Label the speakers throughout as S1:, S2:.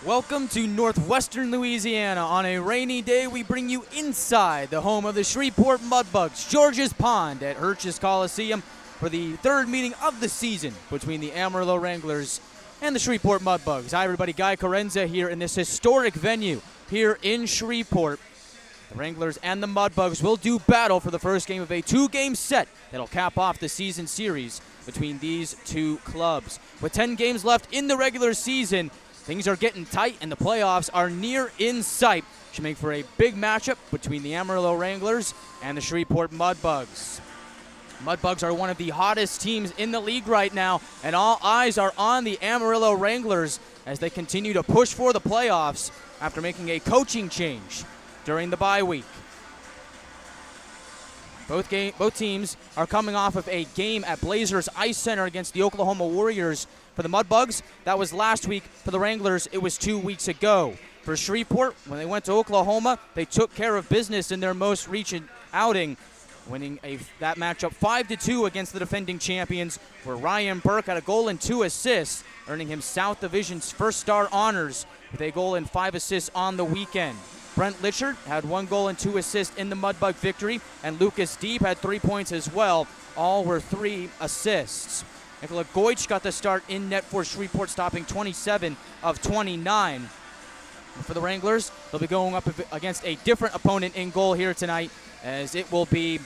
S1: Welcome to northwestern Louisiana. On a rainy day, we bring you inside the home of the Shreveport Mudbugs, George's Pond at Hirsch Coliseum for the third meeting of the season between the Amarillo Wranglers and the Shreveport Mudbugs. Hi everybody, Chiarenza here in this historic venue here in Shreveport. The Wranglers and the Mudbugs will do battle for the first game of a two-game set that'll cap off the season series between these two clubs. With 10 games left in the regular season, things are getting tight and the playoffs are near in sight. Should make for a big matchup between the Amarillo Wranglers and the Shreveport Mudbugs. Mudbugs are one of the hottest teams in the league right now, and all eyes are on the Amarillo Wranglers as they continue to push for the playoffs after making a coaching change during the bye week. Both teams are coming off of a game at Blazers Ice Center against the Oklahoma Warriors. For the Mudbugs, that was last week. For the Wranglers, it was 2 weeks ago. For Shreveport, when they went to Oklahoma, they took care of business in their most recent outing, winning that matchup 5-2 against the defending champions, where Ryan Burke had a goal and 2 assists, earning him South Division's first star honors with a goal and 5 assists on the weekend. Brent Litchard had 1 goal and 2 assists in the Mudbug victory, and Lucas Deeb had 3 points as well. All were 3 assists. Nicola Goich got the start in net for Shreveport, stopping 27 of 29. For the Wranglers, they'll be going up against a different opponent in goal here tonight, as it will be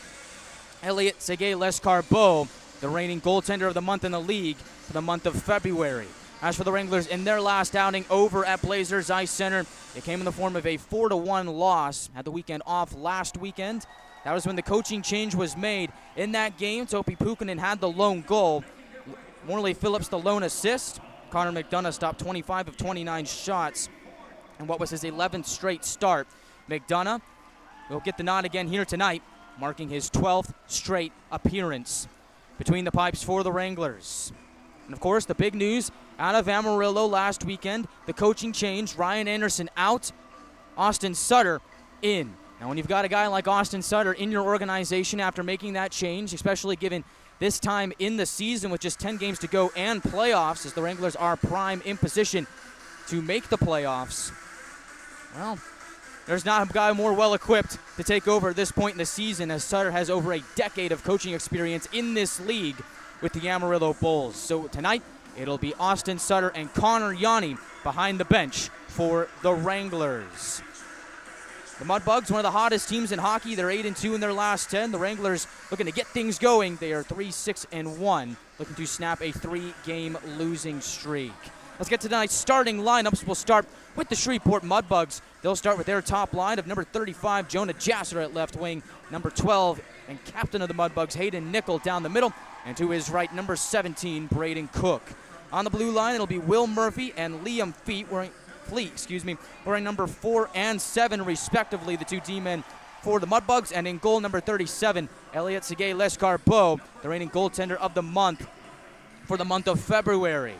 S1: Elliot Segué-Lescarbeau, the reigning goaltender of the month in the league for the month of February. As for the Wranglers, in their last outing over at Blazers Ice Center, it came in the form of a 4-1 loss. Had the weekend off last weekend. That was when the coaching change was made. In that game, Topi Pukkanen had the lone goal. Morley Phillips the lone assist. Connor McDonough stopped 25 of 29 shots in what was his 11th straight start. McDonough will get the nod again here tonight, marking his 12th straight appearance between the pipes for the Wranglers. And of course, the big news out of Amarillo last weekend, the coaching change, Ryan Anderson out, Austin Sutter in. Now, when you've got a guy like Austin Sutter in your organization after making that change, especially given this time in the season with just 10 games to go and playoffs, as the Wranglers are prime in position to make the playoffs, well, there's not a guy more well-equipped to take over at this point in the season, as Sutter has over a decade of coaching experience in this league with the Amarillo Bulls. So tonight, it'll be Austin Sutter and Connor Yanni behind the bench for the Wranglers. The Mudbugs, one of the hottest teams in hockey. They're 8-2 in their last 10. The Wranglers looking to get things going. They are 3-6-1, looking to snap a 3-game losing streak. Let's get to tonight's starting lineups. We'll start with the Shreveport Mudbugs. They'll start with their top line of number 35, Jonah Jasser at left wing, number 12, and captain of the Mudbugs, Hayden Nickel down the middle, and to his right, number 17, Braden Cook. On the blue line, it'll be Will Murphy and Liam Fleet, wearing number 4 and 7, respectively, the two D-men for the Mudbugs. And in goal, number 37, Elliot Segué-Lescarbeau, the reigning goaltender of the month for the month of February.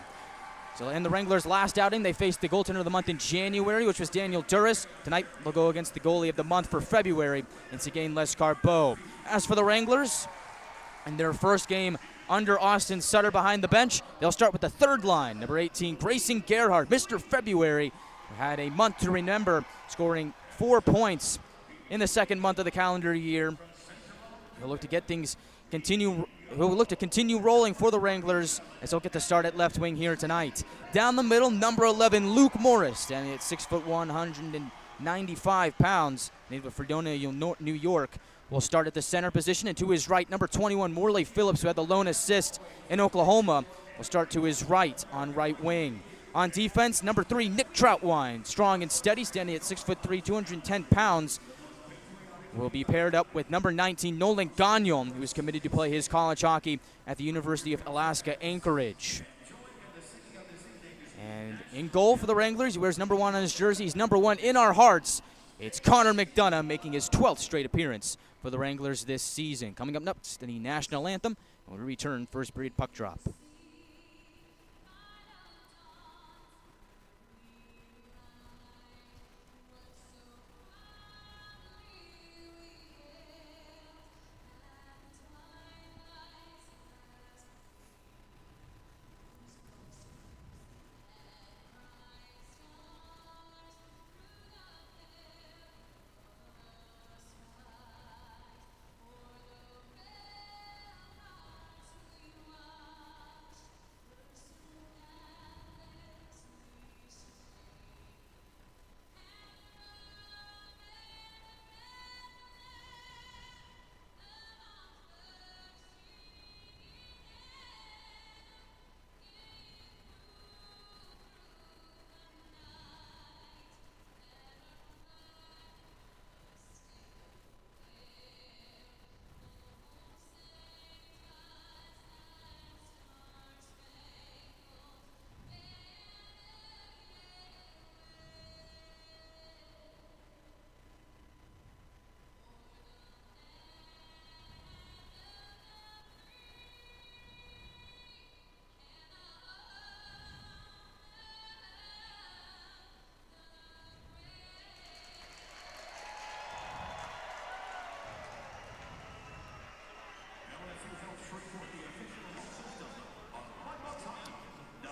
S1: So in the Wranglers' last outing, they faced the goaltender of the month in January, which was Daniel Duras. Tonight, they'll go against the goalie of the month for February in Segué-Lescarbeau. As for the Wranglers, in their first game under Austin Sutter behind the bench, they'll start with the third line. Number 18, Grayson Gerhardt, Mr. February, who had a month to remember, scoring 4 points in the second month of the calendar year. He'll look to continue rolling for the Wranglers as he'll get the start at left wing here tonight. Down the middle, number 11, Luke Morris, standing at 6'1", 195 pounds, native of Fredonia, New York, will start at the center position. And to his right, number 21, Morley Phillips, who had the lone assist in Oklahoma, will start to his right on right wing. On defense, number 3, Nick Troutwine, strong and steady, standing at 6'3", 210 pounds, will be paired up with number 19, Nolan Gagnon, who is committed to play his college hockey at the University of Alaska Anchorage. And in goal for the Wranglers, he wears number 1 on his jersey. He's number 1 in our hearts. It's Connor McDonough making his 12th straight appearance for the Wranglers this season. Coming up next, the national anthem, and we return first period puck drop.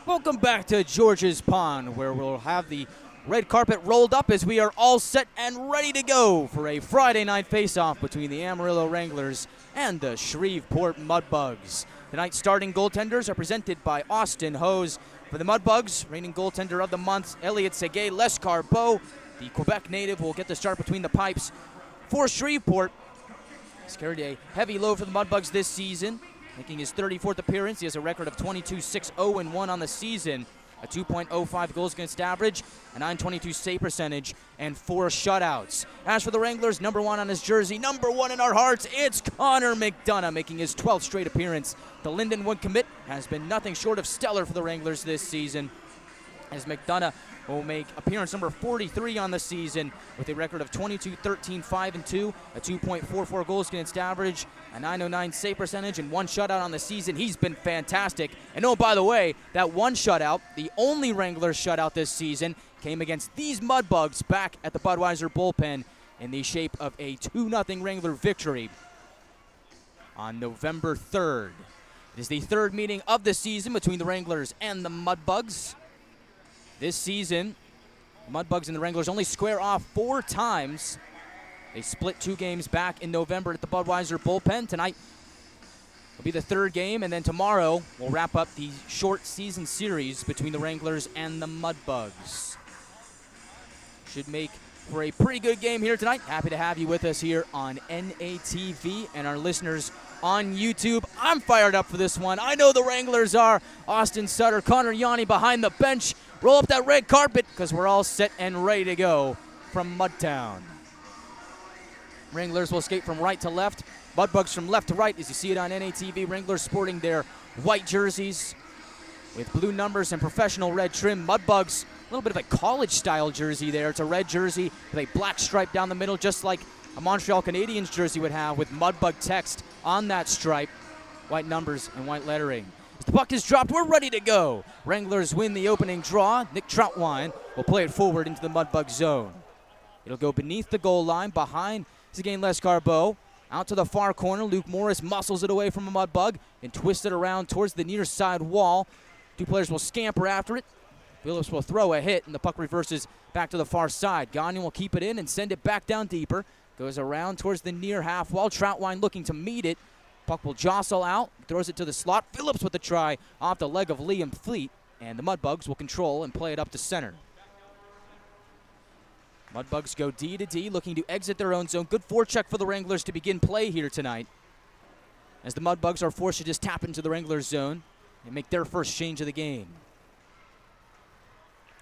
S1: Welcome back to George's Pond, where we'll have the red carpet rolled up as we are all set and ready to go for a Friday night face-off between the Amarillo Wranglers and the Shreveport Mudbugs. Tonight's starting goaltenders are presented by Austin Hose. For the Mudbugs, reigning goaltender of the month, Elliot Seguin Lescarbeau. The Quebec native will get the start between the pipes. For Shreveport, he's carried a heavy load for the Mudbugs this season, making his 34th appearance. He has a record of 22-6-0-1 on the season, a 2.05 goals against average, a .922 save percentage, and 4 shutouts. As for the Wranglers, number 1 on his jersey, number 1 in our hearts, it's Connor McDonough, making his 12th straight appearance. The Lindenwood commit has been nothing short of stellar for the Wranglers this season, as McDonough will make appearance number 43 on the season with a record of 22-13-5-2, a 2.44 goals against average, a .909 save percentage, and 1 shutout on the season. He's been fantastic. And oh, by the way, that 1 shutout, the only Wranglers shutout this season, came against these Mudbugs back at the Budweiser bullpen in the shape of a 2-0 Wrangler victory on November 3rd. It is the 3rd meeting of the season between the Wranglers and the Mudbugs. This season, the Mudbugs and the Wranglers only square off 4 times. They split 2 games back in November at the Budweiser bullpen. Tonight will be the 3rd game, and then tomorrow we'll wrap up the short season series between the Wranglers and the Mudbugs. Should make for a pretty good game here tonight. Happy to have you with us here on NATV and our listeners on YouTube. I'm fired up for this one. I know the Wranglers are. Austin Sutter, Connor Yanni behind the bench. Roll up that red carpet because we're all set and ready to go from Mudtown. Wranglers will skate from right to left. Mudbugs from left to right as you see it on NATV. Wranglers sporting their white jerseys with blue numbers and professional red trim. Mudbugs, a little bit of a college-style jersey there. It's a red jersey with a black stripe down the middle, just like a Montreal Canadiens jersey would have with Mudbug text on that stripe. White numbers and white lettering. As the puck is dropped, we're ready to go. Wranglers win the opening draw. Nick Troutwine will play it forward into the Mudbug zone. It'll go beneath the goal line, behind Seguin Lescarbeau. Out to the far corner, Luke Morris muscles it away from a Mudbug and twists it around towards the near side wall. 2 players will scamper after it. Phillips will throw a hit, and the puck reverses back to the far side. Gagnon will keep it in and send it back down deeper. Goes around towards the near half wall. Troutwine looking to meet it. Puck will jostle out, throws it to the slot. Phillips with the try off the leg of Liam Fleet, and the Mudbugs will control and play it up to center. Mudbugs go D to D, looking to exit their own zone. Good forecheck for the Wranglers to begin play here tonight, as the Mudbugs are forced to just tap into the Wranglers zone and make their first change of the game.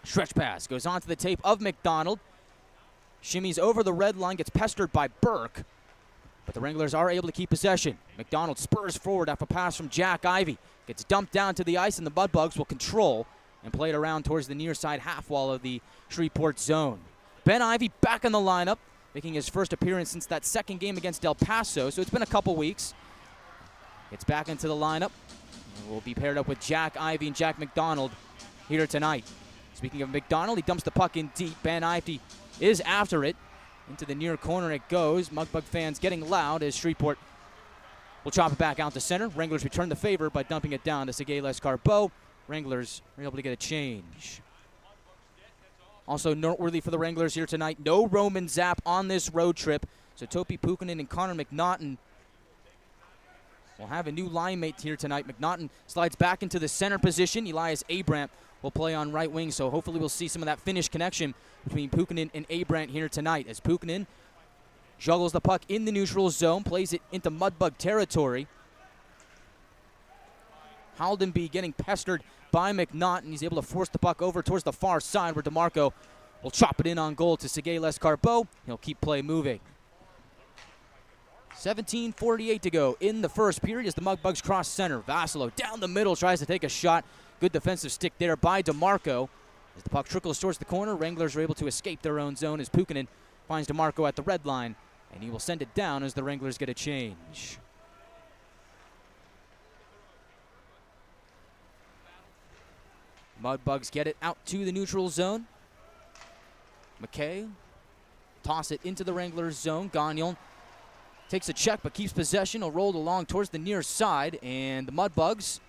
S1: Stretch pass goes onto the tape of McDonald. Shimmies over the red line, gets pestered by Burke, but the Wranglers are able to keep possession. McDonald spurs forward after a pass from Jack Ivey. Gets dumped down to the ice, and the Mudbugs will control and play it around towards the near side half wall of the Shreveport zone. Ben Ivey back in the lineup, making his first appearance since that 2nd game against El Paso, so it's been a couple weeks. Gets back into the lineup. And will be paired up with Jack Ivey and Jack McDonald here tonight. Speaking of McDonald, he dumps the puck in deep. Ben Ivey is after it. Into the near corner it goes. Mudbug fans getting loud as Shreveport will chop it back out to center. Wranglers return the favor by dumping it down to Seguin Lescarbeau. Wranglers are able to get a change. Also noteworthy for the Wranglers here tonight, no Roman Zapp on this road trip. So Topi Pukkanen and Connor McNaughton will have a new line mate here tonight. McNaughton slides back into the center position. Elias Abrandt will play on right wing, so hopefully we'll see some of that Finnish connection between Pukkanen and Abrandt here tonight, as Pukkanen juggles the puck in the neutral zone, plays it into Mudbug territory. Haldenby getting pestered by McNaughton. He's able to force the puck over towards the far side, where DeMarco will chop it in on goal to Seguin Lescarbeau. He'll keep play moving. 17:48 to go in the first period as the Mudbugs cross center. Vassilo down the middle tries to take a shot. Good defensive stick there by DeMarco. As the puck trickles towards the corner, Wranglers are able to escape their own zone as Pukkanen finds DeMarco at the red line, and he will send it down as the Wranglers get a change. Mudbugs get it out to the neutral zone. McKay toss it into the Wranglers zone. Gagnon takes a check but keeps possession. He'll roll along towards the near side, and the Mudbugs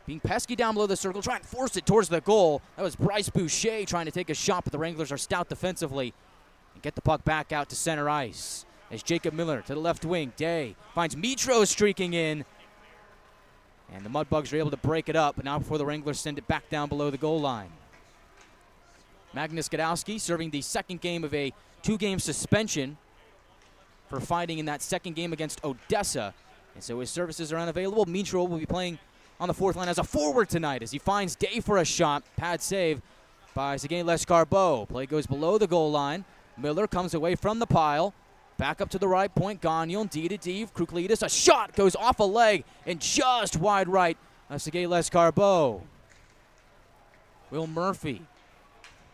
S1: being pesky down below the circle, trying to force it towards the goal. That was Bryce Boucher trying to take a shot, but the Wranglers are stout defensively and get the puck back out to center ice. As Jacob Miller to the left wing, Day finds Mitro streaking in. And the Mudbugs are able to break it up, but now before the Wranglers send it back down below the goal line. Magnus Godowski serving the second game of a 2-game suspension for fighting in that second game against Odessa. And so his services are unavailable. Mitro will be playing on the fourth line as a forward tonight as he finds Day for a shot. Pad save by Sergei Lescarbeau. Play goes below the goal line. Miller comes away from the pile. Back up to the right point. Gagnon, D to D. Kruklidis. A shot goes off a leg and just wide right of Sergei Lescarbeau. Will Murphy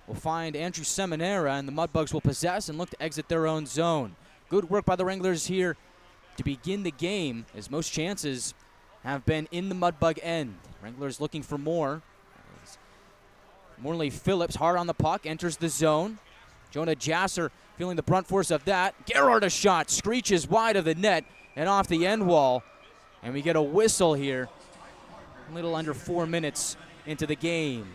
S1: will find Andrew Seminara, and the Mudbugs will possess and look to exit their own zone. Good work by the Wranglers here to begin the game, as most chances have been in the Mudbug end. Wranglers looking for more. Morley Phillips hard on the puck, enters the zone. Jonah Jasser feeling the brunt force of that. Gerhard a shot, screeches wide of the net and off the end wall. And we get a whistle here, a little under 4 minutes into the game.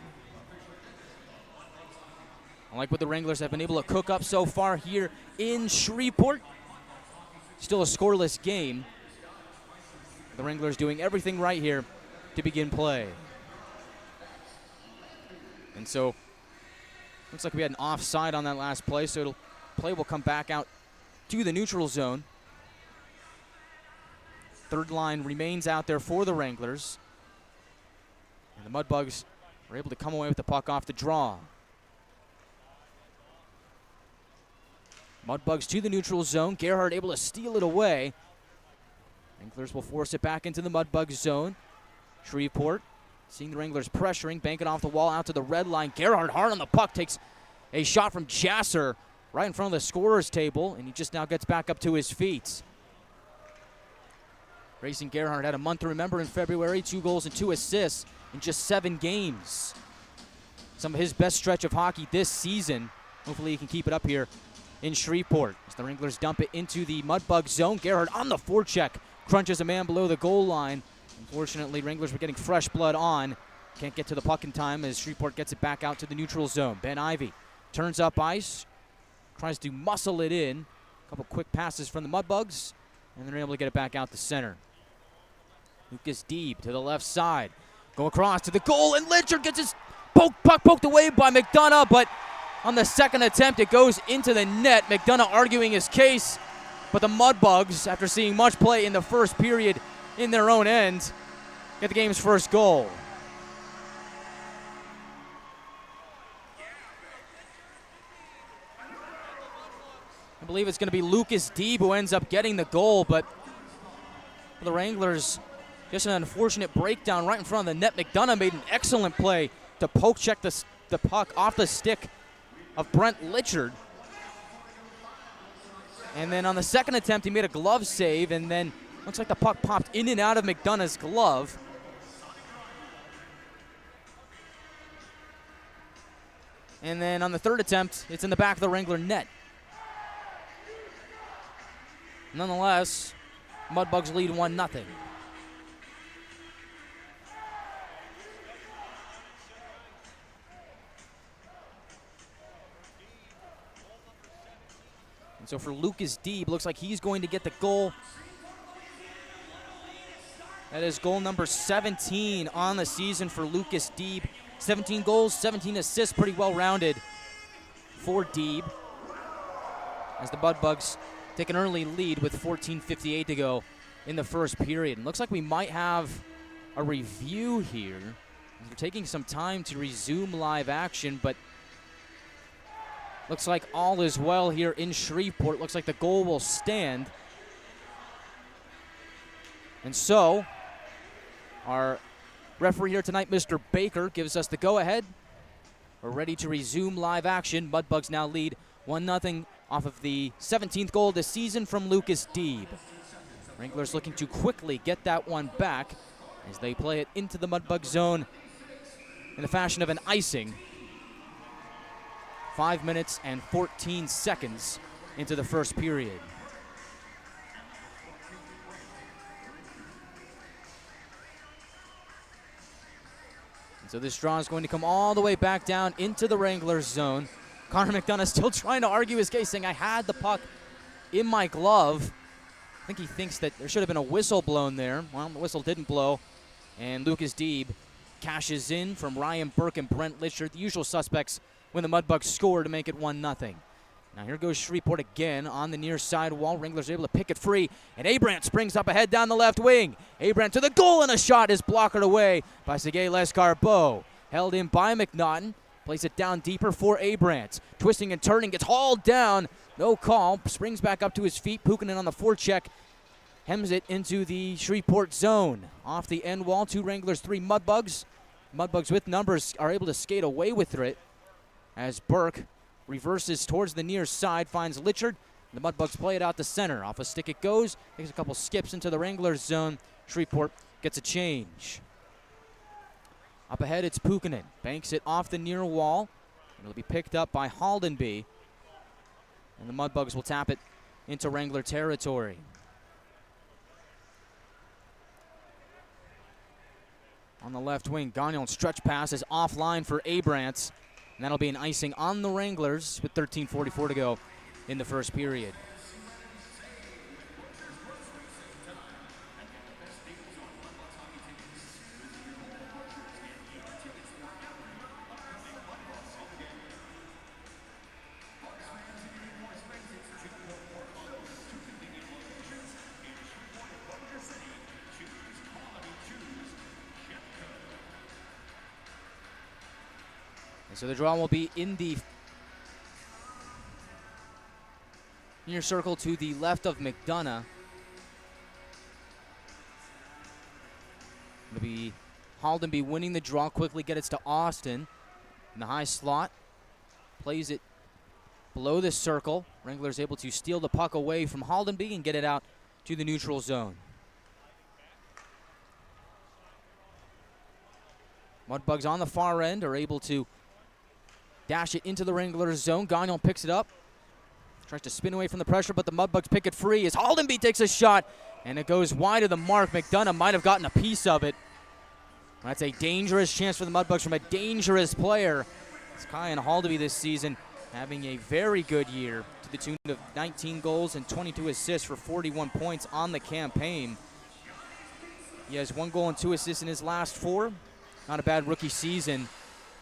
S1: I like what the Wranglers have been able to cook up so far here in Shreveport. Still a scoreless game. The Wranglers doing everything right here to begin play. And so, looks like we had an offside on that last play, so play will come back out to the neutral zone. Third line remains out there for the Wranglers. And the Mudbugs are able to come away with the puck off the draw. Mudbugs to the neutral zone. Gerhard able to steal it away. Wranglers will force it back into the Mudbugs zone. Shreveport seeing the Wranglers pressuring, banking off the wall out to the red line. Gerhard hard on the puck, takes a shot from Jasser right in front of the scorer's table, and he just now gets back up to his feet. Grayson Gerhard had a month to remember in February, 2 goals and 2 assists in just 7 games. Some of his best stretch of hockey this season. Hopefully he can keep it up here in Shreveport as the Wranglers dump it into the Mudbug zone. Gerhard on the forecheck, crunches a man below the goal line. Unfortunately, Wranglers were getting fresh blood on. Can't get to the puck in time as Shreveport gets it back out to the neutral zone. Ben Ivey turns up ice, tries to muscle it in. A couple quick passes from the Mudbugs, and they're able to get it back out the center. Lucas Deeb to the left side. Go across to the goal, and Lynchard gets his puck poked away by McDonough, but on the second attempt, it goes into the net. McDonough arguing his case, but the Mudbugs, after seeing much play in the first period in their own end, get the game's first goal. I believe it's going to be Lucas Deeb who ends up getting the goal, but for the Wranglers, just an unfortunate breakdown right in front of the net. McDonough made an excellent play to poke check the puck off the stick of Brent Litchard. And then on the second attempt, he made a glove save, and then looks like the puck popped in and out of McDonough's glove. And then on the third attempt, it's in the back of the Wrangler net. Nonetheless, Mudbugs lead 1-0. And so for Lucas Deeb, looks like he's going to get the goal. That is goal number 17 on the season for Lucas Deeb. 17 goals, 17 assists, pretty well-rounded for Deeb, as the Mudbugs take an early lead with 14:58 to go in the first period. And looks like we might have a review here. We're taking some time to resume live action, but looks like all is well here in Shreveport. Looks like the goal will stand. And so, our referee here tonight, Mr. Baker, gives us the go-ahead. We're ready to resume live action. Mudbugs now lead 1-0 off of the 17th goal of the season from Lucas Deeb. Wranglers looking to quickly get that one back as they play it into the Mudbug zone in the fashion of an icing. 5 minutes and 14 seconds into the first period. So this draw is going to come all the way back down into the Wranglers zone. Connor McDonough still trying to argue his case, saying, I had the puck in my glove. I think he thinks that there should have been a whistle blown there. Well, the whistle didn't blow. And Lucas Deeb cashes in from Ryan Burke and Brent Litchard, the usual suspects when the Mudbugs score to make it 1-0. Now here goes Shreveport again on the near side wall. Wranglers able to pick it free, and Abrant springs up ahead down the left wing. Abrant to the goal, and a shot is blocked away by Sergei Lescarbeau. Held in by McNaughton. Plays it down deeper for Abrant. Twisting and turning, gets hauled down. No call. Springs back up to his feet. Pukinen on the forecheck. Hems it into the Shreveport zone. Off the end wall, 2 Wranglers, 3 Mudbugs. Mudbugs with numbers are able to skate away with it as Burke reverses towards the near side, finds Litchard. The Mudbugs play it out to center. Off a stick it goes. Takes a couple skips into the Wranglers zone. Shreveport gets a change. Up ahead, it's Pukinen. Banks it off the near wall. It'll be picked up by Haldenby. And the Mudbugs will tap it into Wrangler territory. On the left wing, Gagnon stretch pass is offline for Abrants. And that'll be an icing on the Wranglers with 13:44 to go in the first period. So the draw will be in the near circle to the left of McDonough. It'll be Haldenby winning the draw, quickly gets it to Austin in the high slot. Plays it below the circle. Wranglers able to steal the puck away from Haldenby and get it out to the neutral zone. Mudbugs on the far end are able to dash it into the Wranglers zone. Gagnon picks it up. Tries to spin away from the pressure, but the Mudbugs pick it free as Haldenby takes a shot, and it goes wide of the mark. McDonough might have gotten a piece of it. That's a dangerous chance for the Mudbugs from a dangerous player. It's Kyan Haldenby this season having a very good year to the tune of 19 goals and 22 assists for 41 points on the campaign. He has 1 goal and 2 assists in his last 4. Not a bad rookie season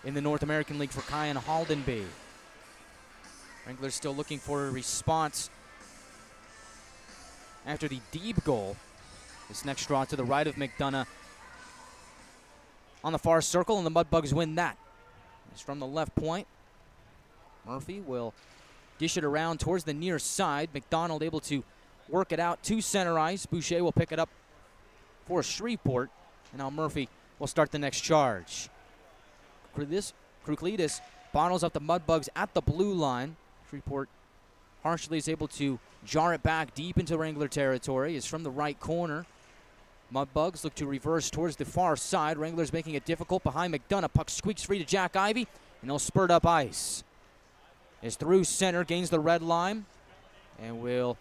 S1: in the North American League for Kyan Haldenby. Wranglers still looking for a response after the Deeb goal. This next draw to the right of McDonough on the far circle, and the Mudbugs win that. It's from the left point. Murphy will dish it around towards the near side. McDonald able to work it out to center ice. Boucher will pick it up for Shreveport, and now Murphy will start the next charge. Kruklidis bottles up the Mudbugs at the blue line. Shreveport partially is able to jar it back deep into Wrangler territory. It's from the right corner. Mudbugs look to reverse towards the far side. Wranglers making it difficult behind McDonough. Puck squeaks free to Jack Ivey, and he'll spurt up ice. Is through center, gains the red line, and will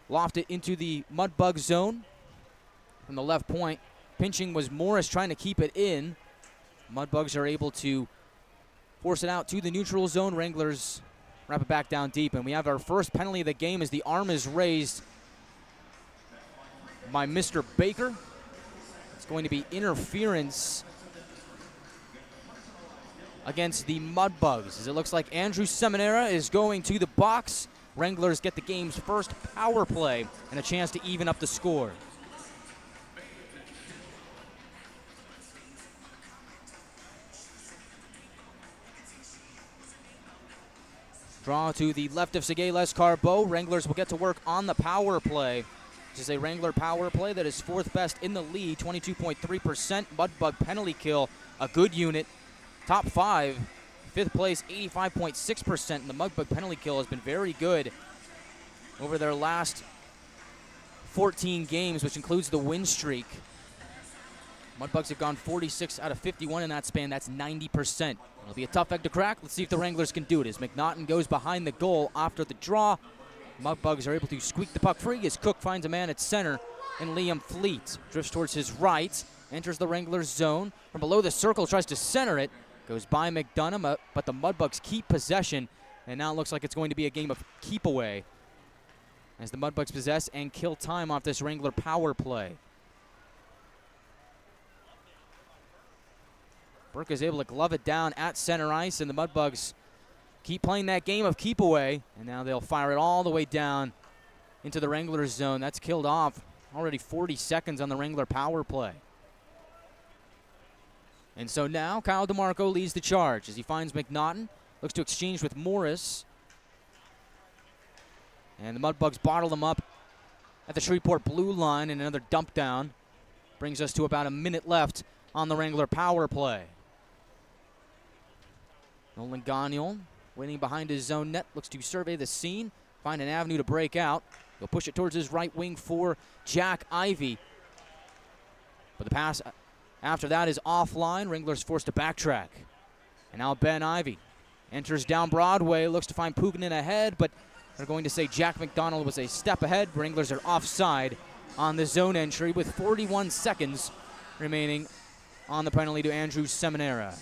S1: loft it into the Mudbug zone. From the left point, pinching was Morris trying to keep it in. Mudbugs are able to force it out to the neutral zone. Wranglers wrap it back down deep, and we have our first penalty of the game as the arm is raised by Mr. Baker. It's going to be interference against the Mudbugs, as it looks like Andrew Seminara is going to the box. Wranglers get the game's first power play and a chance to even up the score. Draw to the left of Sergei Lescarbeau. Wranglers will get to work on the power play. This is a Wrangler power play that is 4th best in the league, 22.3%. Mudbug penalty kill, a good unit. Top 5, 5th place, 85.6%. And the Mudbug penalty kill has been very good over their last 14 games, which includes the win streak. Mudbugs have gone 46 out of 51 in that span. That's 90%. It'll be a tough egg to crack. Let's see if the Wranglers can do it as McNaughton goes behind the goal after the draw. Mudbugs are able to squeak the puck free as Cook finds a man at center, and Liam Fleet drifts towards his right. enters the Wranglers zone. From below the circle, tries to center it. Goes by McDonough, but the Mudbugs keep possession. And now it looks like it's going to be a game of keep away as the Mudbugs possess and kill time off this Wrangler power play. Burke is able to glove it down at center ice, and the Mudbugs keep playing that game of keep away. And now they'll fire it all the way down into the Wranglers zone. That's killed off. Already 40 seconds on the Wrangler power play. And so now Kyle DeMarco leads the charge as he finds McNaughton. Looks to exchange with Morris. And the Mudbugs bottle them up at the Shreveport blue line, and another dump down. Brings us to about a minute left on the Wrangler power play. Nolan Gagnon waiting behind his zone net. Looks to survey the scene, find an avenue to break out. He'll push it towards his right wing for Jack Ivey. But the pass after that is offline. Wranglers forced to backtrack. And now Ben Ivey enters down Broadway, looks to find Puginen ahead, but they're going to say Jack McDonald was a step ahead. Wranglers are offside on the zone entry with 41 seconds remaining on the penalty to Andrew Seminara.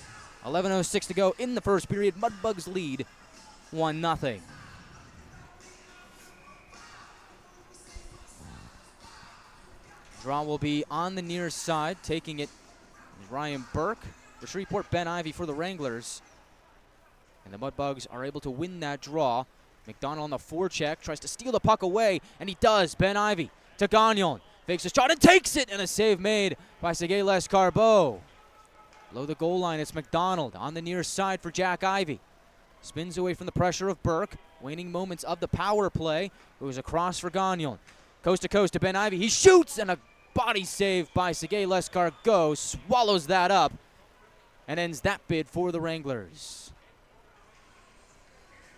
S1: 11:06 to go in the first period. Mudbugs lead 1-0. Draw will be on the near side. Taking it is Ryan Burke. For Shreveport, Ben Ivey for the Wranglers. And the Mudbugs are able to win that draw. McDonald on the forecheck, tries to steal the puck away, and he does. Ben Ivey to Gagnon. Fakes a shot and takes it, and a save made by Sergei Lescarbeau. Below the goal line, it's McDonald on the near side for Jack Ivey. Spins away from the pressure of Burke. Waning moments of the power play. Goes across for Gagnon. Coast to coast to Ben Ivey. He shoots, and a body save by Sergei Lescarbeau swallows that up and ends that bid for the Wranglers.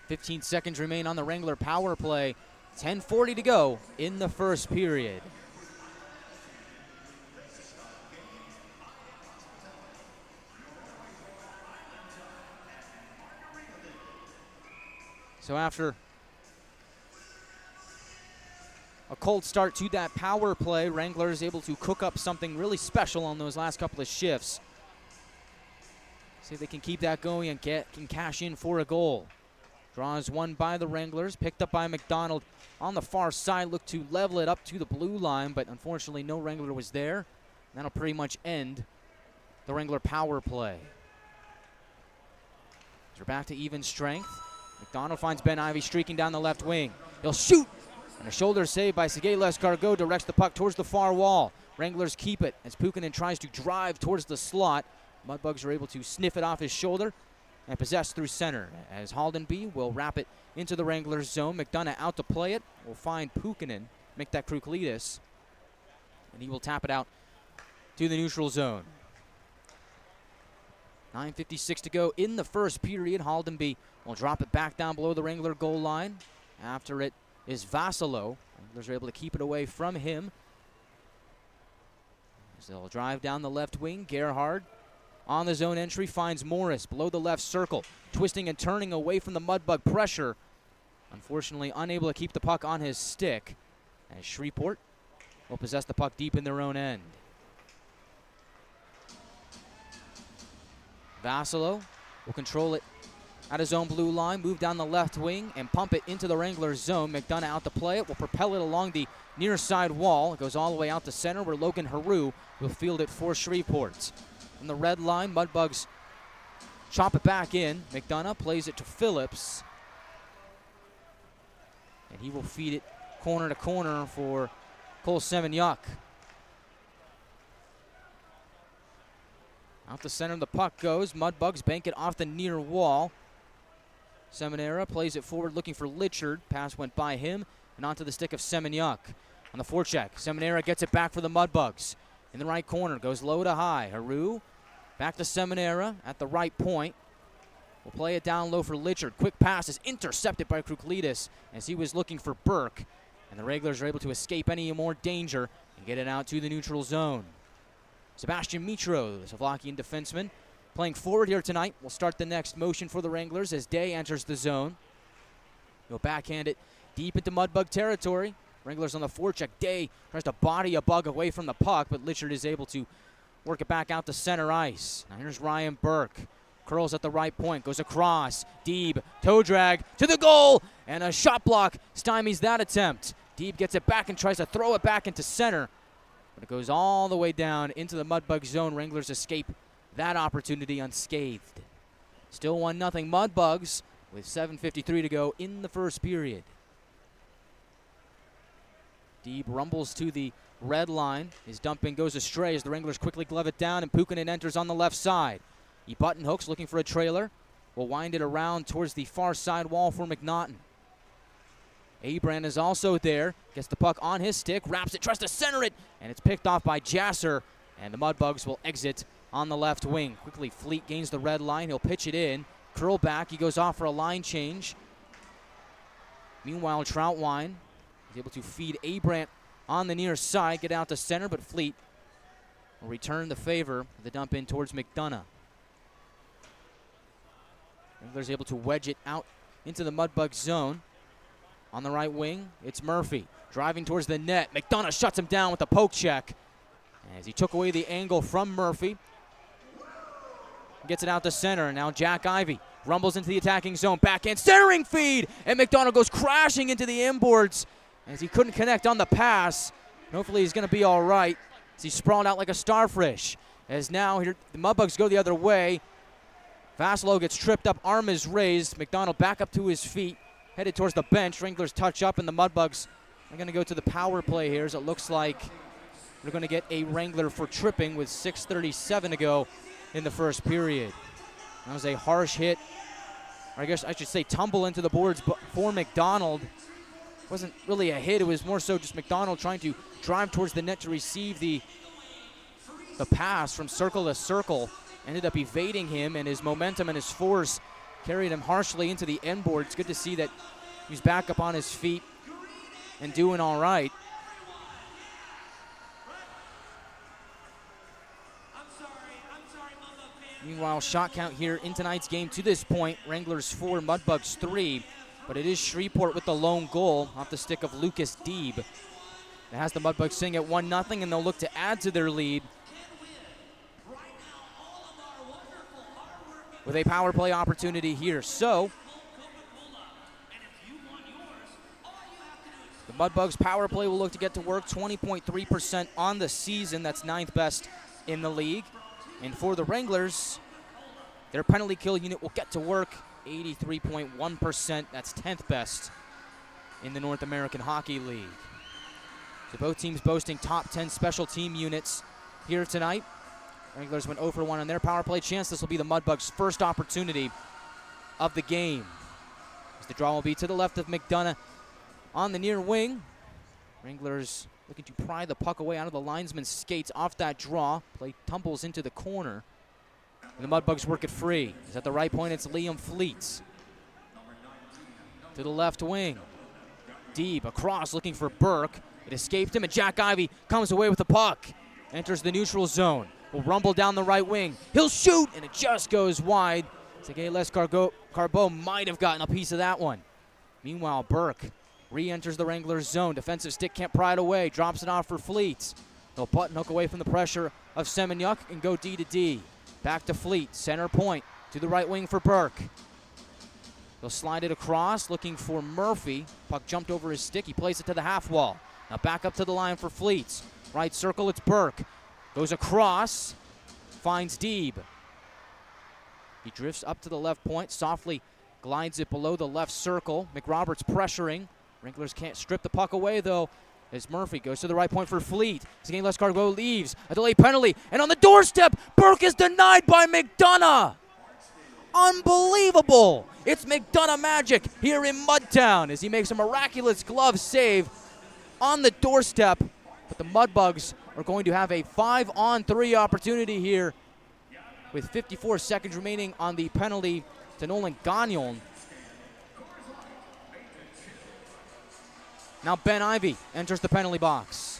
S1: 15 seconds remain on the Wrangler power play. 10:40 to go in the first period. So after a cold start to that power play, Wranglers able to cook up something really special on those last couple of shifts. See if they can keep that going and can cash in for a goal. Draw is won by the Wranglers, picked up by McDonald on the far side. Looked to level it up to the blue line, but unfortunately no Wrangler was there. That'll pretty much end the Wrangler power play. So we're back to even strength. McDonald finds Ben Ivey streaking down the left wing. He'll shoot, and a shoulder save by Sergei Lescarbeau directs the puck towards the far wall. Wranglers keep it as Pukinen tries to drive towards the slot. Mudbugs are able to sniff it off his shoulder and possess through center as Haldenby will wrap it into the Wranglers zone. McDonough out to play it. Will find Pukinen, make that Kruklides, and he will tap it out to the neutral zone. 9:56 to go in the first period. Haldenby will drop it back down below the Wrangler goal line. After it is Vassilo. Wranglers are able to keep it away from him. As they'll drive down the left wing. Gerhard on the zone entry finds Morris below the left circle, twisting and turning away from the Mudbug pressure. Unfortunately, unable to keep the puck on his stick as Shreveport will possess the puck deep in their own end. Vassilo will control it at his own blue line, move down the left wing and pump it into the Wranglers zone. McDonough out to play it, will propel it along the near side wall. It goes all the way out to center where Logan Haru will field it for Shreveport. On the red line, Mudbugs chop it back in. McDonough plays it to Phillips. And he will feed it corner to corner for Cole Semeniuk. Out the center the puck goes. Mudbugs bank it off the near wall. Seminara plays it forward looking for Litchard. Pass went by him and onto the stick of Semeniuk. On the forecheck, Seminara gets it back for the Mudbugs. In the right corner, goes low to high. Haru back to Seminara at the right point. Will play it down low for Litchard. Quick pass is intercepted by Kruklides as he was looking for Burke. And the Wranglers are able to escape any more danger and get it out to the neutral zone. Sebastian Mitro, the Slovakian defenseman, playing forward here tonight, will start the next motion for the Wranglers as Day enters the zone. He'll backhand it deep into Mudbug territory. Wranglers on the forecheck. Day tries to body a bug away from the puck, but Litchard is able to work it back out to center ice. Now here's Ryan Burke. Curls at the right point, goes across. Deeb, toe drag to the goal, and a shot block stymies that attempt. Deeb gets it back and tries to throw it back into center, but it goes all the way down into the Mudbugs zone. Wranglers escape that opportunity unscathed. Still 1-0 Mudbugs with 7:53 to go in the first period. Deeb rumbles to the red line. His dump in goes astray as the Wranglers quickly glove it down, and Pukinen enters on the left side. He button hooks, looking for a trailer. Will wind it around towards the far side wall for McNaughton. Abraham is also there. Gets the puck on his stick, wraps it, tries to center it, and it's picked off by Jasser. And the Mudbugs will exit on the left wing. Quickly, Fleet gains the red line. He'll pitch it in. Curl back. He goes off for a line change. Meanwhile, Troutwine is able to feed Abraham on the near side, get out to center, but Fleet will return the favor with the dump in towards McDonough. Wranglers able to wedge it out into the Mudbugs zone. On the right wing, it's Murphy driving towards the net. McDonough shuts him down with a poke check as he took away the angle from Murphy. Gets it out to center, and now Jack Ivey rumbles into the attacking zone. Backhand centering feed, and McDonough goes crashing into the inboards as he couldn't connect on the pass. Hopefully he's going to be all right as he sprawled out like a starfish. As now here, the Mudbugs go the other way. Vasilo gets tripped up, arm is raised. McDonald back up to his feet, headed towards the bench. Wranglers touch up, and the Mudbugs are going to go to the power play here, as it looks like they're going to get a Wrangler for tripping with 6:37 to go in the first period. That was a harsh hit, or I guess I should say tumble into the boards for McDonald. It wasn't really a hit, it was more so just McDonald trying to drive towards the net to receive the pass from circle to circle. Ended up evading him, and his momentum and his force carried him harshly into the end board. It's good to see that he's back up on his feet and doing all right. Meanwhile, shot count here in tonight's game to this point, Wranglers 4, Mudbugs 3, but it is Shreveport with the lone goal off the stick of Lucas Deeb. It has the Mudbugs sitting at 1-0, and they'll look to add to their lead with a power play opportunity here. So, the Mudbugs power play will look to get to work, 20.3% on the season. That's 9th best in the league. And for the Wranglers, their penalty kill unit will get to work, 83.1%. That's 10th best in the North American Hockey League. So both teams boasting top 10 special team units here tonight. Wranglers went 0 for 1 on their power play chance. This will be the Mudbugs' first opportunity of the game. As the draw will be to the left of McDonough on the near wing. Wranglers looking to pry the puck away out of the linesman's skates off that draw. Play tumbles into the corner, and the Mudbugs work it free. As at the right point, it's Liam Fleets. To the left wing. Deeb across looking for Burke. It escaped him, and Jack Ivey comes away with the puck. Enters the neutral zone. Will rumble down the right wing. He'll shoot, and it just goes wide. Segueles Carbo might have gotten a piece of that one. Meanwhile, Burke re-enters the Wranglers zone. Defensive stick can't pry it away. Drops it off for Fleet. They'll button hook away from the pressure of Semenyuk and go D to D. Back to Fleet. Center point to the right wing for Burke. They'll slide it across, looking for Murphy. Puck jumped over his stick. He plays it to the half wall. Now back up to the line for Fleet. Right circle, it's Burke. Goes across, finds Deeb. He drifts up to the left point, softly glides it below the left circle. McRoberts pressuring. Wranglers can't strip the puck away, though, as Murphy goes to the right point for Fleet. Segueles Carbo leaves. A delay penalty, and on the doorstep, Burke is denied by McDonough. Unbelievable. It's McDonough magic here in Mudtown as he makes a miraculous glove save on the doorstep. But the Mudbugs are going to have a 5-on-3 opportunity here with 54 seconds remaining on the penalty to Nolan Gagnon. Now Ben Ivey enters the penalty box.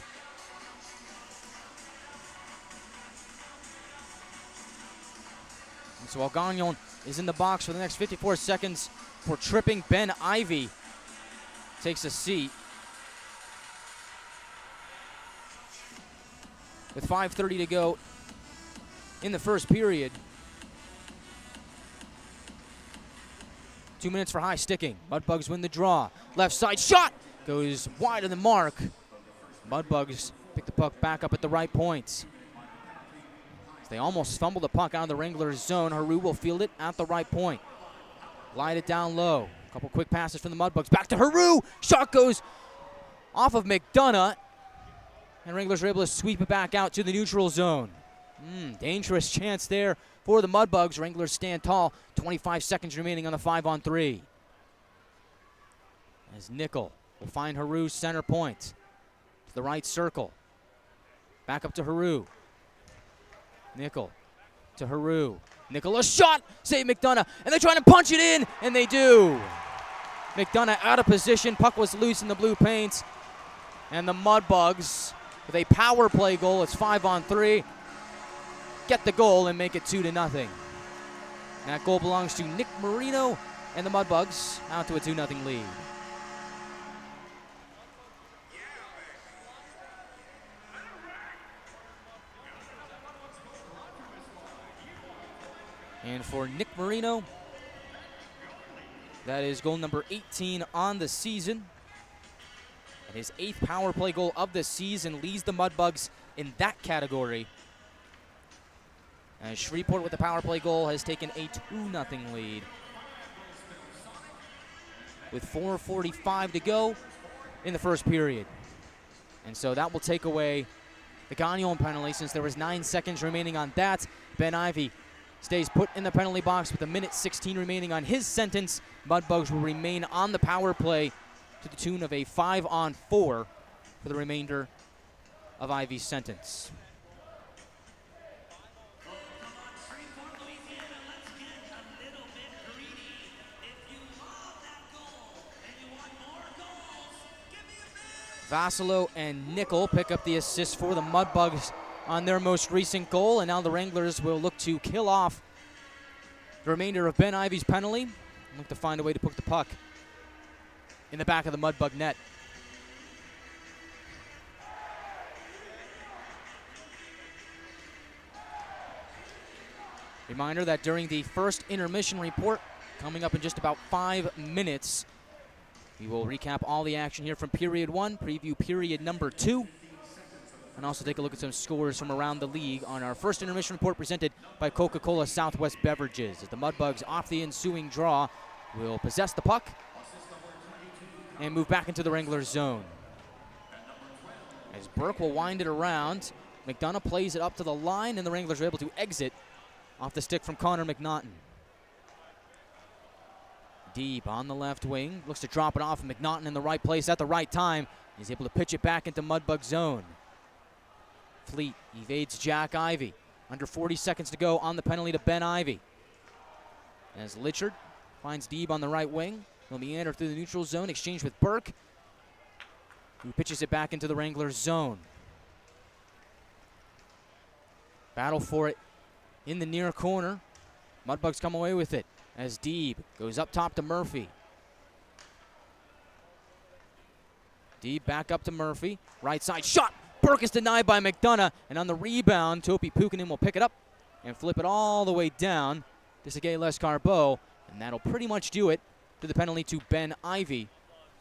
S1: And so while Gagnon is in the box for the next 54 seconds for tripping, Ben Ivey takes a seat. With 5:30 to go in the first period. 2 minutes for high sticking. Mudbugs win the draw. Left side shot goes wide of the mark. Mudbugs pick the puck back up at the right points. They almost fumbled the puck out of the Wranglers' zone. Haru will field it at the right point. Glide it down low. A couple quick passes from the Mudbugs. Back to Haru. Shot goes off of McDonough. And Wranglers are able to sweep it back out to the neutral zone. Dangerous chance there for the Mudbugs. Wranglers stand tall. 25 seconds remaining on the 5-on-3. As Nickel will find Haru's center point. To the right circle. Back up to Haru. Nickel to Haru. Nickel a shot. Save McDonough. And they're trying to punch it in. And they do. McDonough out of position. Puck was loose in the blue paint. And the Mudbugs with a power play goal. It's 5-on-3. Get the goal and make it 2-0. That goal belongs to Nick Marino and the Mudbugs out to a 2-0 lead. And for Nick Marino, that is goal number 18 on the season. And his 8th power play goal of the season leads the Mudbugs in that category. And Shreveport with the power play goal has taken a 2-0 lead. With 4:45 to go in the first period. And so that will take away the Gagnon penalty since there was 9 seconds remaining on that. Ben Ivy stays put in the penalty box with 1:16 remaining on his sentence. Mudbugs will remain on the power play to the tune of a 5-on-4 for the remainder of Ivy's sentence. Vassalo and Nickel pick up the assists for the Mudbugs on their most recent goal, and now the Wranglers will look to kill off the remainder of Ben Ivy's penalty and look to find a way to put the puck in the back of the Mudbug net. Reminder that during the first intermission report, coming up in just about 5 minutes, we will recap all the action here from period 1, preview period number 2, and also take a look at some scores from around the league on our first intermission report presented by Coca-Cola Southwest Beverages. As the Mudbugs, off the ensuing draw, will possess the puck and move back into the Wranglers zone. As Burke will wind it around, McDonough plays it up to the line, and the Wranglers are able to exit off the stick from Connor McDonough. Deep on the left wing, looks to drop it off, and McDonough in the right place at the right time. He's able to pitch it back into Mudbug zone. Fleet evades Jack Ivy. Under 40 seconds to go on the penalty to Ben Ivy. As Litchard finds Deeb on the right wing. He'll meander through the neutral zone, exchange with Burke, who pitches it back into the Wranglers zone. Battle for it in the near corner. Mudbugs come away with it as Deeb goes up top to Murphy. Deeb back up to Murphy. Right side shot. Burke is denied by McDonough, and on the rebound, Topi Pukinen will pick it up and flip it all the way down to Sergei Lescarbeau, and that'll pretty much do it to the penalty to Ben Ivy,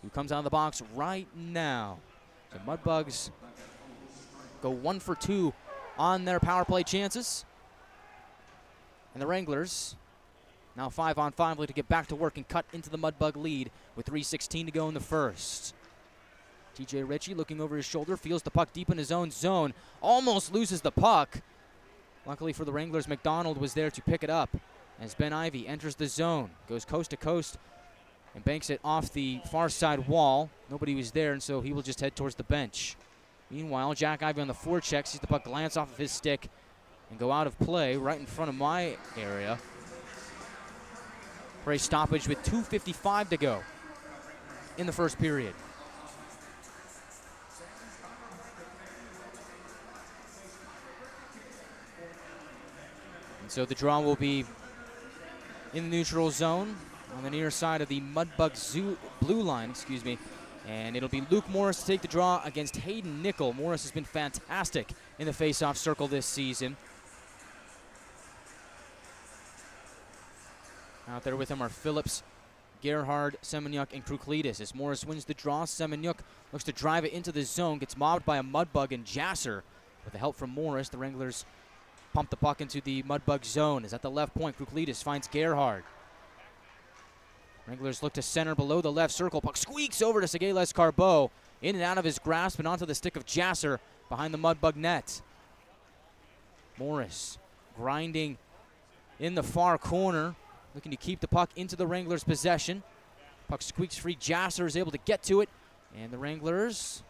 S1: who comes out of the box right now. So Mudbugs go 1 for 2 on their power play chances. And the Wranglers, now 5-on-5, look to get back to work and cut into the Mudbug lead with 3:16 to go in the first. TJ Ritchie looking over his shoulder, feels the puck deep in his own zone, almost loses the puck. Luckily for the Wranglers, McDonald was there to pick it up as Ben Ivy enters the zone, goes coast to coast, and banks it off the far side wall. Nobody was there, and so he will just head towards the bench. Meanwhile, Jack Ivy on the forecheck sees the puck glance off of his stick and go out of play right in front of my area for a stoppage with 2:55 to go in the first period. And so the draw will be in the neutral zone on the near side of the Mudbug blue line, and it'll be Luke Morris to take the draw against Hayden Nickel. Morris has been fantastic in the face-off circle this season. Out there with him are Phillips, Gerhard, Semeniuk, and Kruklides. As Morris wins the draw, Semeniuk looks to drive it into the zone, gets mobbed by a Mudbug and Jasser. With the help from Morris, the Wranglers pump the puck into the Mudbug zone. Is at the left point, Kruklides finds Gerhard. Wranglers look to center below the left circle. Puck squeaks over to Sergei Lescarbeau. In and out of his grasp and onto the stick of Jasser behind the Mudbug net. Morris grinding in the far corner, looking to keep the puck into the Wranglers' possession. Puck squeaks free. Jasser is able to get to it, and the Wranglers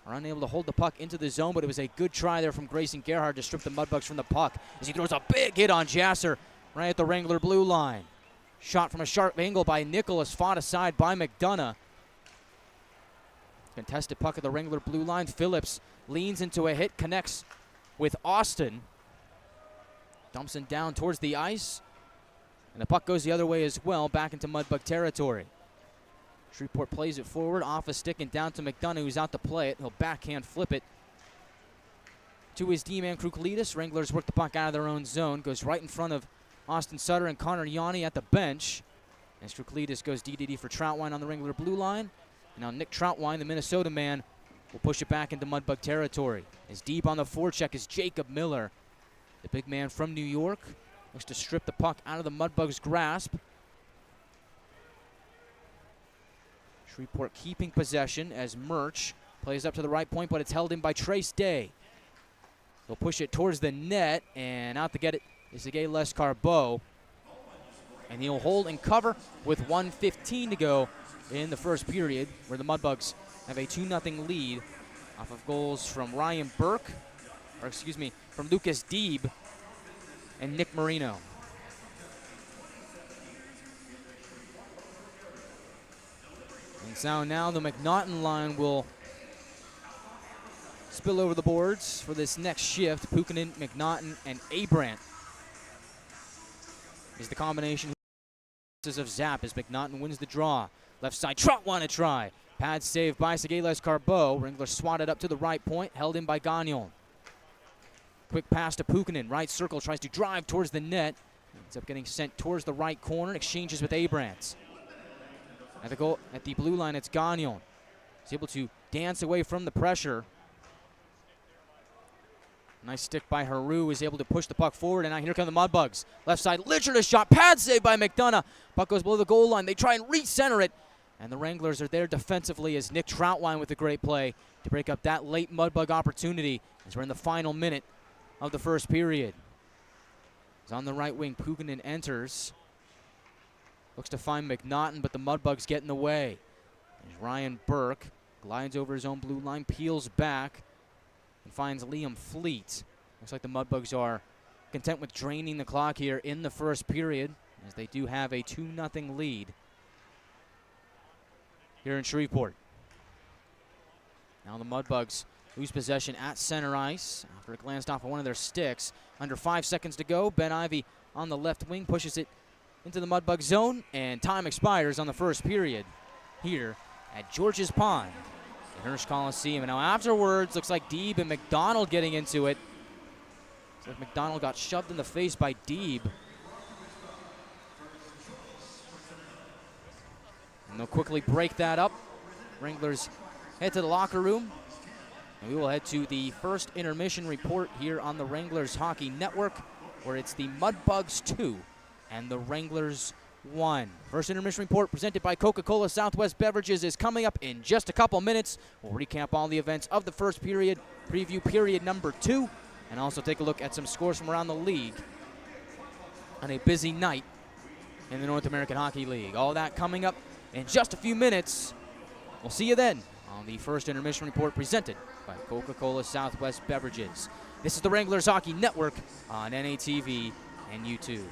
S1: are unable to hold the puck into the zone, but it was a good try there from Grayson Gerhard to strip the Mudbugs from the puck as he throws a big hit on Jasser right at the Wrangler blue line. Shot from a sharp angle by Nicholas, fought aside by McDonough. Contested puck at the Wrangler blue line. Phillips leans into a hit, connects with Austin. Dumps him down towards the ice. And the puck goes the other way as well, back into Mudbug territory. Shreveport plays it forward, off a stick and down to McDonough, who's out to play it. He'll backhand flip it to his D-man Kruklides. Wranglers work the puck out of their own zone. Goes right in front of Austin Sutter and Connor Yanni at the bench. As Kruklides goes DDD for Troutwine on the Wrangler blue line. And now Nick Troutwine, the Minnesota man, will push it back into Mudbug territory. As deep on the forecheck is Jacob Miller. The big man from New York looks to strip the puck out of the Mudbug's grasp. Shreveport keeping possession as Murch plays up to the right point, but it's held in by Trace Day. He'll push it towards the net, and out to get it is Sergei Lescarbeau. And he'll hold and cover with 1:15 to go in the first period, where the Mudbugs have a 2-0 lead off of goals from Ryan Burke, from Lucas Deeb and Nick Marino. And so now the McNaughton line will spill over the boards for this next shift. Pukinen, McNaughton, and Abrant is the combination of Zap as McNaughton wins the draw. Left side, Troutwine a try. Pad saved by Sergei Lescarbeau. Wranglers swatted up to the right point, held in by Gagnon. Quick pass to Pukinen, right circle, tries to drive towards the net. Ends up getting sent towards the right corner, exchanges with Abrant. At the goal, at the blue line, it's Gagnon. He's able to dance away from the pressure. Nice stick by Haru, is able to push the puck forward, and now here come the Mudbugs. Left side, Lichard a shot, pad save by McDonough. Puck goes below the goal line. They try and recenter it, and the Wranglers are there defensively as Nick Troutwine with a great play to break up that late Mudbug opportunity as we're in the final minute of the first period. He's on the right wing, Pukinen enters. Looks to find McNaughton, but the Mudbugs get in the way. There's Ryan Burke, glides over his own blue line, peels back, and finds Liam Fleet. Looks like the Mudbugs are content with draining the clock here in the first period, as they do have a 2-0 lead here in Shreveport. Now the Mudbugs lose possession at center ice after it glanced off of one of their sticks. Under 5 seconds to go, Ben Ivy on the left wing pushes it into the Mudbug zone, and time expires on the first period here at George's Pond at Hirsch Coliseum. And now afterwards, looks like Deeb and McDonald getting into it. Looks like McDonald got shoved in the face by Deeb. And they'll quickly break that up. Wranglers head to the locker room. And we will head to the first intermission report here on the Wranglers Hockey Network, where it's the Mudbugs 2 and the Wranglers 1. First intermission report presented by Coca-Cola Southwest Beverages is coming up in just a couple minutes. We'll recap all the events of the first period, preview period number 2, and also take a look at some scores from around the league on a busy night in the North American Hockey League. All that coming up in just a few minutes. We'll see you then on the first intermission report presented by Coca-Cola Southwest Beverages. This is the Wranglers Hockey Network on NATV and YouTube.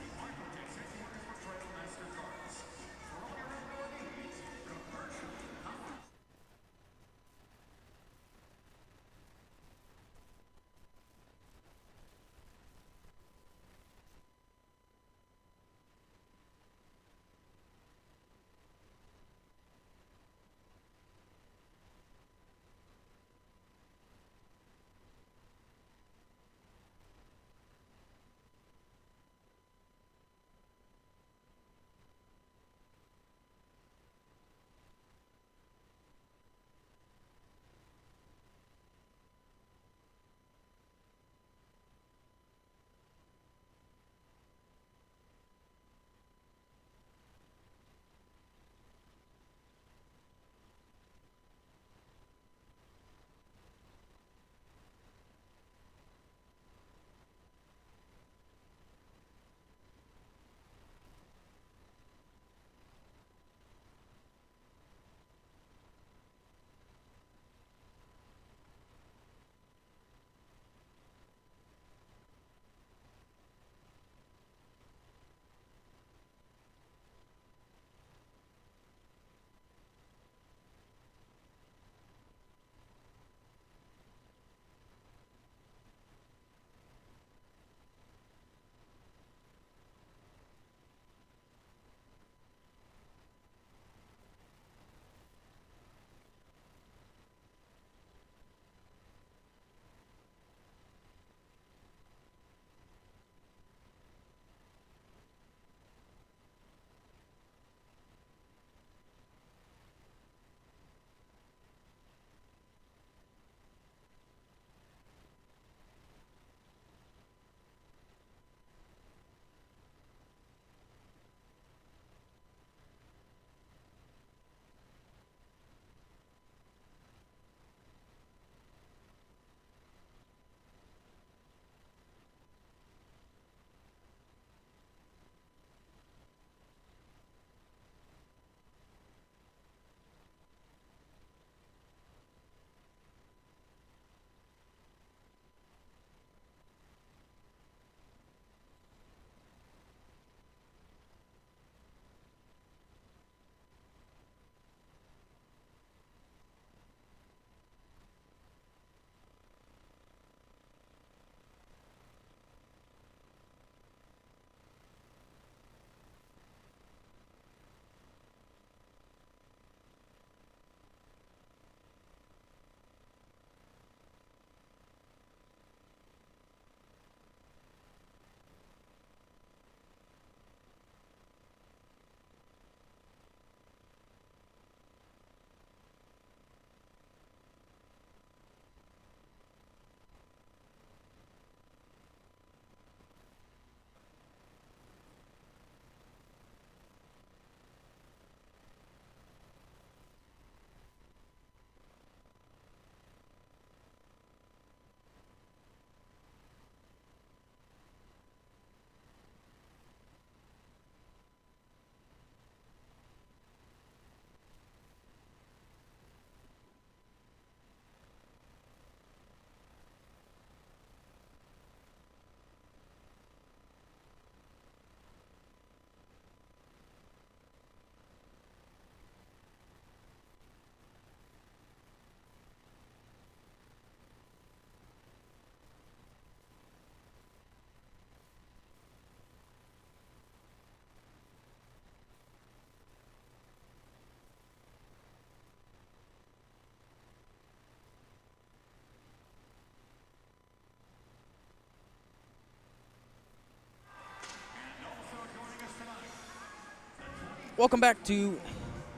S1: Welcome back to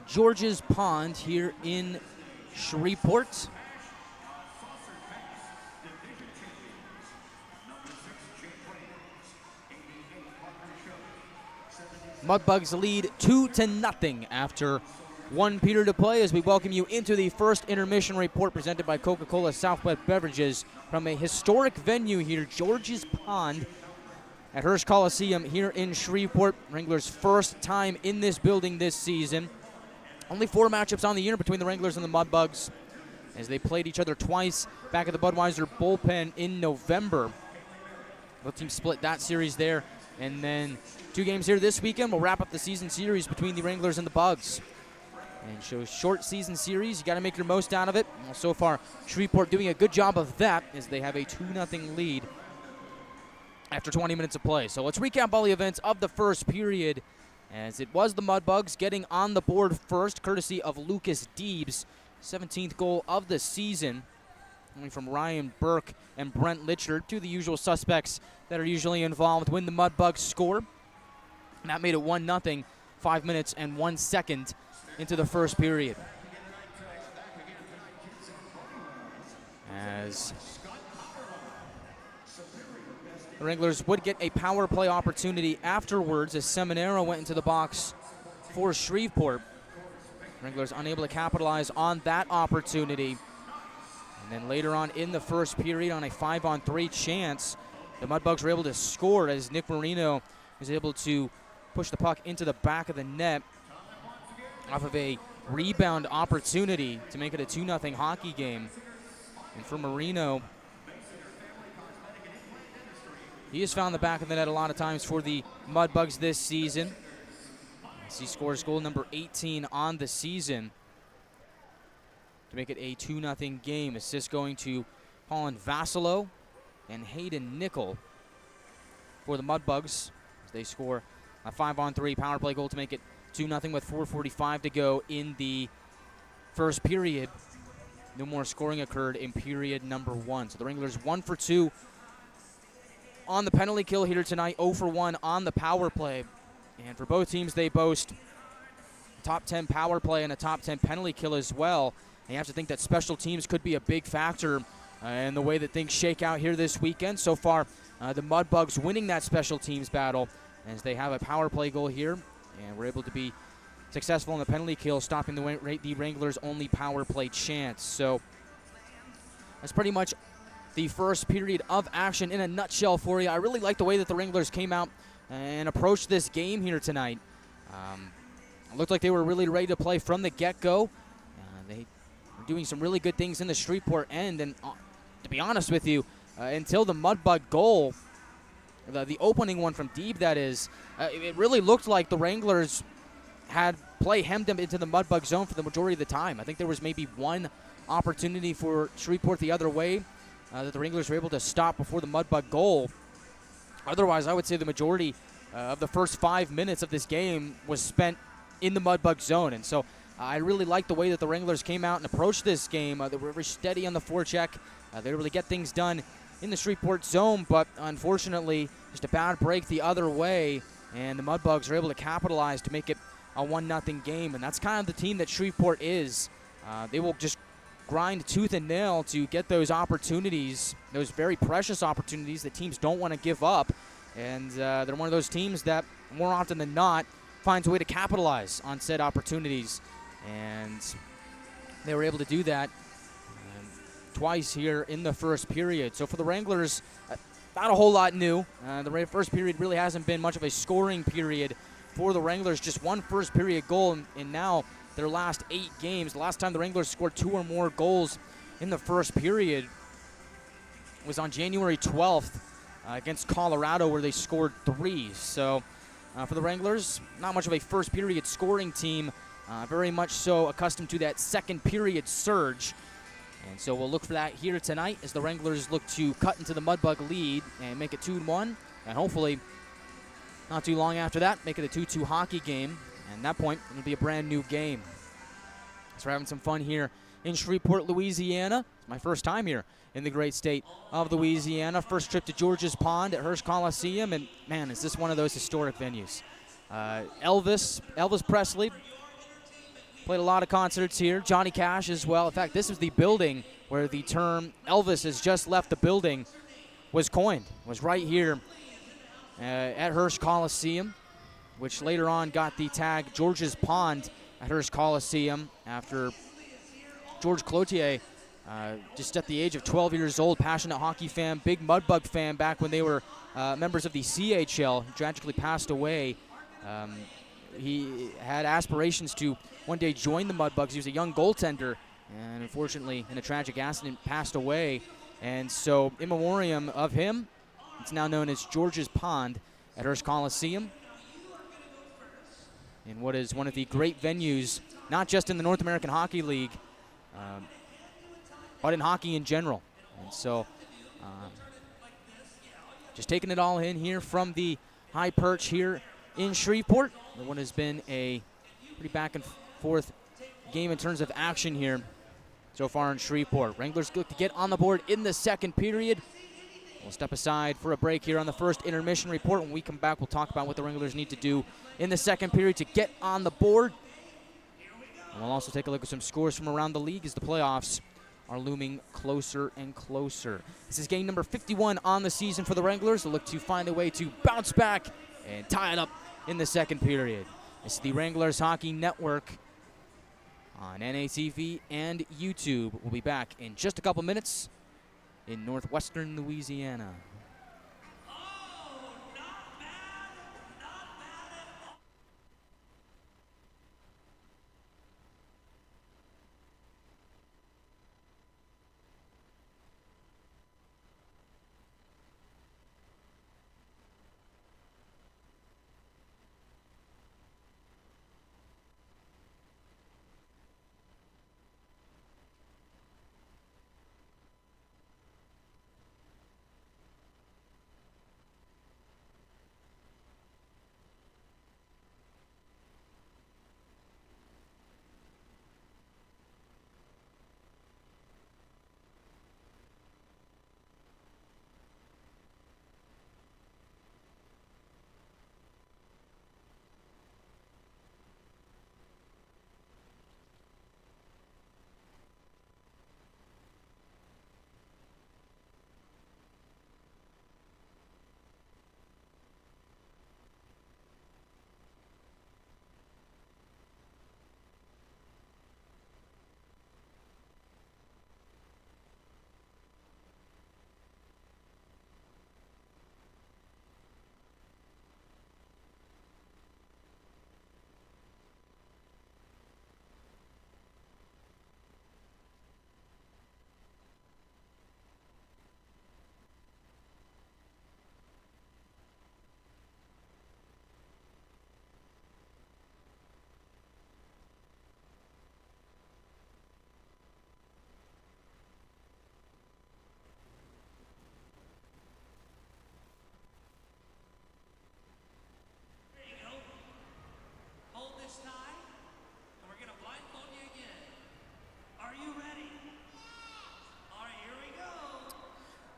S1: George's Pond here in Shreveport. Mudbugs lead 2-0 after 1 period of play as we welcome you into the first intermission report presented by Coca-Cola Southwest Beverages from a historic venue here, George's Pond at Hirsch Coliseum here in Shreveport. Wranglers' first time in this building this season. Only 4 matchups on the year between the Wranglers and the Mudbugs as they played each other twice back at the Budweiser bullpen in November. Both teams split that series there, and then 2 games here this weekend. We'll wrap up the season series between the Wranglers and the Bugs. And so short season series, you got to make your most out of it. Well, so far, Shreveport doing a good job of that as they have a 2-0 lead after 20 minutes of play. So let's recap all the events of the first period, as it was the Mudbugs getting on the board first, courtesy of Lucas Deebs, 17th goal of the season, coming from Ryan Burke and Brent Litchard, 2 of the usual suspects that are usually involved when the Mudbugs score. And that made it 1-0, 5 minutes and 1 second into the first period. As the Wranglers would get a power play opportunity afterwards as Seminara went into the box for Shreveport. Wranglers unable to capitalize on that opportunity. And then later on in the first period on a 5-on-3 chance, the Mudbugs were able to score as Nick Marino was able to push the puck into the back of the net off of a rebound opportunity to make it a 2-0 hockey game. And for Marino, he has found the back of the net a lot of times for the Mudbugs this season, as he scores goal number 18 on the season to make it a 2-0 game. Assists going to Colin Vassilo and Hayden Nickel for the Mudbugs as they score a 5-on-3 power play goal to make it 2-0 with 4:45 to go in the first period. No more scoring occurred in period number 1. So the Wranglers 1 for 2 on the penalty kill here tonight, 0 for 1 on the power play. And for both teams, they boast a top 10 power play and a top 10 penalty kill as well. And you have to think that special teams could be a big factor in the way that things shake out here this weekend. So far, the Mudbugs winning that special teams battle as they have a power play goal here. And we're able to be successful in the penalty kill, stopping the Wranglers' only power play chance. So that's pretty much the first period of action in a nutshell for you. I really like the way that the Wranglers came out and approached this game here tonight. It looked like they were really ready to play from the get-go. They were doing some really good things in the Shreveport end. And to be honest with you, until the Mudbug goal, the opening one from Deeb, that is, it really looked like the Wranglers had play hemmed them into the Mudbug zone for the majority of the time. I think there was maybe one opportunity for Shreveport the other way that the Wranglers were able to stop before the Mudbug goal. Otherwise, I would say the majority of the first 5 minutes of this game was spent in the Mudbug zone. And so I really like the way that the Wranglers came out and approached this game. They were very steady on the forecheck. They were able to get things done in the Shreveport zone, but unfortunately, just a bad break the other way, and the Mudbugs were able to capitalize to make it a 1-0 game. And that's kind of the team that Shreveport is. They will just grind tooth and nail to get those opportunities, those very precious opportunities that teams don't want to give up. And they're one of those teams that, more often than not, finds a way to capitalize on said opportunities. And they were able to do that twice here in the first period. So for the Wranglers, not a whole lot new. The first period really hasn't been much of a scoring period for the Wranglers. Just one first period goal in now their last 8 games. The last time the Wranglers scored 2 or more goals in the first period was on January 12th against Colorado, where they scored 3. So for the Wranglers, not much of a first period scoring team. Very much so accustomed to that second period surge. And so we'll look for that here tonight as the Wranglers look to cut into the Mudbug lead and make it 2-1. And hopefully, not too long after that, make it a 2-2 hockey game. And at that point, it'll be a brand new game. So we're having some fun here in Shreveport, Louisiana. It's my first time here in the great state of Louisiana. First trip to George's Pond at Hirsch Coliseum. And man, is this one of those historic venues. Elvis Presley played a lot of concerts here. Johnny Cash as well. In fact, this is the building where the term Elvis has just left the building was coined. Was right here at Hirsch Coliseum, which later on got the tag George's Pond at Hirsch Coliseum after George Cloutier, just at the age of 12 years old, passionate hockey fan, big Mudbug fan back when they were members of the CHL. He tragically passed away. He had aspirations to one day join the Mudbugs. He was a young goaltender, and unfortunately, in a tragic accident, passed away. And so, in memoriam of him, it's now known as George's Pond at Hirsch Coliseum, in what is one of the great venues, not just in the North American Hockey League, but in hockey in general. And so, just taking it all in here from the high perch here in Shreveport. What has been a pretty back and forth game in terms of action here so far in Shreveport. Wranglers look to get on the board in the second period. We'll step aside for a break here on the first intermission report. When we come back, we'll talk about what the Wranglers need to do in the second period to get on the board. And we'll also take a look at some scores from around the league as the playoffs are looming closer and closer. This is game number 51 on the season for the Wranglers. They'll look to find a way to bounce back and tie it up in the second period. This is the Wranglers Hockey Network on NATV and YouTube. We'll be back in just a couple minutes in northwestern Louisiana.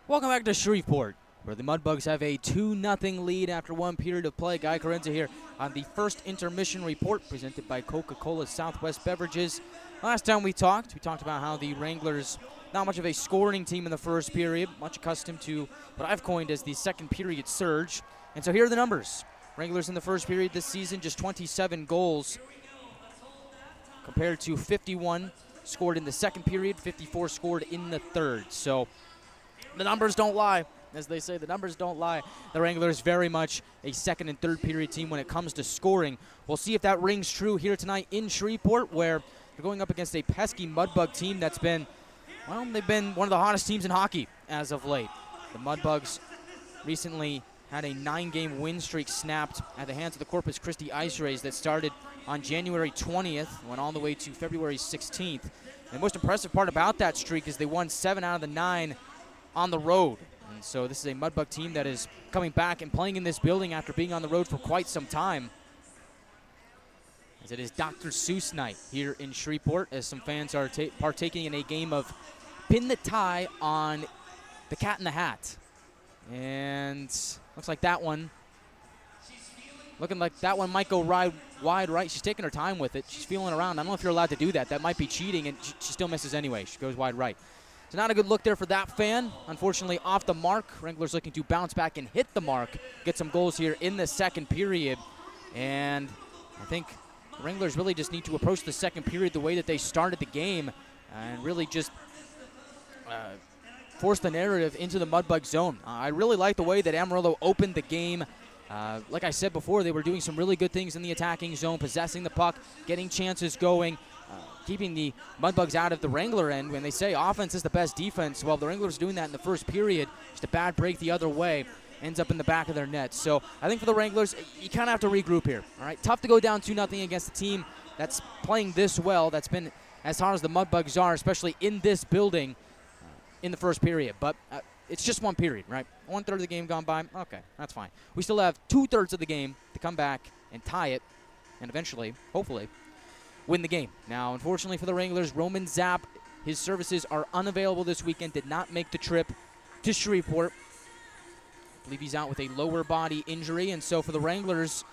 S1: Welcome back to Shreveport, where the Mudbugs have a 2-0 lead after one period of play. Guy Chiarenza here on the first intermission report presented by Coca-Cola Southwest Beverages. Last time we talked about how the Wranglers, not much of a scoring team in the first period, much accustomed to what I've coined as the second period surge. And so here are the numbers. Wranglers in the first period this season, just 27 goals compared to 51 scored in the second period, 54 scored in the third. So the numbers don't lie. As they say, the numbers don't lie. The Wranglers very much a second and third period team when it comes to scoring. We'll see if that rings true here tonight in Shreveport, where they're going up against a pesky Mudbug team that's been, well, they've been one of the hottest teams in hockey as of late. The Mudbugs recently had a 9-game win streak snapped at the hands of the Corpus Christi Ice Rays that started on January 20th, went all the way to February 16th. And the most impressive part about that streak is they won 7 out of the 9 on the road. And so this is a Mudbug team that is coming back and playing in this building after being on the road for quite some time, as it is Dr. Seuss night here in Shreveport, as some fans are partaking in a game of pin the tie on the Cat in the Hat. And looks like that one Looking like that one might go wide right. She's taking her time with it. She's feeling around. I don't know if you're allowed to do that. That might be cheating, and she still misses anyway. She goes wide right. So not a good look there for that fan. Unfortunately, off the mark. Wranglers looking to bounce back and hit the mark, get some goals here in the second period. And I think the Wranglers really just need to approach the second period the way that they started the game and really just force the narrative into the Mudbug zone. I really like the way that Amarillo opened the game. Like I said before, they were doing some really good things in the attacking zone, possessing the puck, getting chances going, keeping the Mudbugs out of the Wrangler end. When they say offense is the best defense, well, the Wranglers doing that in the first period. Just a bad break the other way, ends up in the back of their net. So I think for the Wranglers, you kind of have to regroup here. All right, tough to go down 2-0 against a team that's playing this well, that's been as hard as the Mudbugs are, especially in this building in the first period. But it's just one period, right? 1/3 of the game gone by. Okay, that's fine. We still have 2/3 of the game to come back and tie it and eventually, hopefully, win the game. Now, unfortunately for the Wranglers, Roman Zapp, his services are unavailable this weekend, did not make the trip to Shreveport. I believe he's out with a lower body injury, and so for the Wranglers,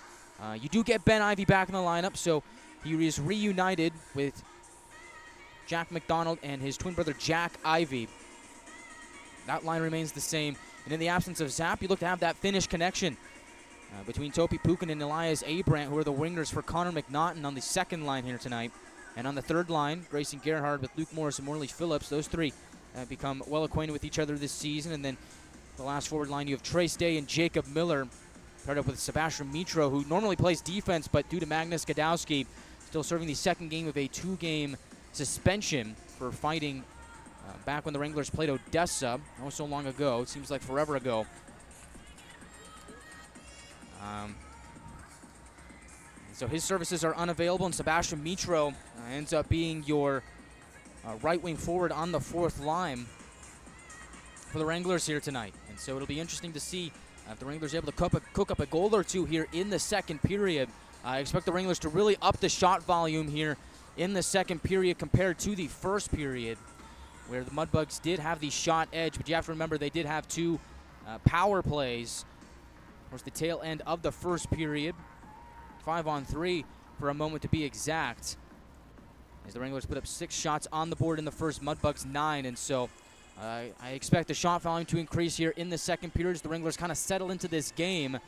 S1: you do get Ben Ivey back in the lineup, so he is reunited with Jack McDonald and his twin brother Jack Ivey. That line remains the same. And in the absence of Zapp, you look to have that Finnish connection between Topi Pukin and Elias Abrandt, who are the wingers for Connor McDonough on the second line here tonight. And on the third line, Grayson Gerhard with Luke Morris and Morley Phillips. Those three have become well acquainted with each other this season. And then the last forward line, you have Trace Day and Jacob Miller, paired up with Sebastian Mitro, who normally plays defense, but due to Magnus Gadowski still serving the second game of a 2-game suspension for fighting back when the Wranglers played Odessa, oh so long ago. It seems like forever ago. So his services are unavailable, and Sebastian Mitro ends up being your right-wing forward on the fourth line for the Wranglers here tonight. And so it'll be interesting to see if the Wranglers are able to cook up a goal or two here in the second period. I expect the Wranglers to really up the shot volume here in the second period compared to the first period, where the Mudbugs did have the shot edge, but you have to remember they did have 2 power plays towards the tail end of the first period, 5-on-3 for a moment to be exact, as the Wranglers put up 6 shots on the board in the first, Mudbugs 9, and so I expect the shot volume to increase here in the second period as the Wranglers kind of settle into this game,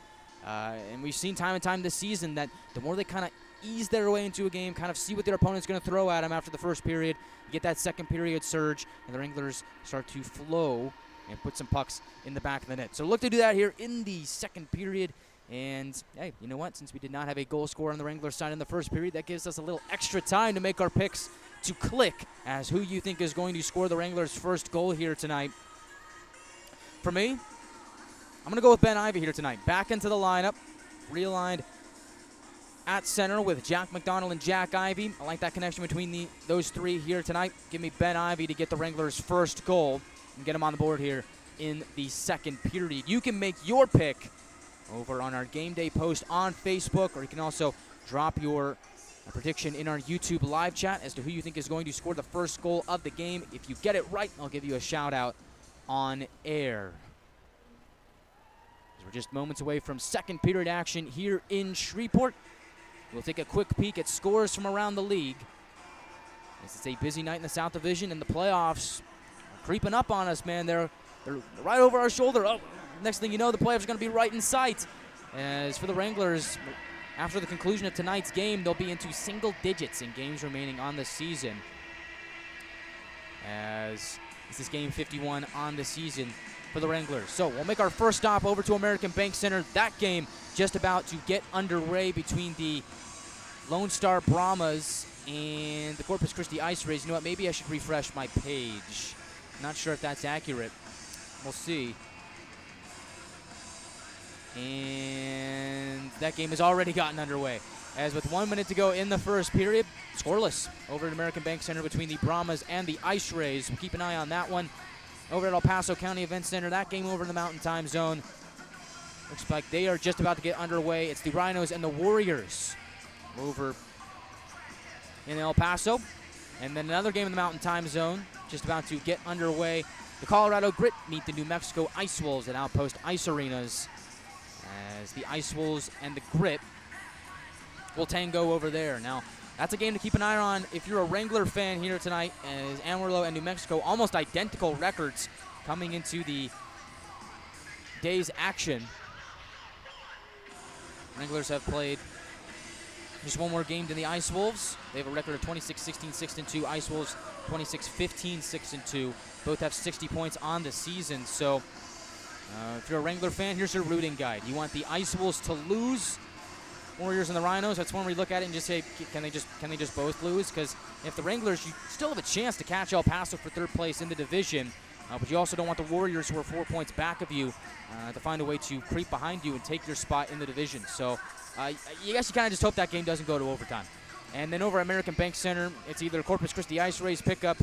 S1: and we've seen time and time this season that the more they kind of ease their way into a game, kind of see what their opponent's going to throw at them after the first period, get that second period surge, and the Wranglers start to flow and put some pucks in the back of the net. So look to do that here in the second period. And, hey, you know what? Since we did not have a goal scorer on the Wranglers side in the first period, that gives us a little extra time to make our picks to click as who you think is going to score the Wranglers' first goal here tonight. For me, I'm going to go with Ben Ivey here tonight. Back into the lineup, realigned at center with Jack McDonald and Jack Ivey. I like that connection between those three here tonight. Give me Ben Ivey to get the Wranglers' first goal and get him on the board here in the second period. You can make your pick over on our game day post on Facebook, or you can also drop your prediction in our YouTube live chat as to who you think is going to score the first goal of the game. If you get it right, I'll give you a shout out on air. We're just moments away from second period action here in Shreveport. We'll take a quick peek at scores from around the league. This is a busy night in the South Division, and the playoffs are creeping up on us, man. They're right over our shoulder. Oh, next thing you know, the playoffs are going to be right in sight. As for the Wranglers, after the conclusion of tonight's game, they'll be into single digits in games remaining on the season, as this is game 51 on the season for the Wranglers. So we'll make our first stop over to American Bank Center. That game just about to get underway between the Lone Star Brahmas and the Corpus Christi Ice Rays. You know what? Maybe I should refresh my page. Not sure if that's accurate. We'll see. And that game has already gotten underway, as with 1 minute to go in the first period, scoreless over at American Bank Center between the Brahmas and the Ice Rays. We'll keep an eye on that one. Over at El Paso County Event Center, that game over in the Mountain Time Zone. Looks like they are just about to get underway. It's the Rhinos and the Warriors over in El Paso. And then another game in the Mountain Time Zone just about to get underway. The Colorado Grit meet the New Mexico Ice Wolves at Outpost Ice Arenas. as the Ice Wolves and the Grit will tango over there. Now, that's a game to keep an eye on if you're a Wrangler fan here tonight, as Amarillo and New Mexico, almost identical records coming into the day's action. Wranglers have played just one more game than the Ice Wolves. They have a record of 26-16, 6-2. Ice Wolves 26-15, 6-2. Both have 60 points on the season. So if you're a Wrangler fan, here's your rooting guide. You want the Ice Wolves to lose. Warriors and the Rhinos, that's when we look at it and just say, can they just both lose? Because if the Wranglers, you still have a chance to catch El Paso for third place in the division. But you also don't want the Warriors, who are 4 points back of you, to find a way to creep behind you and take your spot in the division. So I guess you kind of just hope that game doesn't go to overtime. And then over at American Bank Center, it's either Corpus Christi Ice Rays pick up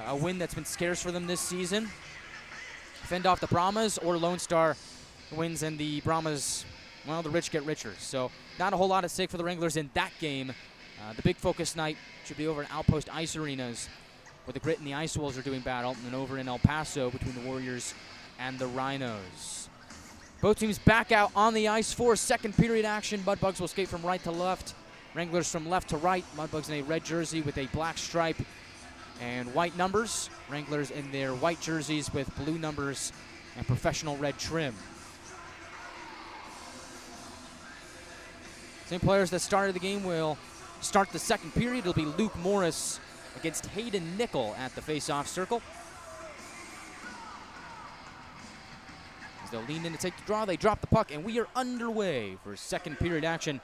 S1: a win that's been scarce for them this season, fend off the Brahmas, or Lone Star wins and the Brahmas, well, the rich get richer. So not a whole lot at stake for the Wranglers in that game. The big focus night should be over in Outpost Ice Arenas, where the Grit and the Ice Wolves are doing battle, and then over in El Paso between the Warriors and the Rhinos. Both teams back out on the ice for second period action. Mudbugs will skate from right to left. Wranglers from left to right. Mudbugs in a red jersey with a black stripe and white numbers. Wranglers in their white jerseys with blue numbers and professional red trim. Same players that started the game will start the second period. It'll be Luke Morris against Hayden Nickel at the face-off circle. As they'll lean in to take the draw, they drop the puck, and we are underway for second period action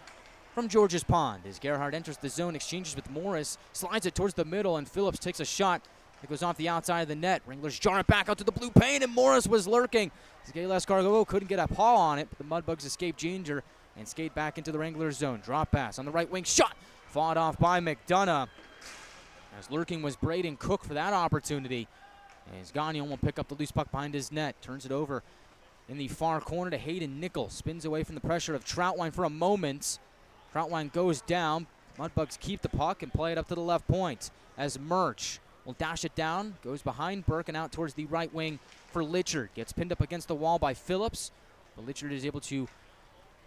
S1: from George's Pond. As Gerhard enters the zone, exchanges with Morris, slides it towards the middle, and Phillips takes a shot that goes off the outside of the net. Wranglers jar it back out to the blue paint, and Morris was lurking. Sergei Lescargo couldn't get a paw on it, but the Mudbugs escape danger and skate back into the Wranglers zone. Drop pass on the right wing, shot fought off by McDonough, as lurking was Braden Cook for that opportunity. As Gagnon will pick up the loose puck behind his net, turns it over in the far corner to Hayden Nickel. Spins away from the pressure of Troutwine for a moment. Troutwine goes down. Mudbugs keep the puck and play it up to the left point, as Murch will dash it down, goes behind Burke and out towards the right wing for Litchard. Gets pinned up against the wall by Phillips, but Litchard is able to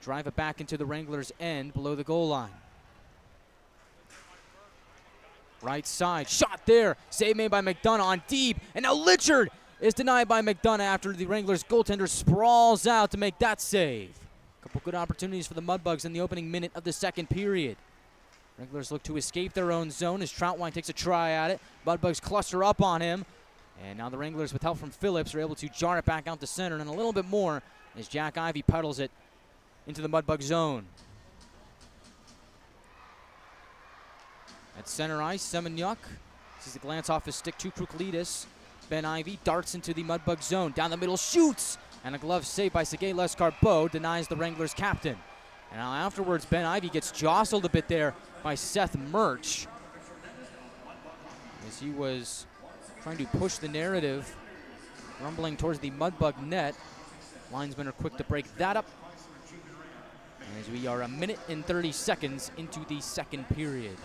S1: drive it back into the Wranglers' end below the goal line. Right side, shot there, save made by McDonough on deep, and now Litchard is denied by McDonough after the Wranglers goaltender sprawls out to make that save. A couple good opportunities for the Mudbugs in the opening minute of the second period. Wranglers look to escape their own zone as Troutwine takes a try at it. Mudbugs cluster up on him, and now the Wranglers, with help from Phillips, are able to jar it back out to center, and a little bit more as Jack Ivey puddles it into the Mudbug zone. At center ice, Semenyuk sees the glance off his stick to Kruklidis. Ben Ivey darts into the Mudbug zone. Down the middle, shoots! And a glove save by Sergei Lescarbo denies the Wranglers' captain. And now afterwards, Ben Ivey gets jostled a bit there by Seth Murch, as he was trying to push the narrative, rumbling towards the Mudbug net. Linesmen are quick to break that up, as we are a minute and 30 seconds into the second period.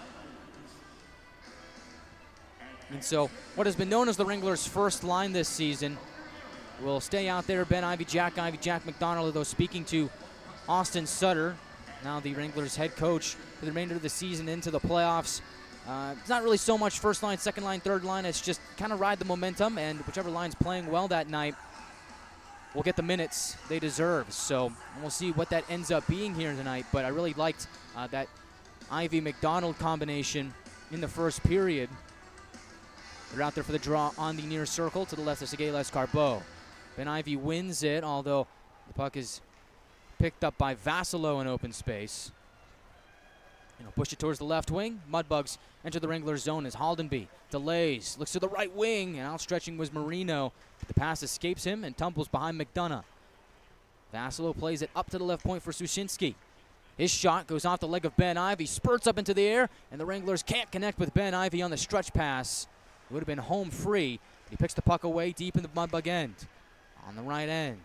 S1: And so what has been known as the Wranglers' first line this season will stay out there. Ben Ivey, Jack McDonald, though speaking to Austin Sutter, now the Wranglers' head coach for the remainder of the season into the playoffs. It's not really so much first line, second line, third line. It's just kind of ride the momentum, and whichever line's playing well that night will get the minutes they deserve. So we'll see what that ends up being here tonight, but I really liked that Ivey-McDonald combination in the first period. They're out there for the draw on the near circle to the left of Sergei Lescarbo. Ben Ivey wins it, although the puck is picked up by Vassilo in open space. And he'll push it towards the left wing. Mudbugs enter the Wranglers zone as Haldenby delays, looks to the right wing, and outstretching was Marino. The pass escapes him and tumbles behind McDonough. Vassilo plays it up to the left point for Sushinsky. His shot goes off the leg of Ben Ivey, spurts up into the air, and the Wranglers can't connect with Ben Ivey on the stretch pass. It would have been home free. He picks the puck away deep in the Mudbug end. On the right end,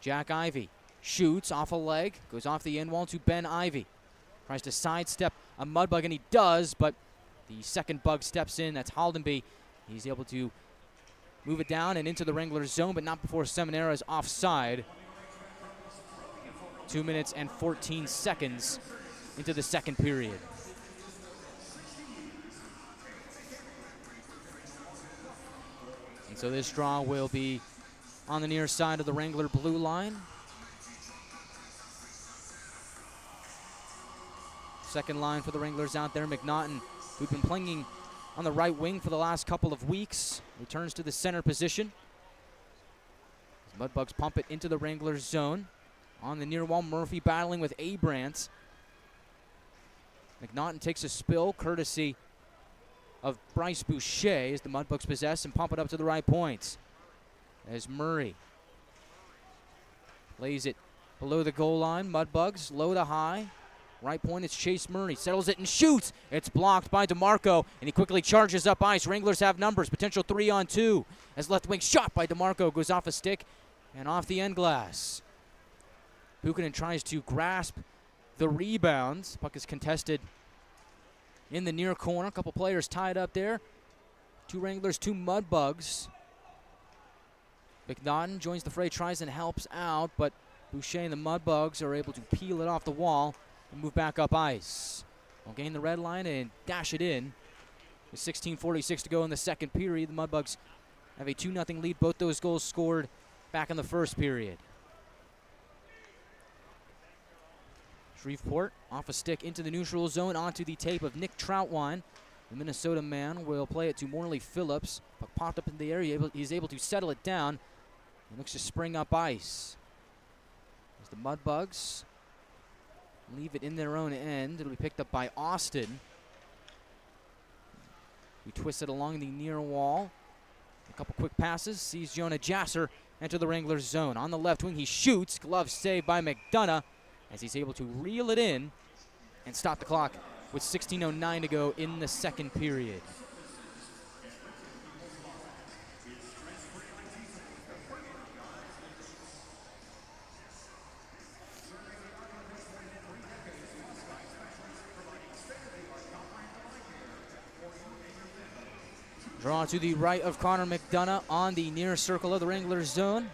S1: Jack Ivey shoots off a leg, goes off the end wall to Ben Ivey. Tries to sidestep a Mudbug, and he does, but the second bug steps in. That's Haldenby. He's able to move it down and into the Wranglers zone, but not before Seminara is offside. 2 minutes and 14 seconds into the second period. And so this draw will be on the near side of the Wrangler blue line. Second line for the Wranglers out there. McNaughton, who've been playing on the right wing for the last couple of weeks, returns to the center position. As Mudbugs pump it into the Wranglers zone. On the near wall, Murphy battling with Abrams. McNaughton takes a spill courtesy of Bryce Boucher as the Mudbugs possess and pump it up to the right points. As Murray lays it below the goal line. Mudbugs low to high. Right point, it's Chase Murray. Settles it and shoots. It's blocked by DeMarco, and he quickly charges up ice. Wranglers have numbers. Potential 3-on-2. As left wing shot by DeMarco goes off a stick and off the end glass. Buchanan tries to grasp the rebound. Puck is contested in the near corner. A couple players tied up there. 2 Wranglers, 2 Mudbugs. McNaughton joins the fray, tries and helps out, but Boucher and the Mudbugs are able to peel it off the wall and move back up ice. We'll gain the red line and dash it in. With 16:46 to go in the second period, the Mudbugs have a 2-0 lead. Both those goals scored back in the first period. Shreveport off a stick into the neutral zone onto the tape of Nick Troutwine. The Minnesota man will play it to Morley Phillips. Puck popped up in the air. He's able to settle it down. He looks to spring up ice. As the Mudbugs leave it in their own end. It'll be picked up by Austin. We twist it along the near wall. A couple quick passes. Sees Jonah Jasser enter the Wranglers zone. On the left wing, he shoots. Glove saved by McDonough as he's able to reel it in and stop the clock with 16:09 to go in the second period. Draw to the right of Connor McDonough on the near circle of the Wranglers zone.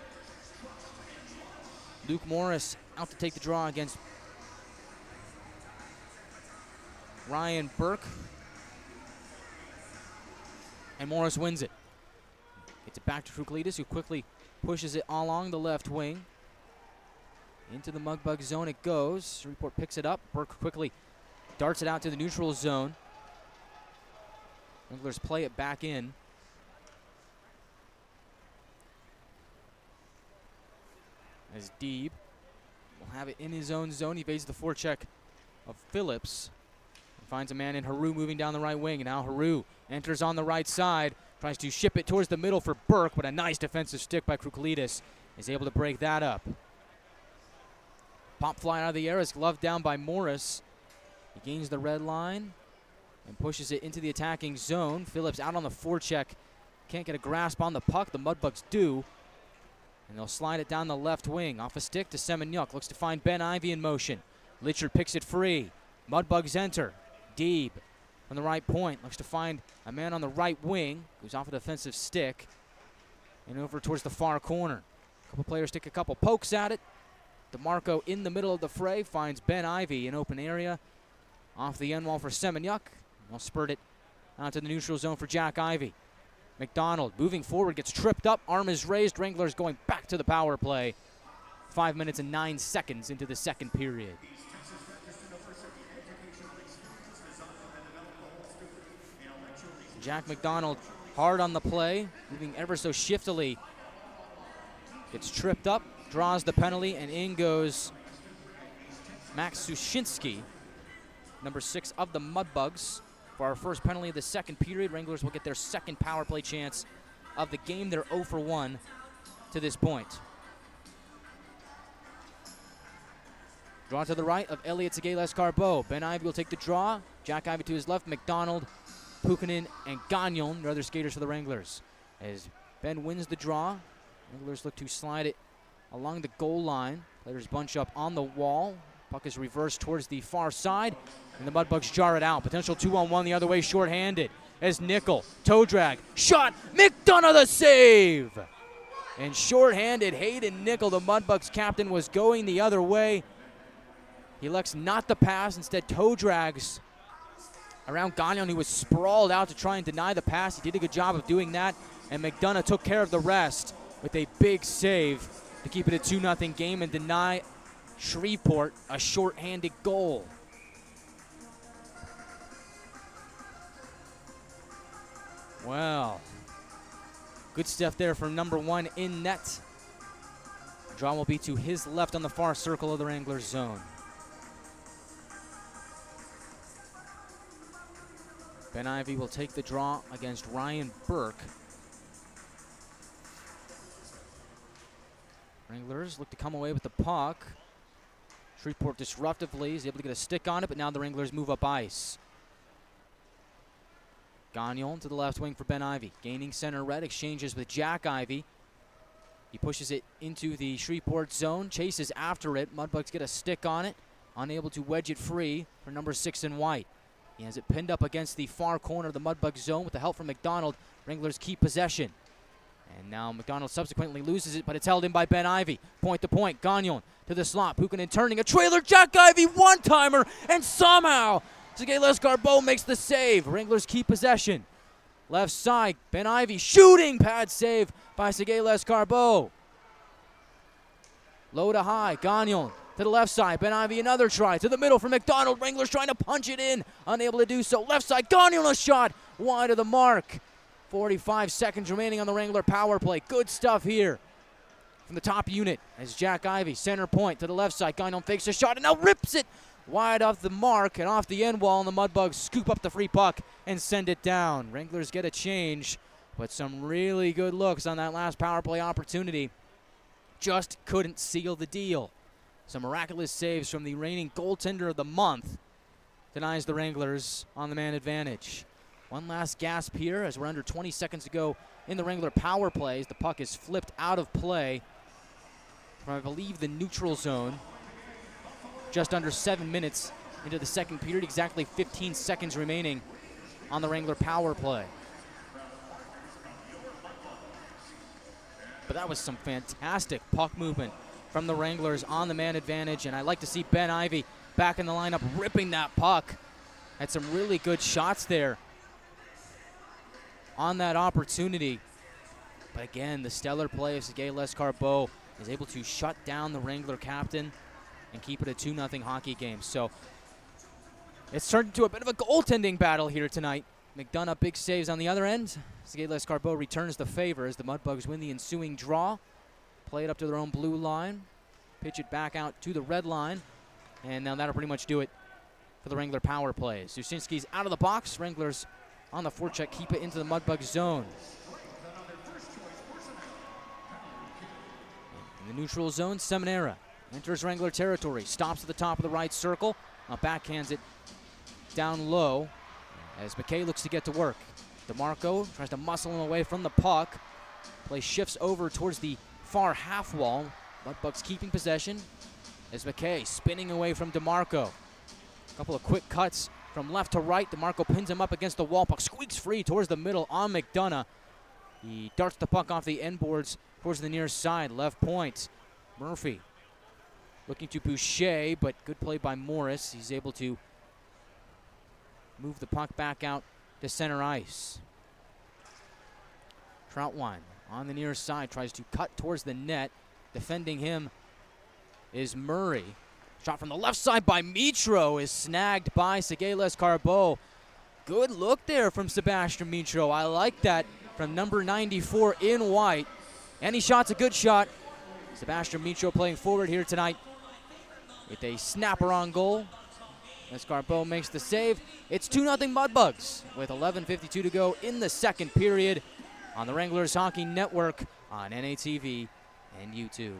S1: Luke Morris out to take the draw against Ryan Burke. And Morris wins it. Gets it back to Kruklitis, who quickly pushes it along the left wing. Into the Mudbug zone it goes. Shreveport picks it up. Burke quickly darts it out to the neutral zone. Wranglers play it back in. As Deeb will have it in his own zone. He evades the forecheck of Phillips. And finds a man in Haru moving down the right wing. And now Haru enters on the right side. Tries to ship it towards the middle for Burke, but a nice defensive stick by Kruklitis is able to break that up. Pop fly out of the air is gloved down by Morris. He gains the red line and pushes it into the attacking zone. Phillips out on the forecheck. Can't get a grasp on the puck. The Mudbugs do. And they'll slide it down the left wing. Off a stick to Semenyuk. Looks to find Ben Ivey in motion. Litchard picks it free. Mudbugs enter. Deeb on the right point. Looks to find a man on the right wing. Goes off a defensive stick. And over towards the far corner. A couple players take a couple pokes at it. DeMarco in the middle of the fray. Finds Ben Ivey in open area. Off the end wall for Semenyuk. They'll spurt it out to the neutral zone for Jack Ivey. McDonald moving forward, gets tripped up, arm is raised. Wranglers going back to the power play. 5 minutes and 9 seconds into the second period. Jack McDonald hard on the play, moving ever so shiftily. Gets tripped up, draws the penalty, and in goes Max Sushinsky, number 6 of the Mudbugs. For our first penalty of the second period, Wranglers will get their second power play chance of the game. They're 0 for 1 to this point. Draw to the right of Elliot Segueles-Carbeau. Ben Ivey will take the draw. Jack Ivey to his left. McDonald, Pukanen, and Gagnon, the other skaters for the Wranglers. As Ben wins the draw, Wranglers look to slide it along the goal line. Players bunch up on the wall. Puck is reversed towards the far side, and the Mudbugs jar it out. Potential 2-on-1 the other way, shorthanded. As Nickel, toe drag, shot, McDonough the save! And shorthanded Hayden Nickel, the Mudbugs captain, was going the other way. He elects not to pass, instead toe drags around Gagnon, who was sprawled out to try and deny the pass. He did a good job of doing that, and McDonough took care of the rest with a big save to keep it a 2-0 game and deny Shreveport a shorthanded goal. Well, good stuff there from number 1 in net. Draw will be to his left on the far circle of the Wranglers zone. Ben Ivy will take the draw against Ryan Burke. Wranglers look to come away with the puck. Shreveport disruptively is able to get a stick on it, but now the Wranglers move up ice. Gagnon to the left wing for Ben Ivy. Gaining center red, exchanges with Jack Ivy. He pushes it into the Shreveport zone, chases after it. Mudbugs get a stick on it, unable to wedge it free for number 6 in white. He has it pinned up against the far corner of the Mudbugs zone with the help from McDonald. Wranglers keep possession. And now McDonald subsequently loses it, but it's held in by Ben Ivy. Point to point, Gagnon to the slot. Pukanen turning a trailer, Jack Ivy, one-timer, and somehow Sergei Lescarbeau makes the save. Wranglers keep possession. Left side, Ben Ivy shooting, pad save by Sergei Lescarbeau. Low to high, Gagnon to the left side. Ben Ivy another try to the middle for McDonald. Wranglers trying to punch it in, unable to do so. Left side, Gagnon a shot wide of the mark. 45 seconds remaining on the Wrangler power play. Good stuff here from the top unit as Jack Ivy, center point to the left side. Gagnon fakes a shot and now rips it wide off the mark and off the end wall, and the Mudbugs scoop up the free puck and send it down. Wranglers get a change, but some really good looks on that last power play opportunity. Just couldn't seal the deal. Some miraculous saves from the reigning goaltender of the month denies the Wranglers on the man advantage. One last gasp here as we're under 20 seconds to go in the Wrangler power plays. The puck is flipped out of play from, I believe, the neutral zone. Just under 7 minutes into the second period, exactly 15 seconds remaining on the Wrangler power play. But that was some fantastic puck movement from the Wranglers on the man advantage, and I like to see Ben Ivy back in the lineup ripping that puck. Had some really good shots there on that opportunity. But again, the stellar play of Sergei Lescarbeau is able to shut down the Wrangler captain and keep it a 2-0 hockey game. So it's turned into a bit of a goaltending battle here tonight. McDonough big saves on the other end. Sergei Lescarbeau returns the favor as the Mudbugs win the ensuing draw. Play it up to their own blue line. Pitch it back out to the red line. And now that'll pretty much do it for the Wrangler power plays. Zusinski's out of the box. Wranglers on the forecheck keep it into the Mudbugs zone. In the neutral zone, Seminara enters Wrangler territory. Stops at the top of the right circle. Now backhands it down low as McKay looks to get to work. DeMarco tries to muscle him away from the puck. Play shifts over towards the far half wall. Mudbugs keeping possession as McKay spinning away from DeMarco. A couple of quick cuts from left to right. DeMarco pins him up against the wall. Puck squeaks free towards the middle on McDonough. He darts the puck off the end boards towards the near side. Left point. Murphy looking to Boucher, but good play by Morris. He's able to move the puck back out to center ice. Troutwine on the near side tries to cut towards the net. Defending him is Murray. Shot from the left side by Mitro is snagged by Sergei Lescarbeau. Good look there from Sebastian Mitro. I like that from number 94 in white. Any shot's a good shot. Sebastian Mitro playing forward here tonight with a snapper on goal. Lescarbeau makes the save. It's 2-0 Mudbugs with 11:52 to go in the second period on the Wranglers Hockey Network on NATV and YouTube.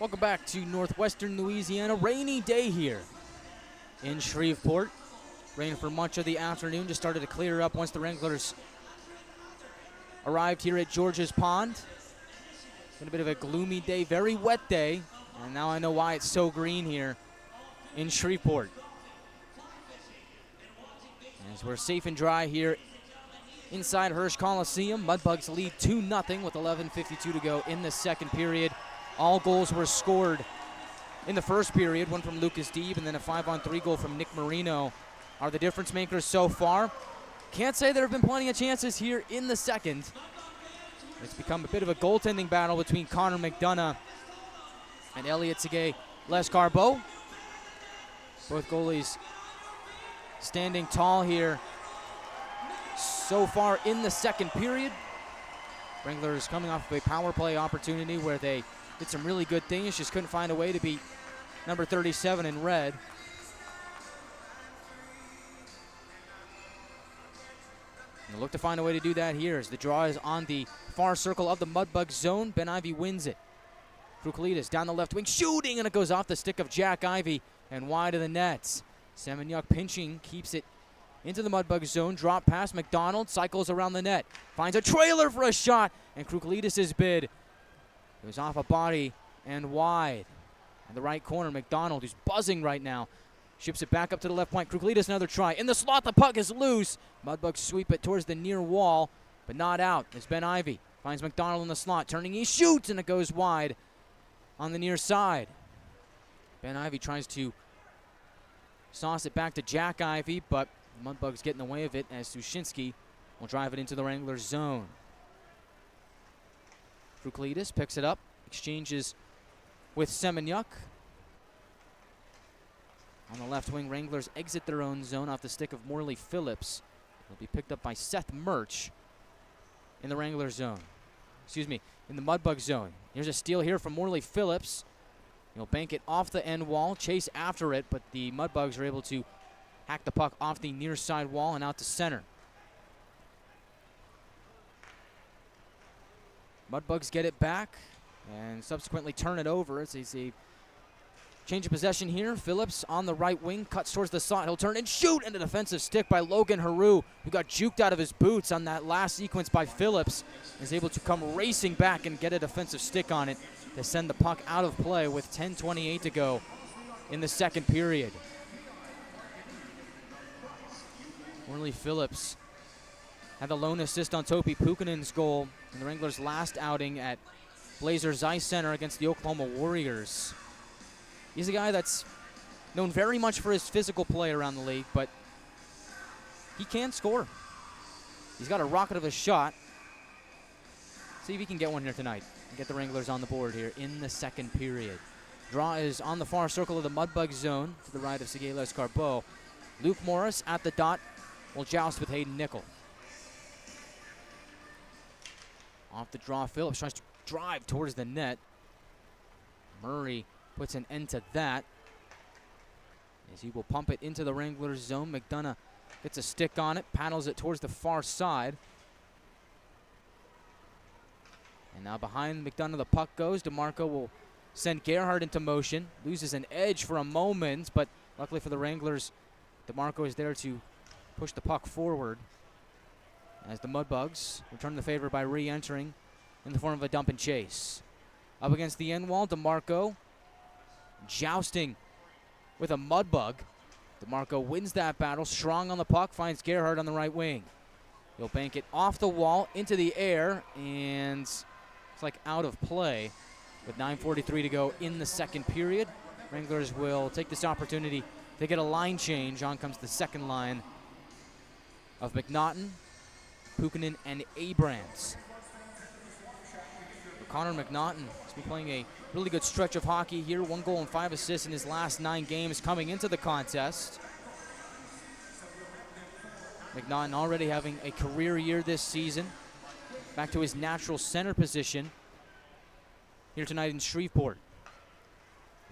S1: Welcome back to northwestern Louisiana. Rainy day here in Shreveport. Rain for much of the afternoon. Just started to clear up once the Wranglers arrived here at George's Pond. Been a bit of a gloomy day, very wet day. And now I know why it's so green here in Shreveport. As we're safe and dry here inside Hirsch Coliseum, Mudbugs lead 2-0 with 11:52 to go in the second period. All goals were scored in the first period, one from Lucas Deeb and then a 5-on-3 goal from Nick Marino are the difference makers so far. Can't say there have been plenty of chances here in the second. It's become a bit of a goaltending battle between Connor McDonough and Elliot Segay Lescarbeau. Both goalies standing tall here so far in the second period. Wranglers coming off of a power play opportunity where they did some really good things, just couldn't find a way to beat number 37 in red. And they'll look to find a way to do that here as the draw is on the far circle of the Mudbugs zone. Ben Ivy wins it. Krukalides down the left wing, shooting, and it goes off the stick of Jack Ivy and wide of the nets. Semeniuk pinching, keeps it into the Mudbugs zone. Drop pass, McDonald cycles around the net. Finds a trailer for a shot, and Krukalides' bid goes off a body and wide. In the right corner, McDonald, who's buzzing right now, ships it back up to the left point. Krukalides another try. In the slot, the puck is loose. Mudbugs sweep it towards the near wall, but not out as Ben Ivy finds McDonald in the slot. Turning, he shoots, and it goes wide on the near side. Ben Ivy tries to sauce it back to Jack Ivy, but Mudbugs get in the way of it as Sushinsky will drive it into the Wranglers zone. Krukalides picks it up, exchanges with Semeniuk. On the left wing, Wranglers exit their own zone off the stick of Morley Phillips. It'll be picked up by Seth Murch in the Wrangler zone. Excuse me, in the Mudbug zone. Here's a steal here from Morley Phillips. He'll bank it off the end wall, chase after it, but the Mudbugs are able to hack the puck off the near side wall and out to center. Mudbugs get it back and subsequently turn it over. It's a change of possession here. Phillips on the right wing, cuts towards the slot. He'll turn and shoot, and a defensive stick by Logan Haru, who got juked out of his boots on that last sequence by Phillips, is able to come racing back and get a defensive stick on it to send the puck out of play with 10:28 to go in the second period. Morley Phillips had the lone assist on Topi Pukinen's goal in the Wranglers' last outing at Blazers Ice Center against the Oklahoma Warriors. He's a guy that's known very much for his physical play around the league, but he can score. He's got a rocket of a shot. See if he can get one here tonight and get the Wranglers on the board here in the second period. Draw is on the far circle of the Mudbug zone to the right of Segay Lescarbeau. Luke Morris at the dot will joust with Hayden Nickel. Off the draw, Phillips tries to drive towards the net. Murray puts an end to that as he will pump it into the Wranglers zone. McDonough gets a stick on it, paddles it towards the far side. And now behind McDonough the puck goes. DeMarco will send Gerhardt into motion. Loses an edge for a moment, but luckily for the Wranglers, DeMarco is there to push the puck forward as the Mudbugs return the favor by re-entering in the form of a dump and chase. Up against the end wall, DeMarco jousting with a Mudbug. DeMarco wins that battle, strong on the puck, finds Gerhardt on the right wing. He'll bank it off the wall into the air, and it's like out of play with 9:43 to go in the second period. Wranglers will take this opportunity to get a line change. On comes the second line of McNaughton, Pukinen, and Abrams. Connor McNaughton has been playing a really good stretch of hockey here. 1 goal and 5 assists in his last 9 games coming into the contest. McNaughton already having a career year this season. Back to his natural center position here tonight in Shreveport.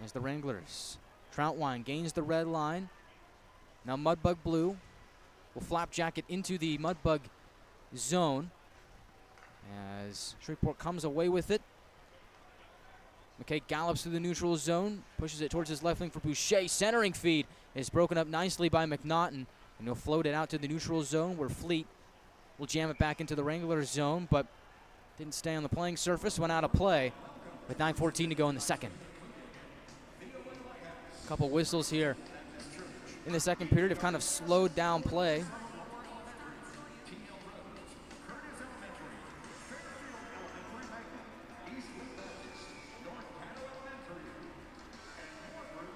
S1: As the Wranglers, Troutwine gains the red line. Now Mudbug Blue will flapjack it into the Mudbug zone as Shreveport comes away with it. McKay gallops through the neutral zone, pushes it towards his left wing for Boucher. Centering feed is broken up nicely by McNaughton, and he'll float it out to the neutral zone where Fleet will jam it back into the Wranglers zone, but didn't stay on the playing surface, went out of play with 9:14 to go in the second. A couple whistles here in the second period have kind of slowed down play.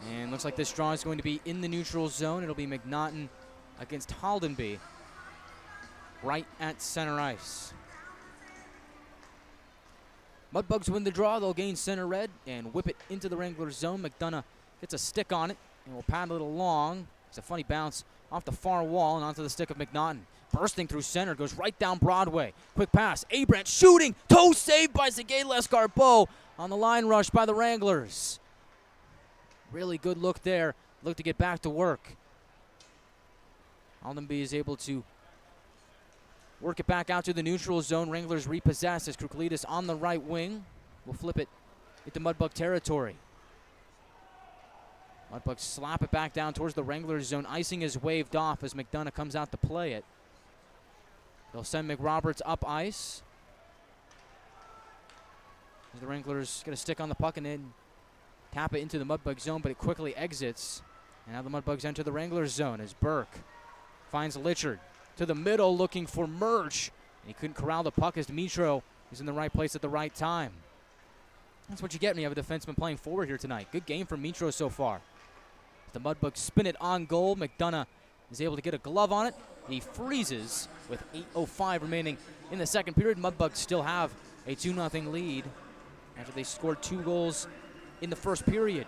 S1: And looks like this draw is going to be in the neutral zone. It'll be McNaughton against Haldenby right at center ice. Mudbugs win the draw. They'll gain center red and whip it into the Wranglers zone. McDonough gets a stick on it and will paddle it along. It's a funny bounce off the far wall and onto the stick of McNaughton. Bursting through center, goes right down Broadway. Quick pass, Abrant shooting, toe saved by Sergei Lescarbeau on the line rush by the Wranglers. Really good look there. Look to get back to work. Haldenby is able to work it back out to the neutral zone. Wranglers repossess as Kruklitis on the right wing will flip it into Mudbug territory. Mudbugs slap it back down towards the Wranglers zone. Icing is waved off as McDonough comes out to play it. They'll send McRoberts up ice. As the Wranglers get a stick on the puck and then tap it into the Mudbug zone, but it quickly exits. And now the Mudbugs enter the Wranglers zone as Burke finds Litchard to the middle looking for Murch. And he couldn't corral the puck as Dimitro is in the right place at the right time. That's what you get when you have a defenseman playing forward here tonight. Good game from Mitro so far. The Mudbugs spin it on goal. McDonough is able to get a glove on it. He freezes with 8:05 remaining in the second period. Mudbugs still have a 2-0 lead after they scored 2 goals in the first period.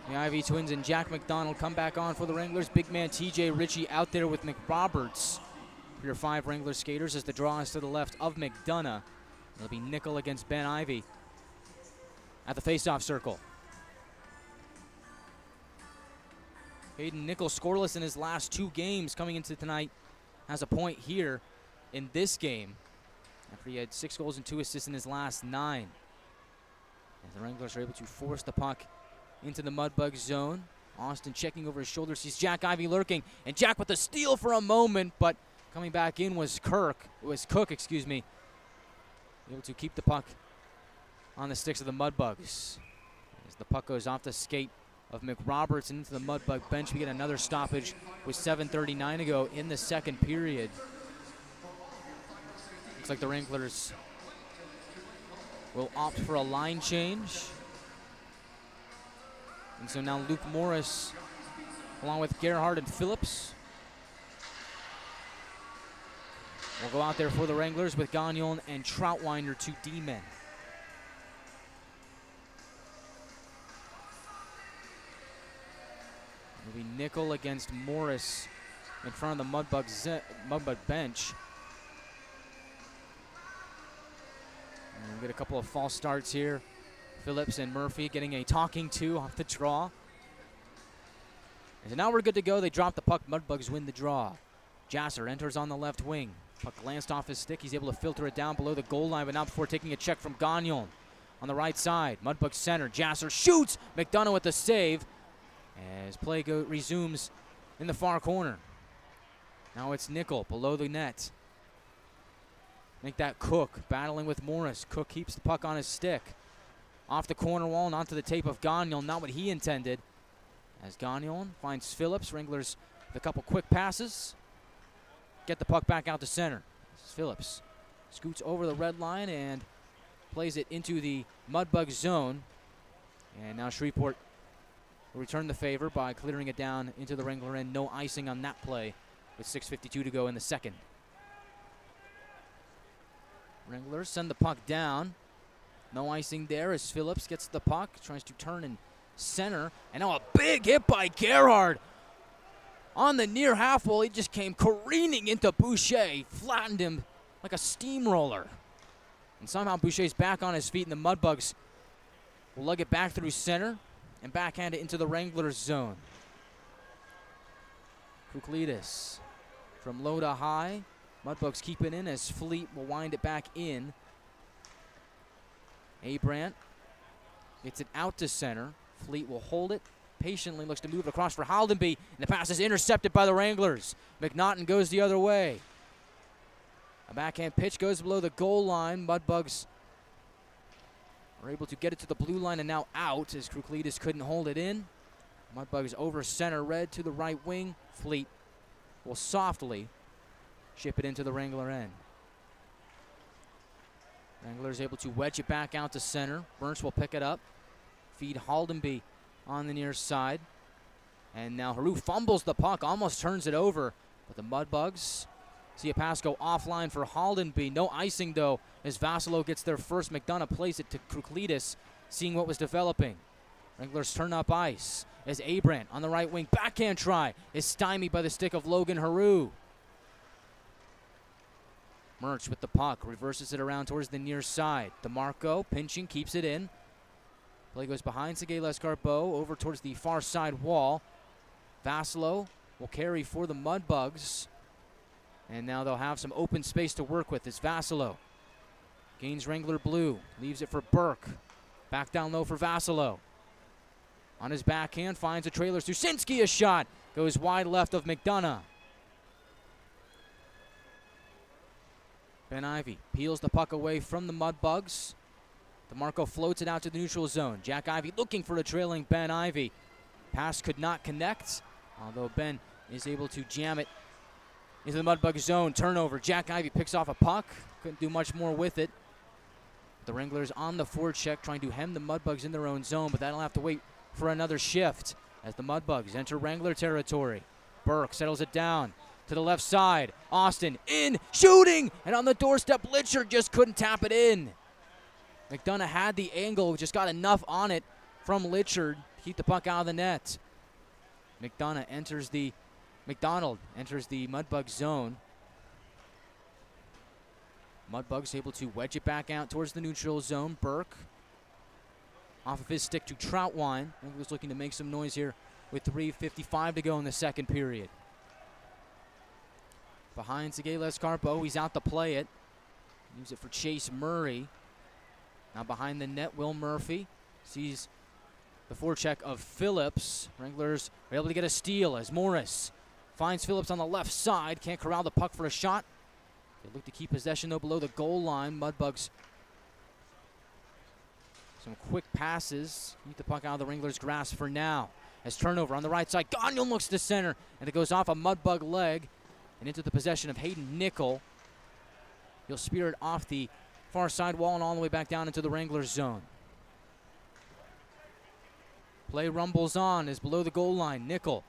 S1: The Ivy twins and Jack McDonald come back on for the Wranglers. Big man TJ Ritchie out there with McRoberts for your 5 Wrangler skaters as the draw is to the left of McDonough. It'll be Nickel against Ben Ivy at the faceoff circle. Hayden Nickel scoreless in his last 2 games coming into tonight. Has a point here in this game after he had 6 goals and 2 assists in his last 9. As the Wranglers are able to force the puck into the Mudbug zone. Austin checking over his shoulder, sees Jack Ivy lurking, and Jack with the steal for a moment, but coming back in was Cook, able to keep the puck on the sticks of the Mudbugs. As the puck goes off the skate of McRoberts and into the Mudbug bench, we get another stoppage with 7:39 to go in the second period. Looks like the Wranglers will opt for a line change. And so now Luke Morris, along with Gerhard and Phillips, will go out there for the Wranglers with Gagnon and Troutwiner, 2 D-men. It'll be Nickel against Morris in front of the Mudbug bench. And we'll get a couple of false starts here. Phillips and Murphy getting a talking to off the draw. And so now we're good to go. They drop the puck. Mudbugs win the draw. Jasser enters on the left wing. Puck glanced off his stick. He's able to filter it down below the goal line, but not before taking a check from Gagnon on the right side. Mudbugs center. Jasser shoots. McDonough with the save as play resumes in the far corner. Now it's Nickel below the net. Make that Cook battling with Morris. Cook keeps the puck on his stick. Off the corner wall and onto the tape of Gagnon, not what he intended. As Gagnon finds Phillips, Wranglers with a couple quick passes. Get the puck back out to center. Phillips scoots over the red line and plays it into the Mudbug zone. And now Shreveport will return the favor by clearing it down into the Wrangler end. No icing on that play with 6:52 to go in the second. Wranglers send the puck down. No icing there as Phillips gets the puck, tries to turn in center, and now a big hit by Gerhard. On the near half wall, he just came careening into Boucher, flattened him like a steamroller. And somehow Boucher's back on his feet, and the Mudbugs will lug it back through center and backhand it into the Wranglers zone. Kruklidis from low to high. Mudbugs keep it in as Fleet will wind it back in. Abrant gets it out to center. Fleet will hold it. Patiently looks to move it across for Haldenby, and the pass is intercepted by the Wranglers. McNaughton goes the other way. A backhand pitch goes below the goal line. Mudbugs are able to get it to the blue line and now out as Kruklidis couldn't hold it in. Mudbugs over center, red to the right wing. Fleet will softly ship it into the Wrangler end. Wranglers able to wedge it back out to center. Burns will pick it up. Feed Haldenby on the near side. And now Haru fumbles the puck, almost turns it over. But the Mudbugs see a pass go offline for Haldenby. No icing, though, as Vassilo gets there first. McDonough plays it to Kruklidis, seeing what was developing. Wranglers turn up ice as Abrant on the right wing. Backhand try is stymied by the stick of Logan Haru. Murch with the puck, reverses it around towards the near side. DeMarco pinching, keeps it in. Play goes behind Sergei Lescarbeau over towards the far side wall. Vassilo will carry for the Mudbugs. And now they'll have some open space to work with as Vassilo gains Wrangler blue, leaves it for Burke. Back down low for Vassilo. On his backhand, finds a trailer. Susinski, a shot. Goes wide left of McDonough. Ben Ivy peels the puck away from the Mudbugs. DeMarco floats it out to the neutral zone. Jack Ivy looking for a trailing Ben Ivy. Pass could not connect, although Ben is able to jam it into the Mudbug zone. Turnover. Jack Ivy picks off a puck. Couldn't do much more with it. The Wranglers on the forecheck trying to hem the Mudbugs in their own zone, but that'll have to wait for another shift as the Mudbugs enter Wrangler territory. Burke settles it down to the left side. Austin in, shooting, and on the doorstep, Litchard just couldn't tap it in. McDonough had the angle, just got enough on it from Litchard to keep the puck out of the net. McDonough enters the Mudbug zone. Mudbugs able to wedge it back out towards the neutral zone. Burke off of his stick to Troutwine. He was looking to make some noise here with 3:55 to go in the second period. Behind Sergei Lescarbeau, he's out to play it. Use it for Chase Murray. Now behind the net, Will Murphy sees the forecheck of Phillips. Wranglers are able to get a steal as Morris finds Phillips on the left side. Can't corral the puck for a shot. They look to keep possession, though, below the goal line. Mudbugs, some quick passes. Keep the puck out of the Wranglers' grasp for now. As turnover on the right side, Gagnon looks to center, and it goes off a Mudbug leg and into the possession of Hayden Nickel. He'll spear it off the far side wall and all the way back down into the Wranglers zone. Play rumbles on as below the goal line. Nickel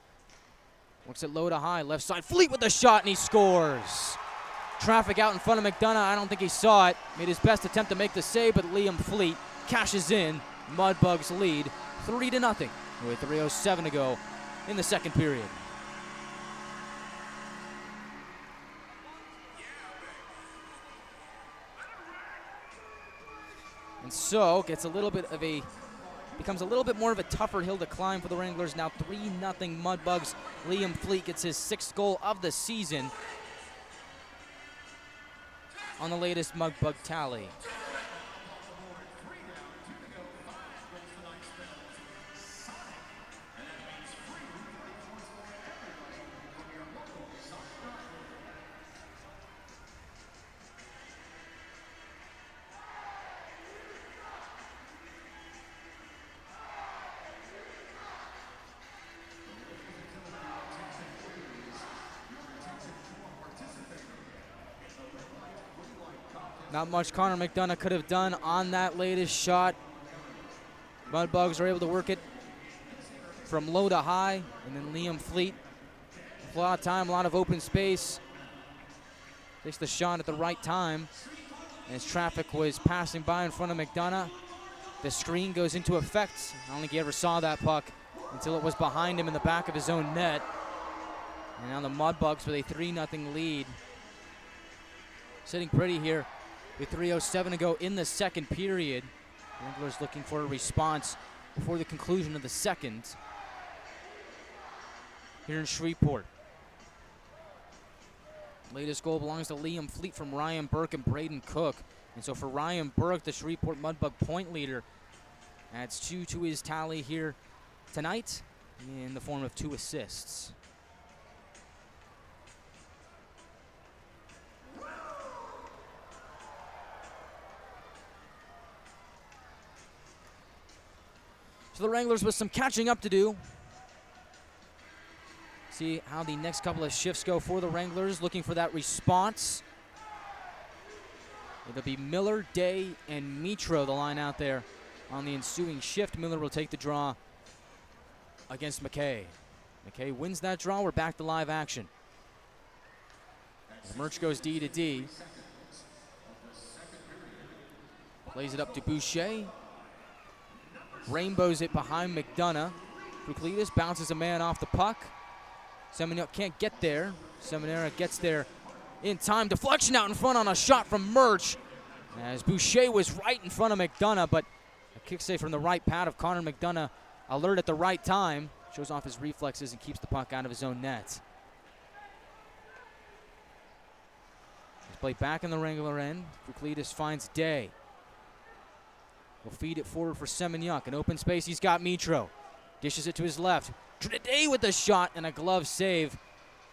S1: works it low to high, left side. Fleet with the shot, and he scores. Traffic out in front of McDonough. I don't think he saw it. Made his best attempt to make the save, but Liam Fleet cashes in. Mudbugs lead 3-0 with 3:07 to go in the second period. And so becomes a little bit more of a tougher hill to climb for the Wranglers. Now 3-0 Mudbugs. Liam Fleet gets his 6th goal of the season on the latest Mudbug tally. Not much Connor McDonough could have done on that latest shot. Mudbugs are able to work it from low to high, and then Liam Fleet, a lot of time, a lot of open space, takes the shot at the right time. As traffic was passing by in front of McDonough, the screen goes into effect. I don't think he ever saw that puck until it was behind him in the back of his own net. And now the Mudbugs with a 3-0 lead. Sitting pretty here with 3:07 to go in the second period. Wranglers looking for a response before the conclusion of the second here in Shreveport. Latest goal belongs to Liam Fleet from Ryan Burke and Braden Cook. And so for Ryan Burke, the Shreveport Mudbug point leader, adds 2 to his tally here tonight in the form of 2 assists. So the Wranglers with some catching up to do. See how the next couple of shifts go for the Wranglers, looking for that response. It'll be Miller, Day, and Mitro, the line out there on the ensuing shift. Miller will take the draw against McKay. McKay wins that draw. We're back to live action. Murch goes D to D. Plays it up to Boucher. Rainbows it behind McDonough. Bruclides bounces a man off the puck. Seminara can't get there. Seminara gets there in time. Deflection out in front on a shot from Murch. As Boucher was right in front of McDonough, but a kick save from the right pad of Connor McDonough. Alert at the right time. Shows off his reflexes and keeps the puck out of his own net. He's played back in the Wrangler end. Bruclides finds Day. Will feed it forward for Seminyak. In open space, he's got Mitro. Dishes it to his left. Day with the shot and a glove save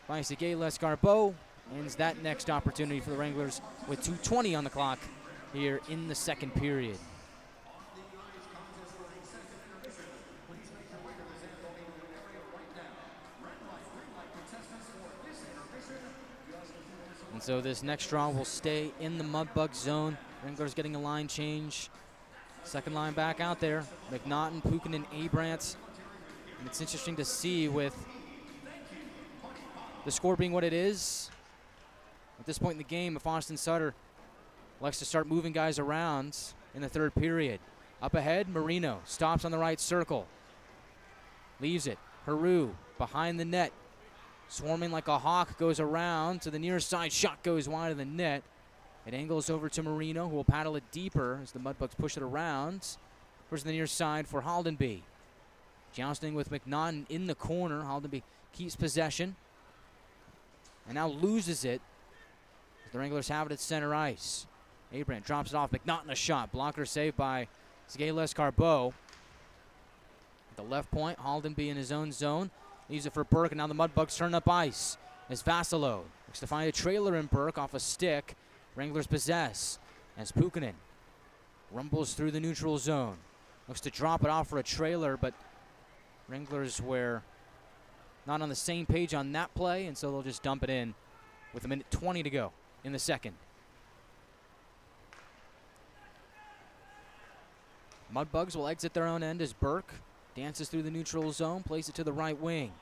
S1: by Sergei Lescarbeau. Ends that next opportunity for the Wranglers with 2:20 on the clock here in the second period. And so this next draw will stay in the Mudbug zone. Wranglers getting a line change. Second line back out there. McNaughton, Pukin, Abrants. And it's interesting to see with the score being what it is. At this point in the game, if Austin Sutter likes to start moving guys around in the third period. Up ahead, Marino stops on the right circle. Leaves it. Haru behind the net. Swarming like a hawk, goes around to the near side. Shot goes wide of the net. It angles over to Marino, who will paddle it deeper as the Mudbugs push it around. Towards the near side for Haldenby. Jousting with McNaughton in the corner. Haldenby keeps possession. And now loses it. The Wranglers have it at center ice. Abrant drops it off. McNaughton a shot. Blocker saved by Sergei Lescarbeau. At the left point, Haldenby in his own zone. Leaves it for Burke, and now the Mudbugs turn up ice. As Vasilo looks to find a trailer in Burke off a stick. Wranglers possess. As Pukinen rumbles through the neutral zone. Looks to drop it off for a trailer, but Wranglers were not on the same page on that play, and so they'll just dump it in with 1:20 to go in the second. Mudbugs will exit their own end as Burke dances through the neutral zone, plays it to the right wing.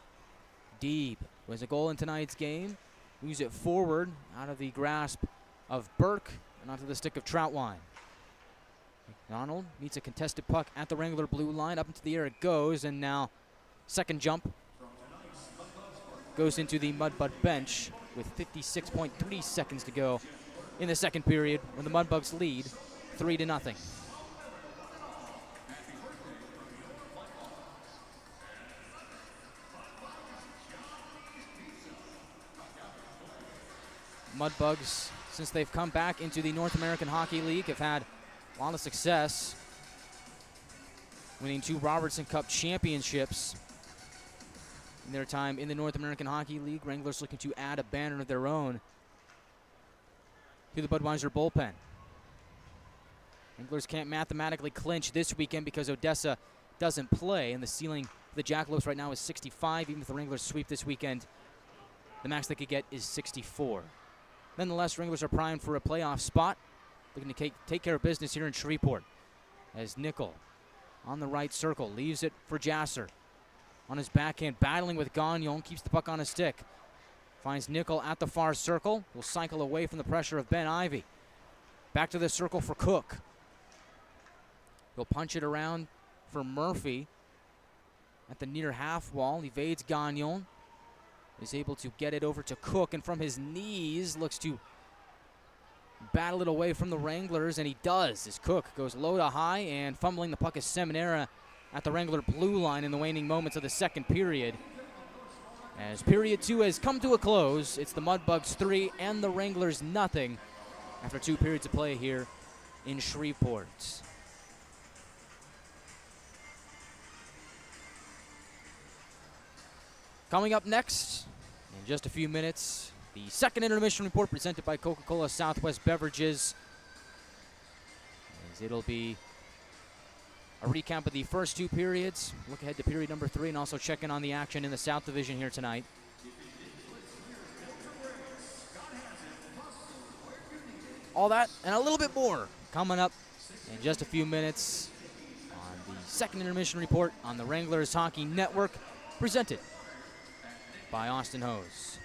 S1: Deeb was a goal in tonight's game. Moves it forward out of the grasp of Burke and onto the stick of Troutwine. McDonald meets a contested puck at the Wrangler blue line. Up into the air it goes, and now second jump goes into the Mudbug bench with 56.3 seconds to go in the second period when the Mudbugs lead 3-0. Mudbugs, since they've come back into the North American Hockey League, have had a lot of success, winning 2 Robertson Cup championships in their time in the North American Hockey League. Wranglers looking to add a banner of their own to the Budweiser bullpen. Wranglers can't mathematically clinch this weekend because Odessa doesn't play, and the ceiling for the Jackalopes right now is 65. Even if the Wranglers sweep this weekend, the max they could get is 64. Nonetheless, Wranglers are primed for a playoff spot, looking to take care of business here in Shreveport. As Nickel on the right circle leaves it for Jasser. On his backhand, battling with Gagnon, keeps the puck on his stick. Finds Nickel at the far circle. Will cycle away from the pressure of Ben Ivy. Back to the circle for Cook. He'll punch it around for Murphy at the near half wall. Evades Gagnon. Is able to get it over to Cook, and from his knees looks to battle it away from the Wranglers, and he does as Cook goes low to high, and fumbling the puck is Seminara at the Wrangler blue line in the waning moments of the second period. As period 2 has come to a close, it's the Mudbugs 3 and the Wranglers nothing after 2 periods of play here in Shreveport. Coming up next, in just a few minutes, the second intermission report presented by Coca-Cola Southwest Beverages. As it'll be a recap of the first 2 periods, look ahead to period number 3, and also check in on the action in the South Division here tonight. All that and a little bit more coming up in just a few minutes on the second intermission report on the Wranglers Hockey Network, presented by Austin Hose.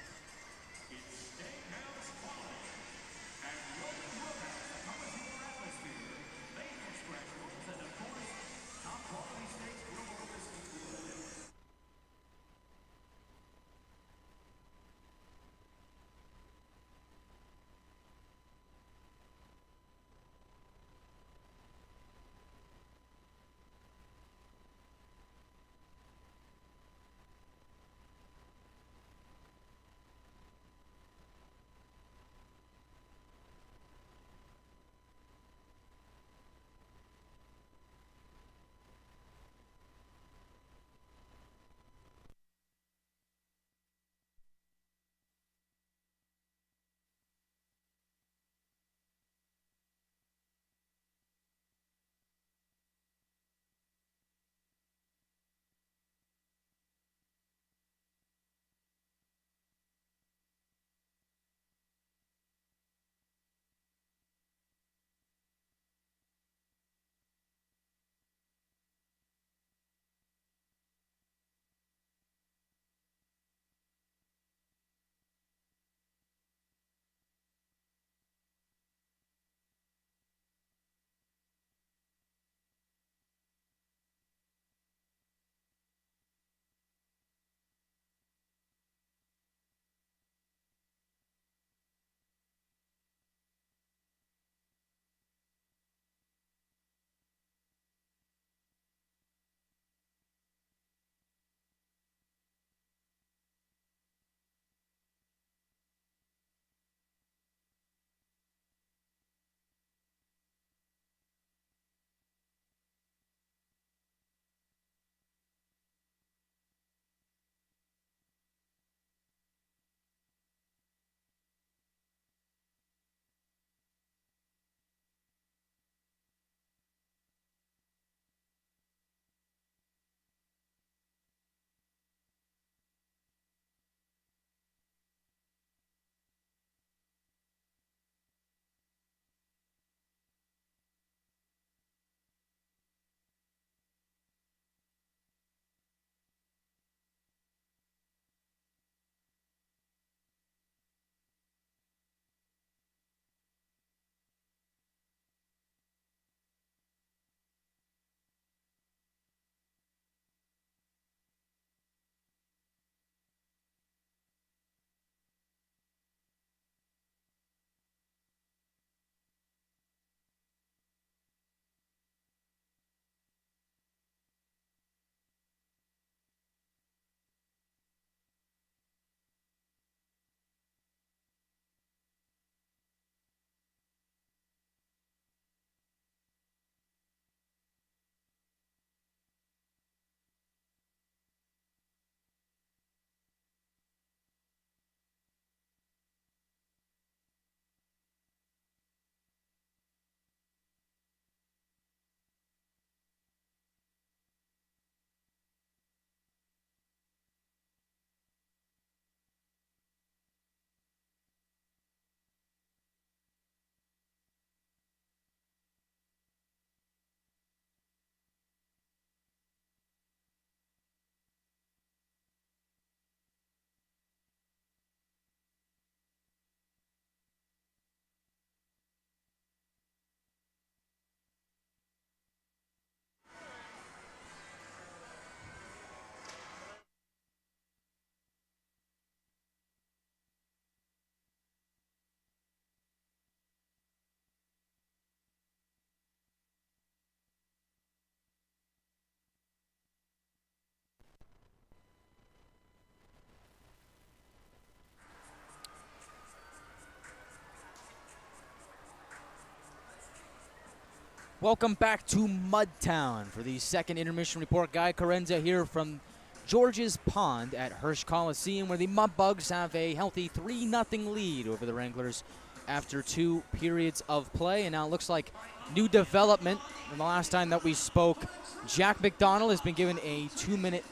S1: Welcome back to Mudtown for the second intermission report. Guy Chiarenza here from George's Pond at Hirsch Coliseum, where the Mudbugs have a healthy 3-0 lead over the Wranglers after 2 periods of play. And now it looks like new development from the last time that we spoke. Jack McDonough has been given a 2-minute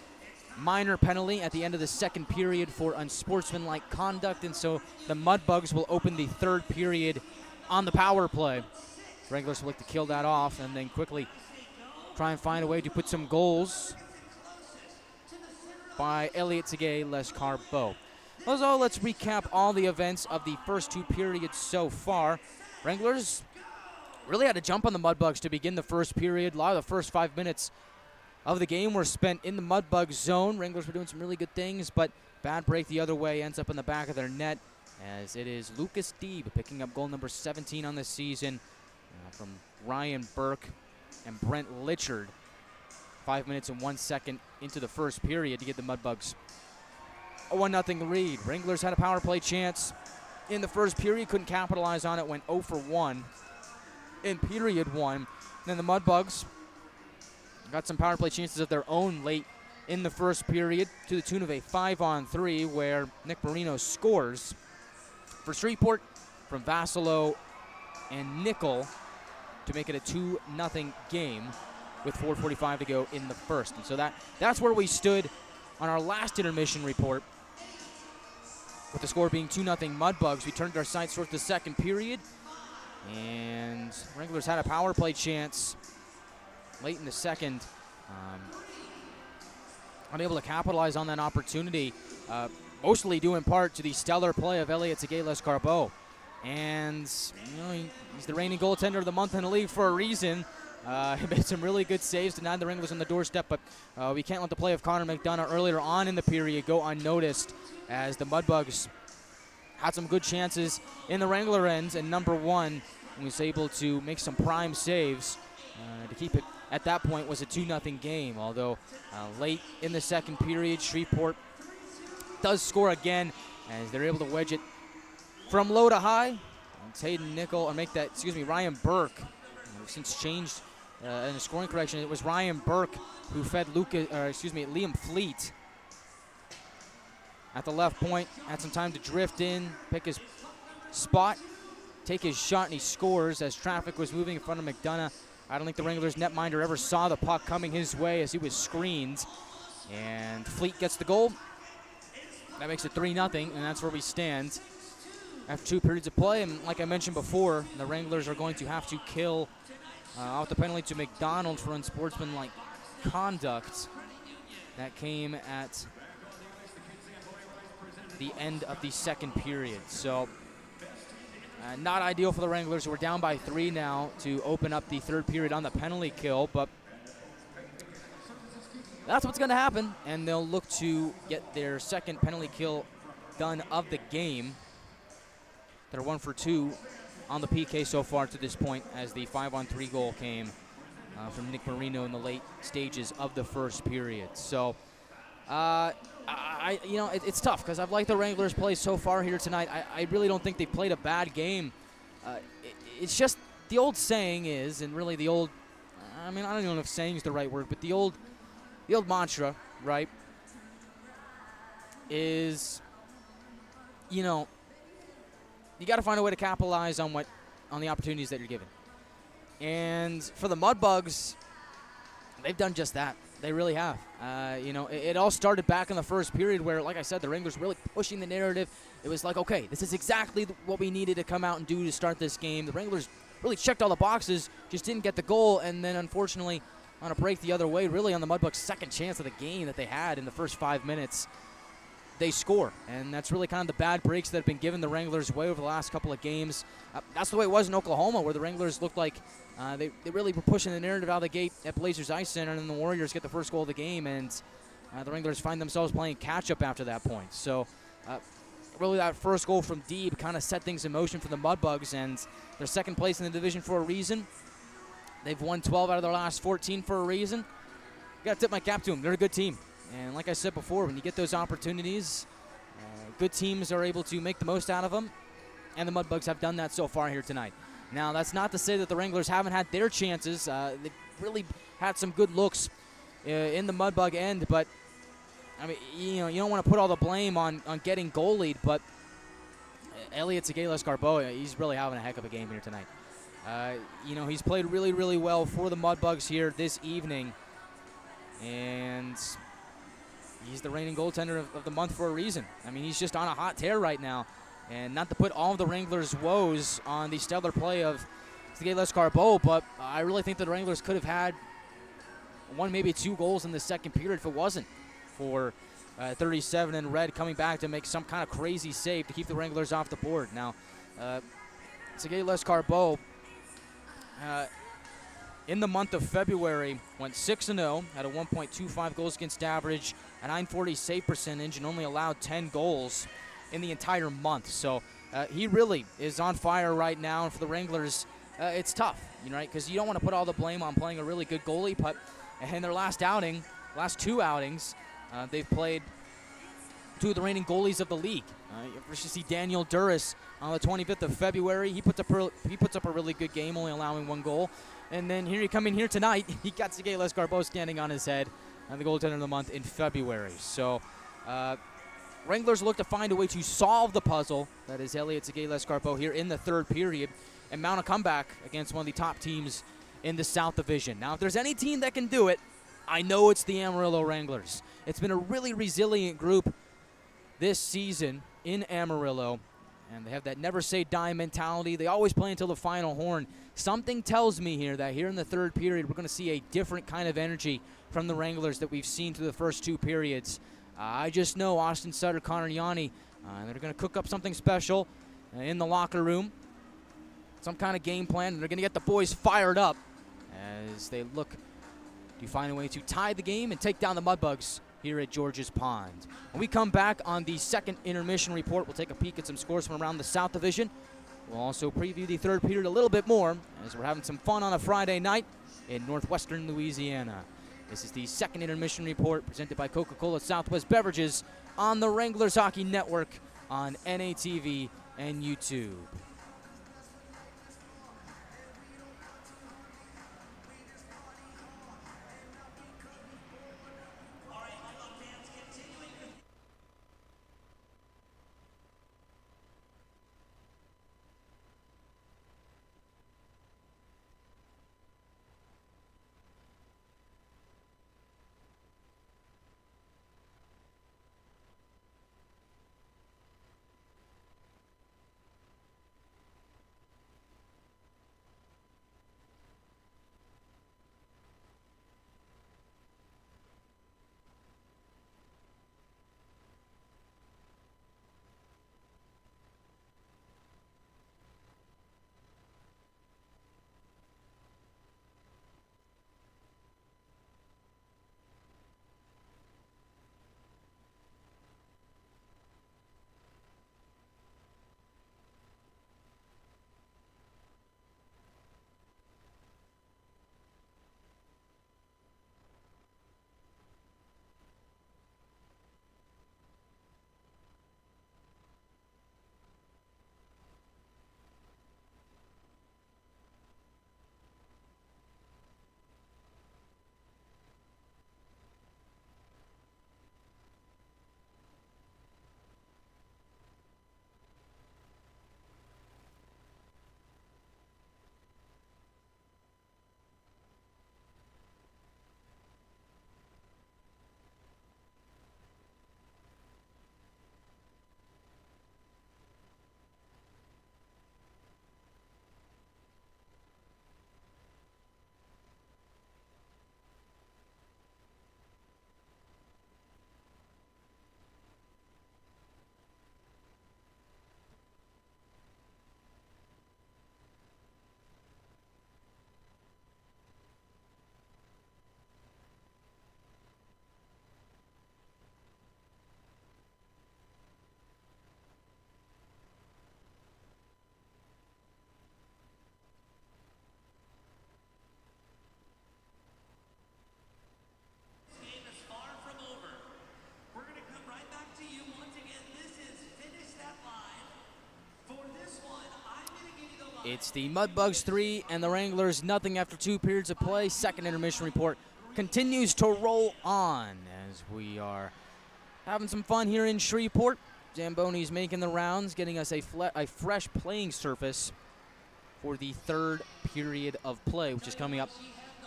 S1: minor penalty at the end of the second period for unsportsmanlike conduct, and so the Mudbugs will open the third period on the power play. Wranglers will look to kill that off and then quickly try and find a way to put some goals by Elliot Tegay, Les Carbeau. Also, let's recap all the events of the first 2 periods so far. Wranglers really had to jump on the Mudbugs to begin the first period. A lot of the first 5 minutes of the game were spent in the Mudbugs zone. Wranglers were doing some really good things, but bad break the other way ends up in the back of their net, as it is Lucas Deeb picking up goal number 17 on the season from Ryan Burke and Brent Litchard. 5 minutes and 1 second into the first period to get the Mudbugs a 1-0 lead. Wranglers had a power play chance in the first period, couldn't capitalize on it, went 0 for 1 in period 1. Then the Mudbugs got some power play chances of their own late in the first period to the tune of a 5-on-3, where Nick Marino scores for Shreveport from Vassalo and Nickel to make it a 2-0 game with 4:45 to go in the first. And so that's where we stood on our last intermission report, with the score being 2-0 Mudbugs. We turned our sights towards the second period, and Wranglers had a power play chance late in the second. Unable to capitalize on that opportunity, mostly due in part to the stellar play of Elliot Tegay, Les Carbeau. And he's the reigning goaltender of the month in the league for a reason. He made some really good saves, denied the Wranglers on the doorstep, but we can't let the play of Connor McDonough earlier on in the period go unnoticed, as the Mudbugs had some good chances in the Wrangler ends, and number 1 was able to make some prime saves to keep it. At that point was a 2-0 game, although late in the second period, Shreveport does score again, as they're able to wedge it from low to high. Ryan Burke, since changed in a scoring correction. It was Ryan Burke who fed Liam Fleet at the left point. Had some time to drift in, pick his spot, take his shot, and he scores as traffic was moving in front of McDonough. I don't think the Wranglers netminder ever saw the puck coming his way as he was screened. And Fleet gets the goal. That makes it 3-0, and that's where we stand after 2 periods of play. And like I mentioned before, the Wranglers are going to have to kill out the penalty to McDonald for unsportsmanlike conduct. That came at the end of the second period. So not ideal for the Wranglers, who are down by 3 now to open up the third period on the penalty kill, but that's what's going to happen, and they'll look to get their second penalty kill done of the game. They're 1 for 2 on the PK so far to this point, as the 5-on-3 goal came from Nick Marino in the late stages of the first period. So, it's tough, because I've liked the Wranglers' play so far here tonight. I really don't think they played a bad game. It's just the old saying is, and really the old, I don't even know if saying is the right word, but the old mantra, right, is, you got to find a way to capitalize on the opportunities that you're given. And for the Mudbugs, they've done just that. They really have. It all started back in the first period where, like I said, the Wranglers really pushing the narrative. It was like, okay, this is exactly what we needed to come out and do to start this game. The Wranglers really checked all the boxes, just didn't get the goal, and then unfortunately on a break the other way, really on the Mudbugs' second chance of the game that they had in the first 5 minutes, they score. And that's really kind of the bad breaks that have been given the Wranglers' way over the last couple of games. That's the way it was in Oklahoma, where the Wranglers looked like they really were pushing the narrative out of the gate at Blazers Ice Center, and then the Warriors get the first goal of the game, and the Wranglers find themselves playing catch-up after that point. So really that first goal from Deeb kind of set things in motion for the Mudbugs, and they're second place in the division for a reason. They've won 12 out of their last 14 for a reason. Got to tip my cap to them. They're a good team. And like I said before, when you get those opportunities, good teams are able to make the most out of them, and the Mudbugs have done that so far here tonight. Now, that's not to say that the Wranglers haven't had their chances. They've really had some good looks in the Mudbug end, but I mean, you don't want to put all the blame on getting goalied, but Elliot Seguela-Scarbo, he's really having a heck of a game here tonight. He's played really, really well for the Mudbugs here this evening, and he's the reigning goaltender of the month for a reason. I mean, he's just on a hot tear right now, and not to put all of the Wranglers' woes on the stellar play of Seguela-Scarbo, but I really think the Wranglers could have had one, maybe 2 goals in the second period if it wasn't for 37 in red coming back to make some kind of crazy save to keep the Wranglers off the board. Now, Seguela-Scarbo, in the month of February, went 6-0, had a 1.25 goals against average, a 940 save percentage, and only allowed 10 goals in the entire month. So he really is on fire right now, and for the Wranglers, it's tough, right? Because you don't want to put all the blame on playing a really good goalie, but in their last 2 outings, they've played 2 of the reigning goalies of the league. First you see Daniel Duras on the 25th of February. He puts up a really good game, only allowing 1 goal. And then here you come in here tonight, he got Seguela-Scarbo standing on his head, and the goaltender of the month in February. So Wranglers look to find a way to solve the puzzle that is Elliot Seguela-Scarbo here in the third period and mount a comeback against one of the top teams in the South Division. Now, if there's any team that can do it, I know it's the Amarillo Wranglers. It's been a really resilient group this season in Amarillo, and they have that never say die mentality. They always play until the final horn. Something tells me here that here in the third period, we're going to see a different kind of energy from the Wranglers that we've seen through the first 2 periods. I just know Austin Sutter, Connor Yanni, they're going to cook up something special in the locker room, some kind of game plan, and they're going to get the boys fired up as they look to find a way to tie the game and take down the Mudbugs here at George's Pond. When we come back on the second intermission report, we'll take a peek at some scores from around the South Division. We'll also preview the third period a little bit more as we're having some fun on a Friday night in northwestern Louisiana. This is the second intermission report presented by Coca-Cola Southwest Beverages on the Wranglers Hockey Network on NATV and YouTube. It's the Mudbugs 3 and the Wranglers nothing after 2 periods of play. Second intermission report continues to roll on as we are having some fun here in Shreveport. Zamboni's making the rounds, getting us a fresh playing surface for the third period of play, which is coming up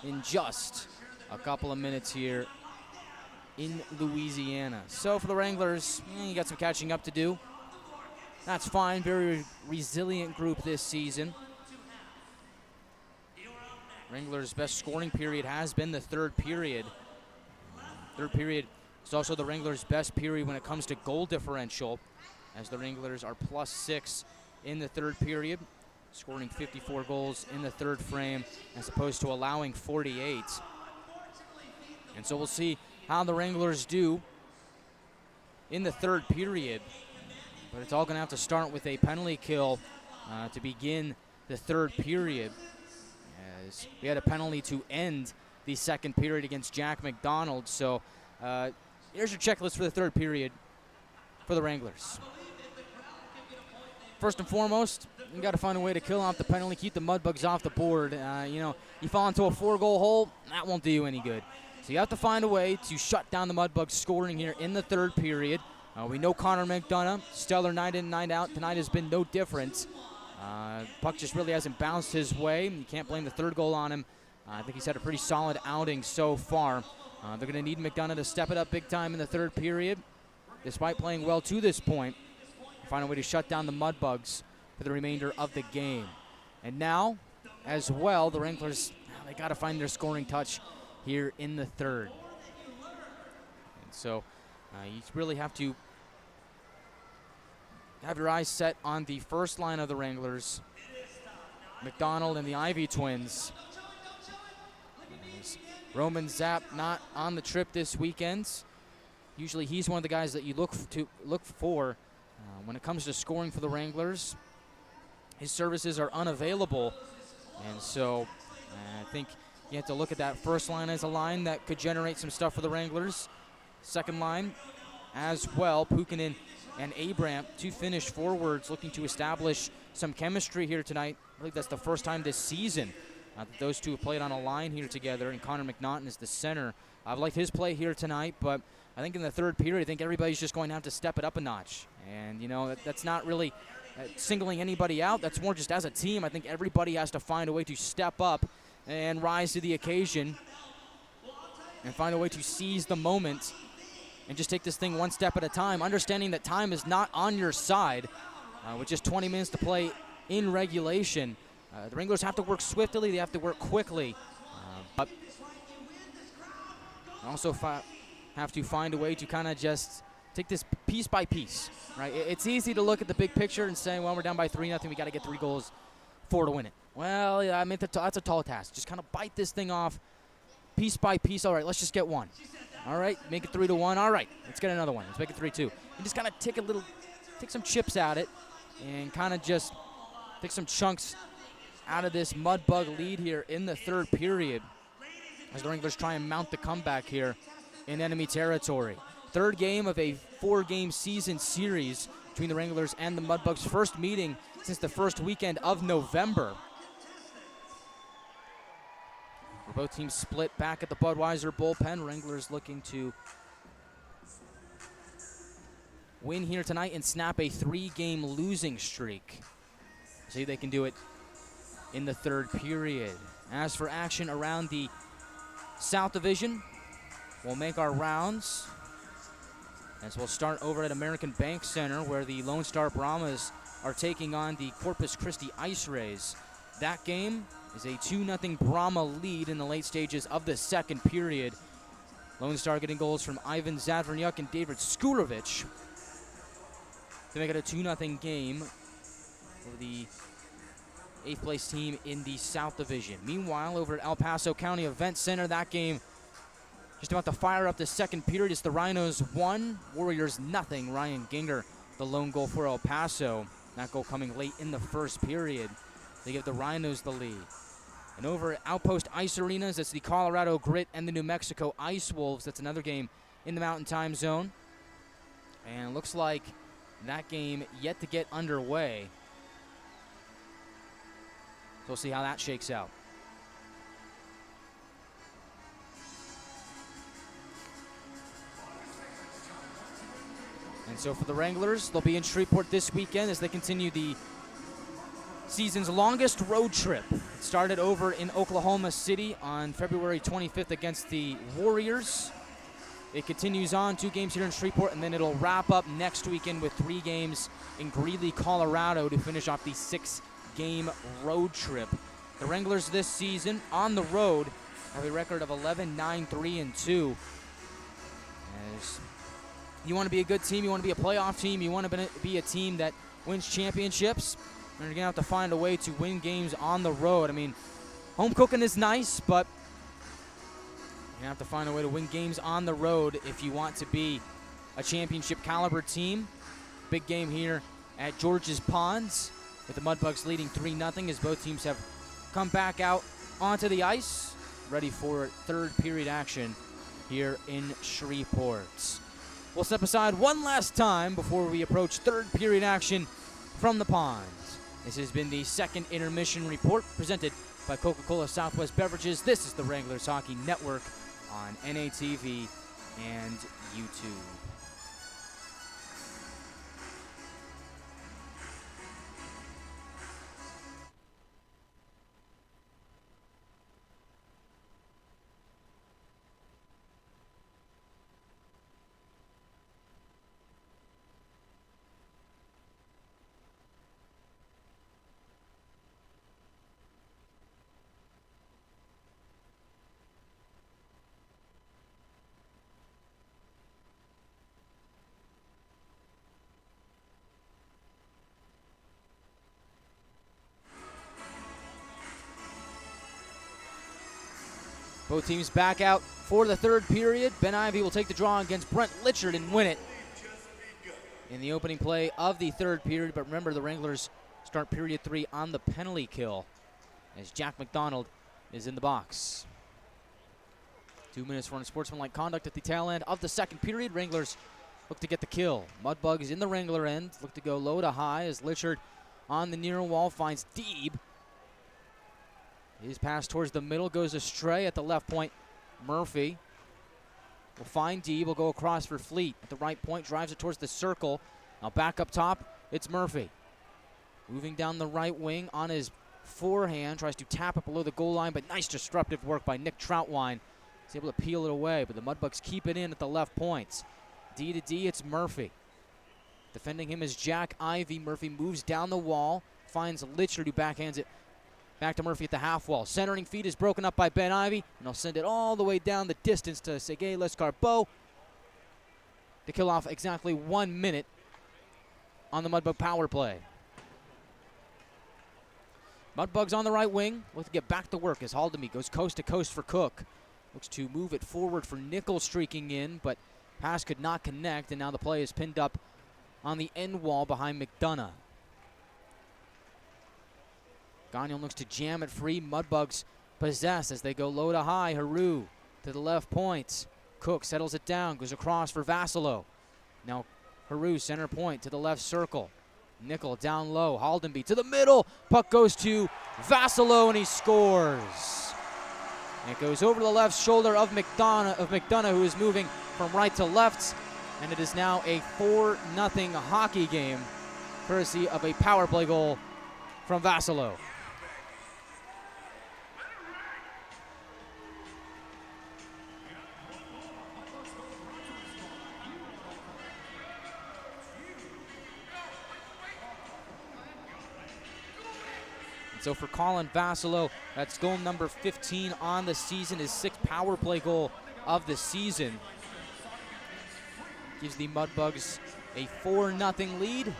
S1: in just a couple of minutes here in Louisiana. So for the Wranglers, you got some catching up to do. That's fine. Very resilient group this season. Wranglers' best scoring period has been the third period. Third period is also the Wranglers' best period when it comes to goal differential, as the Wranglers are +6 in the third period, scoring 54 goals in the third frame as opposed to allowing 48. And so we'll see how the Wranglers do in the third period. But it's all going to have to start with a penalty kill to begin the third period, as we had a penalty to end the second period against Jack McDonald. So here's your checklist for the third period for the Wranglers. First and foremost, you got to find a way to kill off the penalty, keep the Mudbugs off the board. You fall into a 4-goal hole, that won't do you any good. So you have to find a way to shut down the Mudbugs scoring here in the third period. We know Connor McDonough, stellar night in, night out. Tonight has been no different. Puck just really hasn't bounced his way. You can't blame the third goal on him. I think he's had a pretty solid outing so far. They're going to need McDonough to step it up big time in the third period, despite playing well to this point. Find a way to shut down the Mudbugs for the remainder of the game. And now, as well, the Wranglers, they got to find their scoring touch here in the third. And so you really have to have your eyes set on the first line of the Wranglers, McDonald and the Ivy twins. Roman Zapp not on the trip this weekend. Usually he's one of the guys that you look for when it comes to scoring for the Wranglers. His services are unavailable, and so I think you have to look at that first line as a line that could generate some stuff for the Wranglers. Second line as well, Pukinen and Abram, two finished forwards looking to establish some chemistry here tonight. I believe that's the first time this season that those two have played on a line here together, and Connor McDonough is the center. I've liked his play here tonight, but I think in the third period, I think everybody's just going to have to step it up a notch. And, that's not really singling anybody out. That's more just as a team. I think everybody has to find a way to step up and rise to the occasion and find a way to seize the moment and just take this thing one step at a time, understanding that time is not on your side. With just 20 minutes to play in regulation, the Wranglers have to work swiftly, they have to work quickly, but also have to find a way to kind of just take this piece by piece, right? It's easy to look at the big picture and say, well, we're down by 3-0, we got to get 3 goals, 4 to win it. Well, yeah, I mean, that's a tall task. Just kind of bite this thing off piece by piece. All right, let's just get 1. All right, make it 3-1. All right, let's get another one. Let's make it 3-2. And just kind of take some chips at it and kind of just take some chunks out of this Mudbug lead here in the third period as the Wranglers try and mount the comeback here in enemy territory. Third game of a 4-game season series between the Wranglers and the Mudbugs. First meeting since the first weekend of November. Both teams split back at the Budweiser bullpen. Wranglers looking to win here tonight and snap a 3-game losing streak. See if they can do it in the third period. As for action around the South Division, we'll make our rounds as we'll start over at American Bank Center, where the Lone Star Brahmas are taking on the Corpus Christi Ice Rays. That game is a 2-0 Brahma lead in the late stages of the second period. Lone Star getting goals from Ivan Zadvornyuk and David Skurovich to make it a 2-0 game for the 8th place team in the South Division. Meanwhile, over at El Paso County Event Center, that game just about to fire up the second period. It's the Rhinos 1, Warriors 0. Ryan Ginger, the lone goal for El Paso. That goal coming late in the first period. They give the Rhinos the lead. And over at Outpost Ice Arenas, that's the Colorado Grit and the New Mexico Ice Wolves. That's another game in the Mountain Time Zone. And it looks like that game yet to get underway. We'll see how that shakes out. And so for the Wranglers, they'll be in Shreveport this weekend as they continue the season's longest road trip. It started over in Oklahoma City on February 25th against the Warriors. It continues on, 2 games here in Shreveport, and then it'll wrap up next weekend with 3 games in Greeley, Colorado to finish off the 6-game road trip. The Wranglers this season on the road have a record of 11-9-3-2. As you want to be a good team, you want to be a playoff team, you want to be a team that wins championships, and you're going to have to find a way to win games on the road. I mean, home cooking is nice, but you have to find a way to win games on the road if you want to be a championship caliber team. Big game here at George's Ponds with the Mudbugs leading 3-0 as both teams have come back out onto the ice, ready for third period action here in Shreveport. We'll step aside one last time before we approach third period action from the ponds. This has been the second intermission report presented by Coca-Cola Southwest Beverages. This is the Wranglers Hockey Network on NATV and YouTube. Both teams back out for the third period. Ben Ivy will take the draw against Brent Litchard and win it in the opening play of the third period. But remember, the Wranglers start period 3 on the penalty kill as Jack McDonald is in the box. 2 minutes for unsportsmanlike conduct at the tail end of the second period. Wranglers look to get the kill. Mudbugs in the Wrangler end look to go low to high as Litchard on the near wall finds Deeb. His pass towards the middle goes astray at the left point. Murphy will find Deeb, will go across for Fleet at the right point, drives it towards the circle. Now back up top, it's Murphy. Moving down the right wing on his forehand, tries to tap it below the goal line, but nice disruptive work by Nick Troutwine. He's able to peel it away, but the Mudbugs keep it in at the left points. D to D, it's Murphy. Defending him is Jack Ivy. Murphy moves down the wall, finds Litchard, who backhands it back to Murphy at the half wall. Centering feed is broken up by Ben Ivy, and he'll send it all the way down the distance to Sergei Lescarbeau to kill off exactly 1 minute on the Mudbug power play. Mudbugs on the right wing, look to get back to work as Haldemy goes coast to coast for Cook. Looks to move it forward for Nichols streaking in, but pass could not connect, and now the play is pinned up on the end wall behind McDonough. Gagnon looks to jam it free. Mudbugs possess as they go low to high. Haru to the left point. Cook settles it down, goes across for Vassilo. Now Haru center point to the left circle. Nickel down low. Haldenby to the middle. Puck goes to Vassilo and he scores. And it goes over the left shoulder of McDonough, who is moving from right to left. And it is now a 4-0 hockey game, courtesy of a power play goal from Vassilo. So for Colin Vassilo, that's goal number 15 on the season, his 6th power play goal of the season. Gives the Mudbugs a 4-0 lead.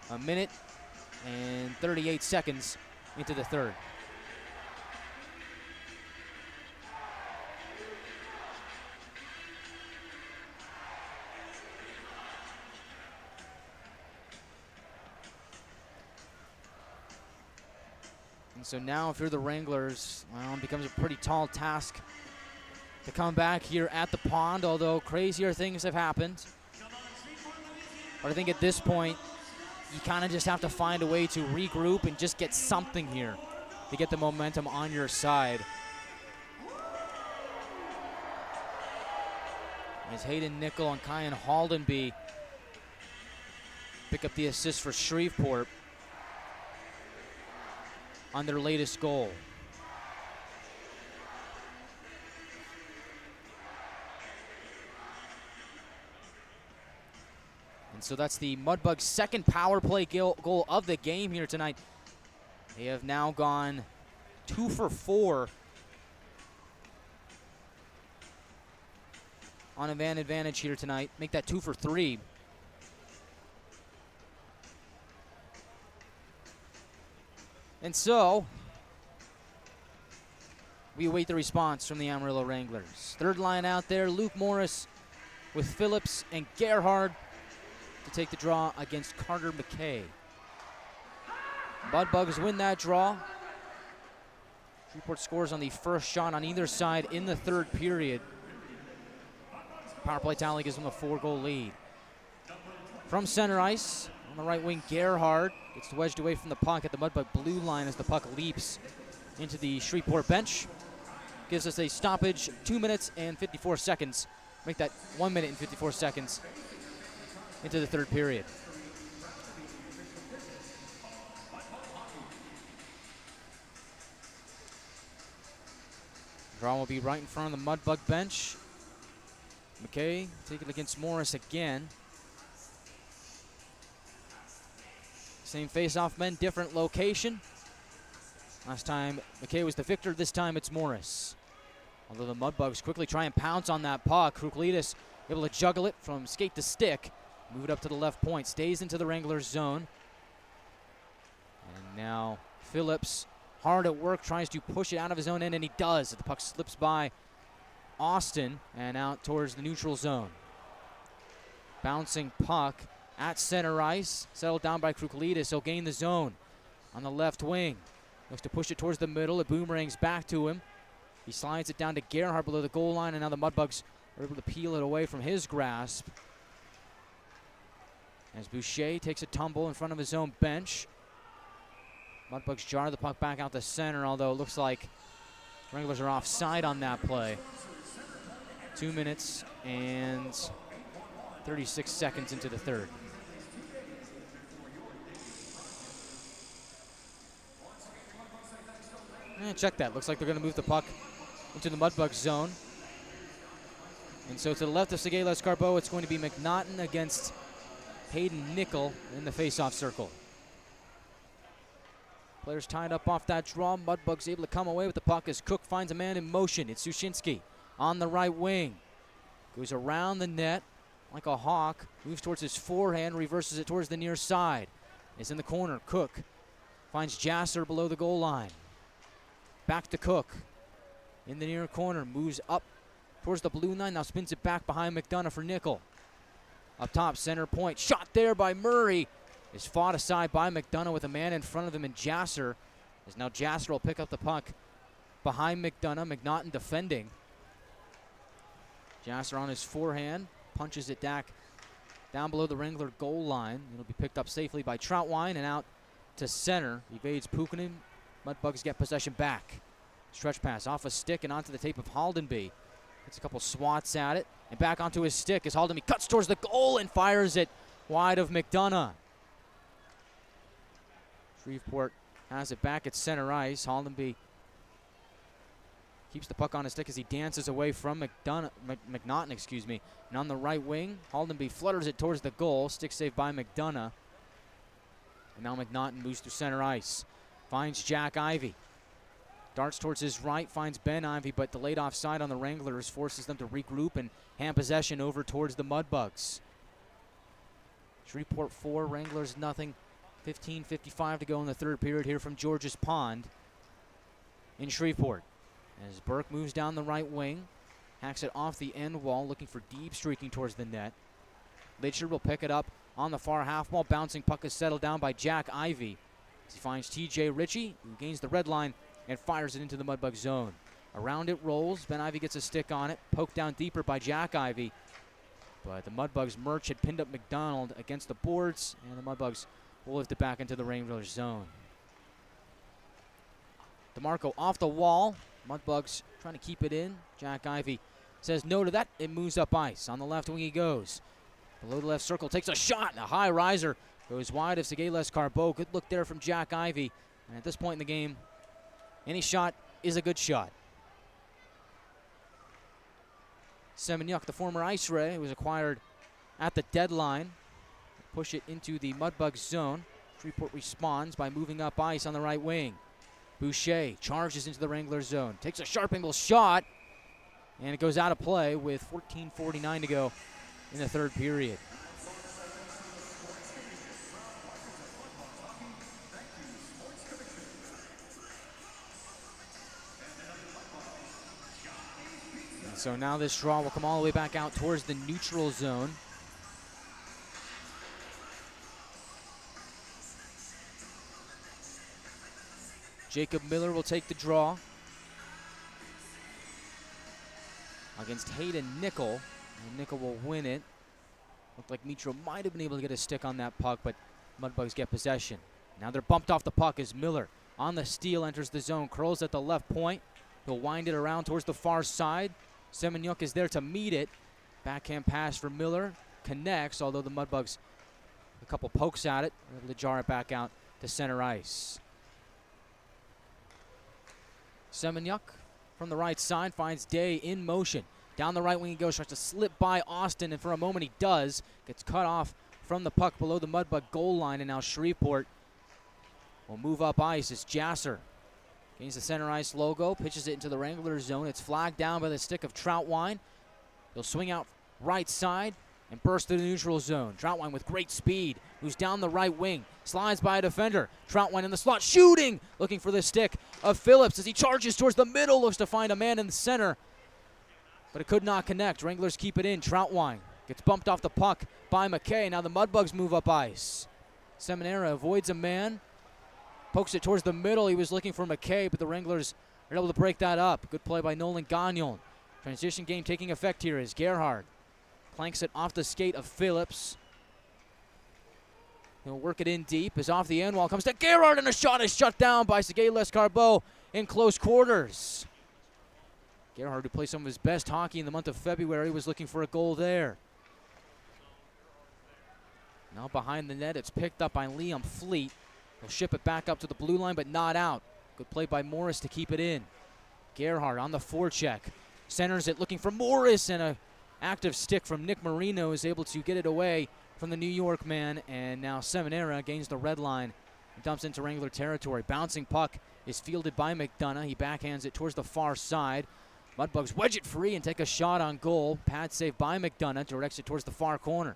S1: A minute and 38 seconds into the third. So now if you're the Wranglers, well, it becomes a pretty tall task to come back here at the pond, although crazier things have happened. But I think at this point, you kind of just have to find a way to regroup and just get something here to get the momentum on your side. As Hayden Nickel and Kyan Haldenby pick up the assist for Shreveport on their latest goal. And so that's the Mudbugs' second power play goal of the game here tonight. They have now gone 2 for 4 on a man advantage here tonight. Make that 2 for 3. And so we await the response from the Amarillo Wranglers. Third line out there, Luke Morris with Phillips and Gerhard to take the draw against Carter McKay. Mudbugs win that draw. Shreveport scores on the first shot on either side in the third period. Power play tally gives them a 4-goal lead. From center ice, on the right wing, Gerhard gets wedged away from the puck at the Mudbug blue line as the puck leaps into the Shreveport bench. Gives us a stoppage, 2 minutes and 54 seconds. Make that 1 minute and 54 seconds into the third period. Draw will be right in front of the Mudbug bench. McKay taking it against Morris again. Same face-off men, different location. Last time McKay was the victor, this time it's Morris. Although the Mudbugs quickly try and pounce on that puck, Kruklidis able to juggle it from skate to stick. Move it up to the left point, stays into the Wranglers zone. And now Phillips hard at work, tries to push it out of his own end, and he does. The puck slips by Austin and out towards the neutral zone. Bouncing puck at center ice, settled down by Kruklidis. He'll gain the zone on the left wing. Looks to push it towards the middle. It boomerangs back to him. He slides it down to Gerhard below the goal line, and now the Mudbugs are able to peel it away from his grasp. As Boucher takes a tumble in front of his own bench. Mudbugs jar the puck back out the center, although it looks like Wranglers are offside on that play. 2 minutes and 36 seconds into the third. And check that. Looks like they're going to move the puck into the Mudbugs zone. And so to the left of Sergei Lescarbeau, it's going to be McNaughton against Hayden Nickel in the face-off circle. Players tied up off that draw. Mudbugs able to come away with the puck as Cook finds a man in motion. It's Sushinsky on the right wing. Goes around the net like a hawk. Moves towards his forehand. Reverses it towards the near side. It's in the corner. Cook finds Jasser below the goal line. Back to Cook. In the near corner. Moves up towards the blue line. Now spins it back behind McDonough for Nickel. Up top, center point. Shot there by Murray. Is fought aside by McDonough with a man in front of him, and Jasser. As now Jasser will pick up the puck behind McDonough. McNaughton defending. Jasser on his forehand. Punches it back down below the Wrangler goal line. It'll be picked up safely by Troutwine and out to center. Evades Pukanen. Mudbugs get possession back. Stretch pass off a stick and onto the tape of Haldenby. Gets a couple swats at it. And back onto his stick as Haldenby cuts towards the goal and fires it wide of McDonough. Shreveport has it back at center ice. Haldenby keeps the puck on his stick as he dances away from McNaughton. And on the right wing, Haldenby flutters it towards the goal. Stick save by McDonough. And now McNaughton moves through center ice. Finds Jack Ivey. Darts towards his right, finds Ben Ivey, but delayed offside on the Wranglers forces them to regroup and hand possession over towards the Mudbugs. Shreveport 4, Wranglers nothing. 15:55 to go in the third period here from George's Pond in Shreveport. As Burke moves down the right wing, hacks it off the end wall, looking for deep streaking towards the net. Litcher will pick it up on the far half wall. Bouncing puck is settled down by Jack Ivey. As he finds TJ Ritchie, who gains the red line and fires it into the Mudbug zone. Around it rolls. Ben Ivey gets a stick on it. Poked down deeper by Jack Ivey. But the Mudbugs Merch had pinned up McDonald against the boards, and the Mudbugs will lift it back into the Wranglers zone. DeMarco off the wall. Mudbugs trying to keep it in. Jack Ivey says no to that. It moves up ice. On the left wing he goes. Below the left circle, takes a shot. And a high riser goes wide of Sergei Lescarbeau. Good look there from Jack Ivey. And at this point in the game, any shot is a good shot. Semeniuk, the former Ice Ray, was acquired at the deadline. Push it into the Mudbugs zone. Shreveport responds by moving up ice on the right wing. Boucher charges into the Wranglers zone. Takes a sharp angle shot. And it goes out of play with 14:49 to go in the third period. And so now this draw will come all the way back out towards the neutral zone. Jacob Miller will take the draw against Hayden Nickel. And Nickel will win it. Looked like Mitro might have been able to get a stick on that puck, but Mudbugs get possession. Now they're bumped off the puck as Miller on the steal enters the zone, curls at the left point. He'll wind it around towards the far side. Semeniuk is there to meet it. Backhand pass for Miller. Connects, although the Mudbugs, a couple pokes at it, able to jar it back out to center ice. Semeniuk from the right side finds Day in motion. Down the right wing he goes, tries to slip by Austin, and for a moment he does. Gets cut off from the puck below the Mudbug goal line, and now Shreveport will move up ice as Jasser gains the center ice logo, pitches it into the Wranglers zone. It's flagged down by the stick of Troutwine. He'll swing out right side and burst through the neutral zone. Troutwine with great speed, moves down the right wing, slides by a defender. Troutwine in the slot, shooting, looking for the stick of Phillips as he charges towards the middle, looks to find a man in the center, but it could not connect. Wranglers keep it in. Troutwine gets bumped off the puck by McKay. Now the Mudbugs move up ice. Seminara avoids a man, pokes it towards the middle. He was looking for McKay, but the Wranglers are able to break that up. Good play by Nolan Gagnon. Transition game taking effect here as Gerhard planks it off the skate of Phillips. He'll work it in deep as off the end wall comes to Gerhard, and a shot is shut down by Sergei Lescarbeau in close quarters. Gerhard, who plays some of his best hockey in the month of February, was looking for a goal there. Now behind the net, it's picked up by Liam Fleet. He'll ship it back up to the blue line, but not out. Good play by Morris to keep it in. Gerhard on the forecheck. Centers it, looking for Morris, and an active stick from Nick Marino is able to get it away from the New York man, and now Seminara gains the red line and dumps into Wrangler territory. Bouncing puck is fielded by McDonough. He backhands it towards the far side. Mudbugs wedge it free and take a shot on goal. Pad save by McDonough, directs it towards the far corner.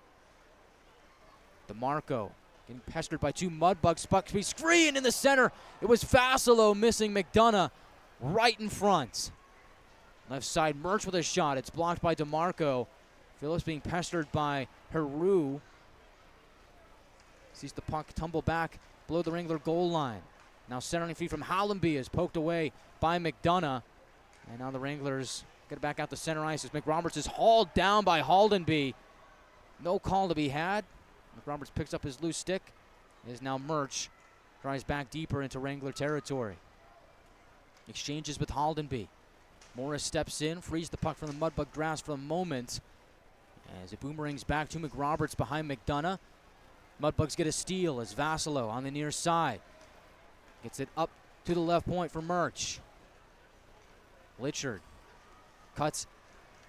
S1: DeMarco getting pestered by two Mudbugs. Puck be screened in the center. It was Fasilo missing McDonough right in front. Left side, Murch with a shot. It's blocked by DeMarco. Phillips being pestered by Heroux. Sees the puck tumble back below the Wrangler goal line. Now centering feed from Hollenby is poked away by McDonough. And now the Wranglers get it back out to center ice as McRoberts is hauled down by Haldenby. No call to be had. McRoberts picks up his loose stick. It is now Murch. Drives back deeper into Wrangler territory. Exchanges with Haldenby. Morris steps in, frees the puck from the Mudbug grass for a moment. As it boomerangs back to McRoberts behind McDonough. Mudbugs get a steal as Vasilo on the near side. Gets it up to the left point for Murch. Litchard cuts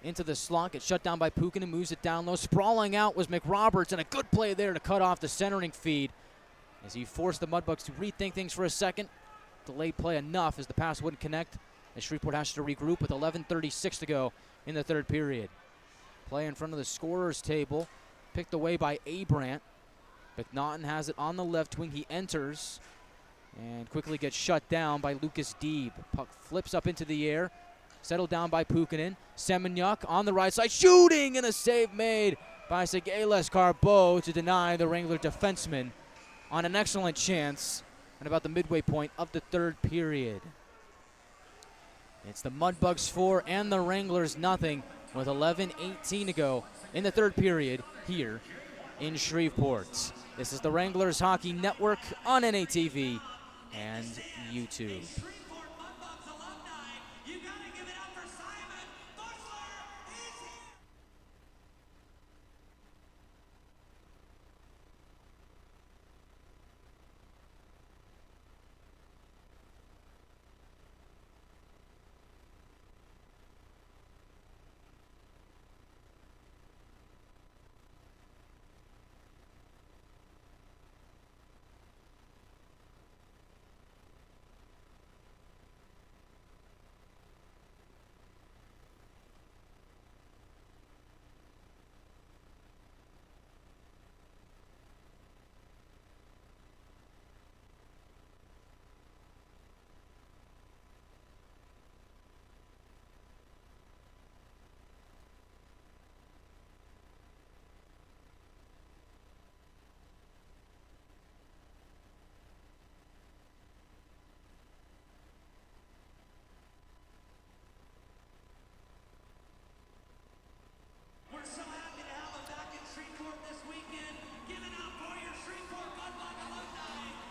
S1: into the slot, gets shut down by Pukin and moves it down low. Sprawling out was McRoberts, and a good play there to cut off the centering feed as he forced the Mudbugs to rethink things for a second. Delayed play enough as the pass wouldn't connect, as Shreveport has to regroup with 11:36 to go in the third period. Play in front of the scorer's table, picked away by Abrant. McNaughton has it on the left wing. He enters and quickly gets shut down by Lucas Deeb. Puck flips up into the air, settled down by Pukkinen. Semeniuk on the right side, shooting, and a save made by Sergei Lescarbeau to deny the Wrangler defenseman on an excellent chance at about the midway point of the third period. It's the Mudbugs 4 and the Wranglers nothing with 11:18 to go in the third period here in Shreveport. This is the Wranglers Hockey Network on NATV and YouTube.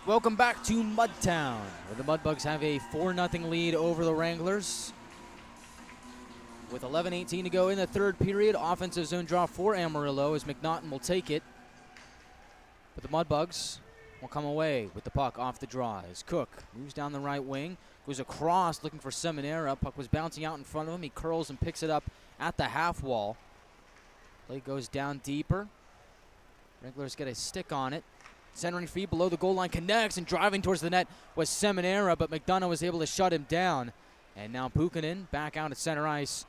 S1: Welcome back to Mudtown, where the Mudbugs have a 4-0 lead over the Wranglers. With 11:18 to go in the third period, offensive zone draw for Amarillo as McNaughton will take it. But the Mudbugs will come away with the puck off the draw as Cook moves down the right wing, goes across looking for Seminara. Puck was bouncing out in front of him. He curls and picks it up at the half wall. Play goes down deeper. Wranglers get a stick on it. Centering feed below the goal line, connects, and driving towards the net was Seminara, but McDonough was able to shut him down. And now Pukanen back out at center ice.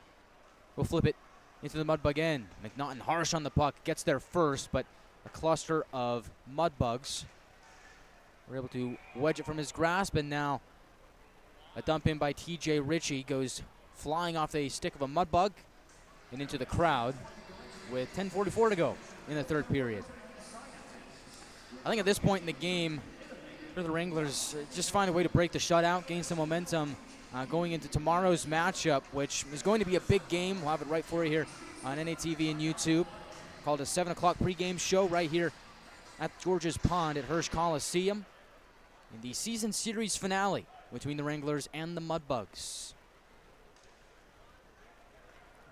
S1: Will flip it into the Mudbug end. McNaughton harsh on the puck, gets there first, but a cluster of Mudbugs were able to wedge it from his grasp, and now a dump in by TJ Ritchie goes flying off the stick of a Mudbug and into the crowd with 10:44 to go in the third period. I think at this point in the game, the Wranglers just find a way to break the shutout, gain some momentum going into tomorrow's matchup, which is going to be a big game. We'll have it right for you here on NATV and YouTube. Called a 7 o'clock pregame show right here at George's Pond at Hirsch Coliseum in the season series finale between the Wranglers and the Mudbugs.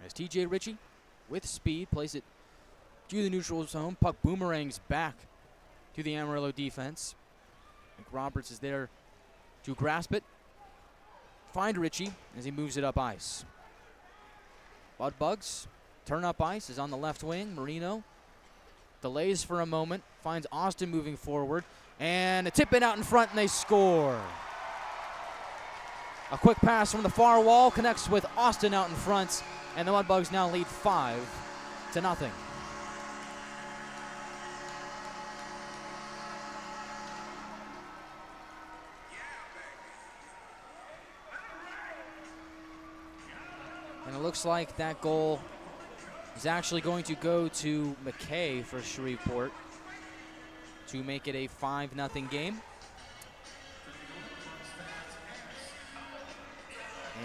S1: As TJ Ritchie with speed plays it to the neutral zone. Puck boomerangs back to the Amarillo defense. Roberts is there to grasp it, find Ritchie as he moves it up ice. Mudbugs turn up ice, is on the left wing. Marino delays for a moment, finds Austin moving forward, and a tip in out in front, and they score. A quick pass from the far wall connects with Austin out in front, and the Mudbugs now lead 5-0. And it looks like that goal is actually going to go to McKay for Shreveport to make it a 5-0 game.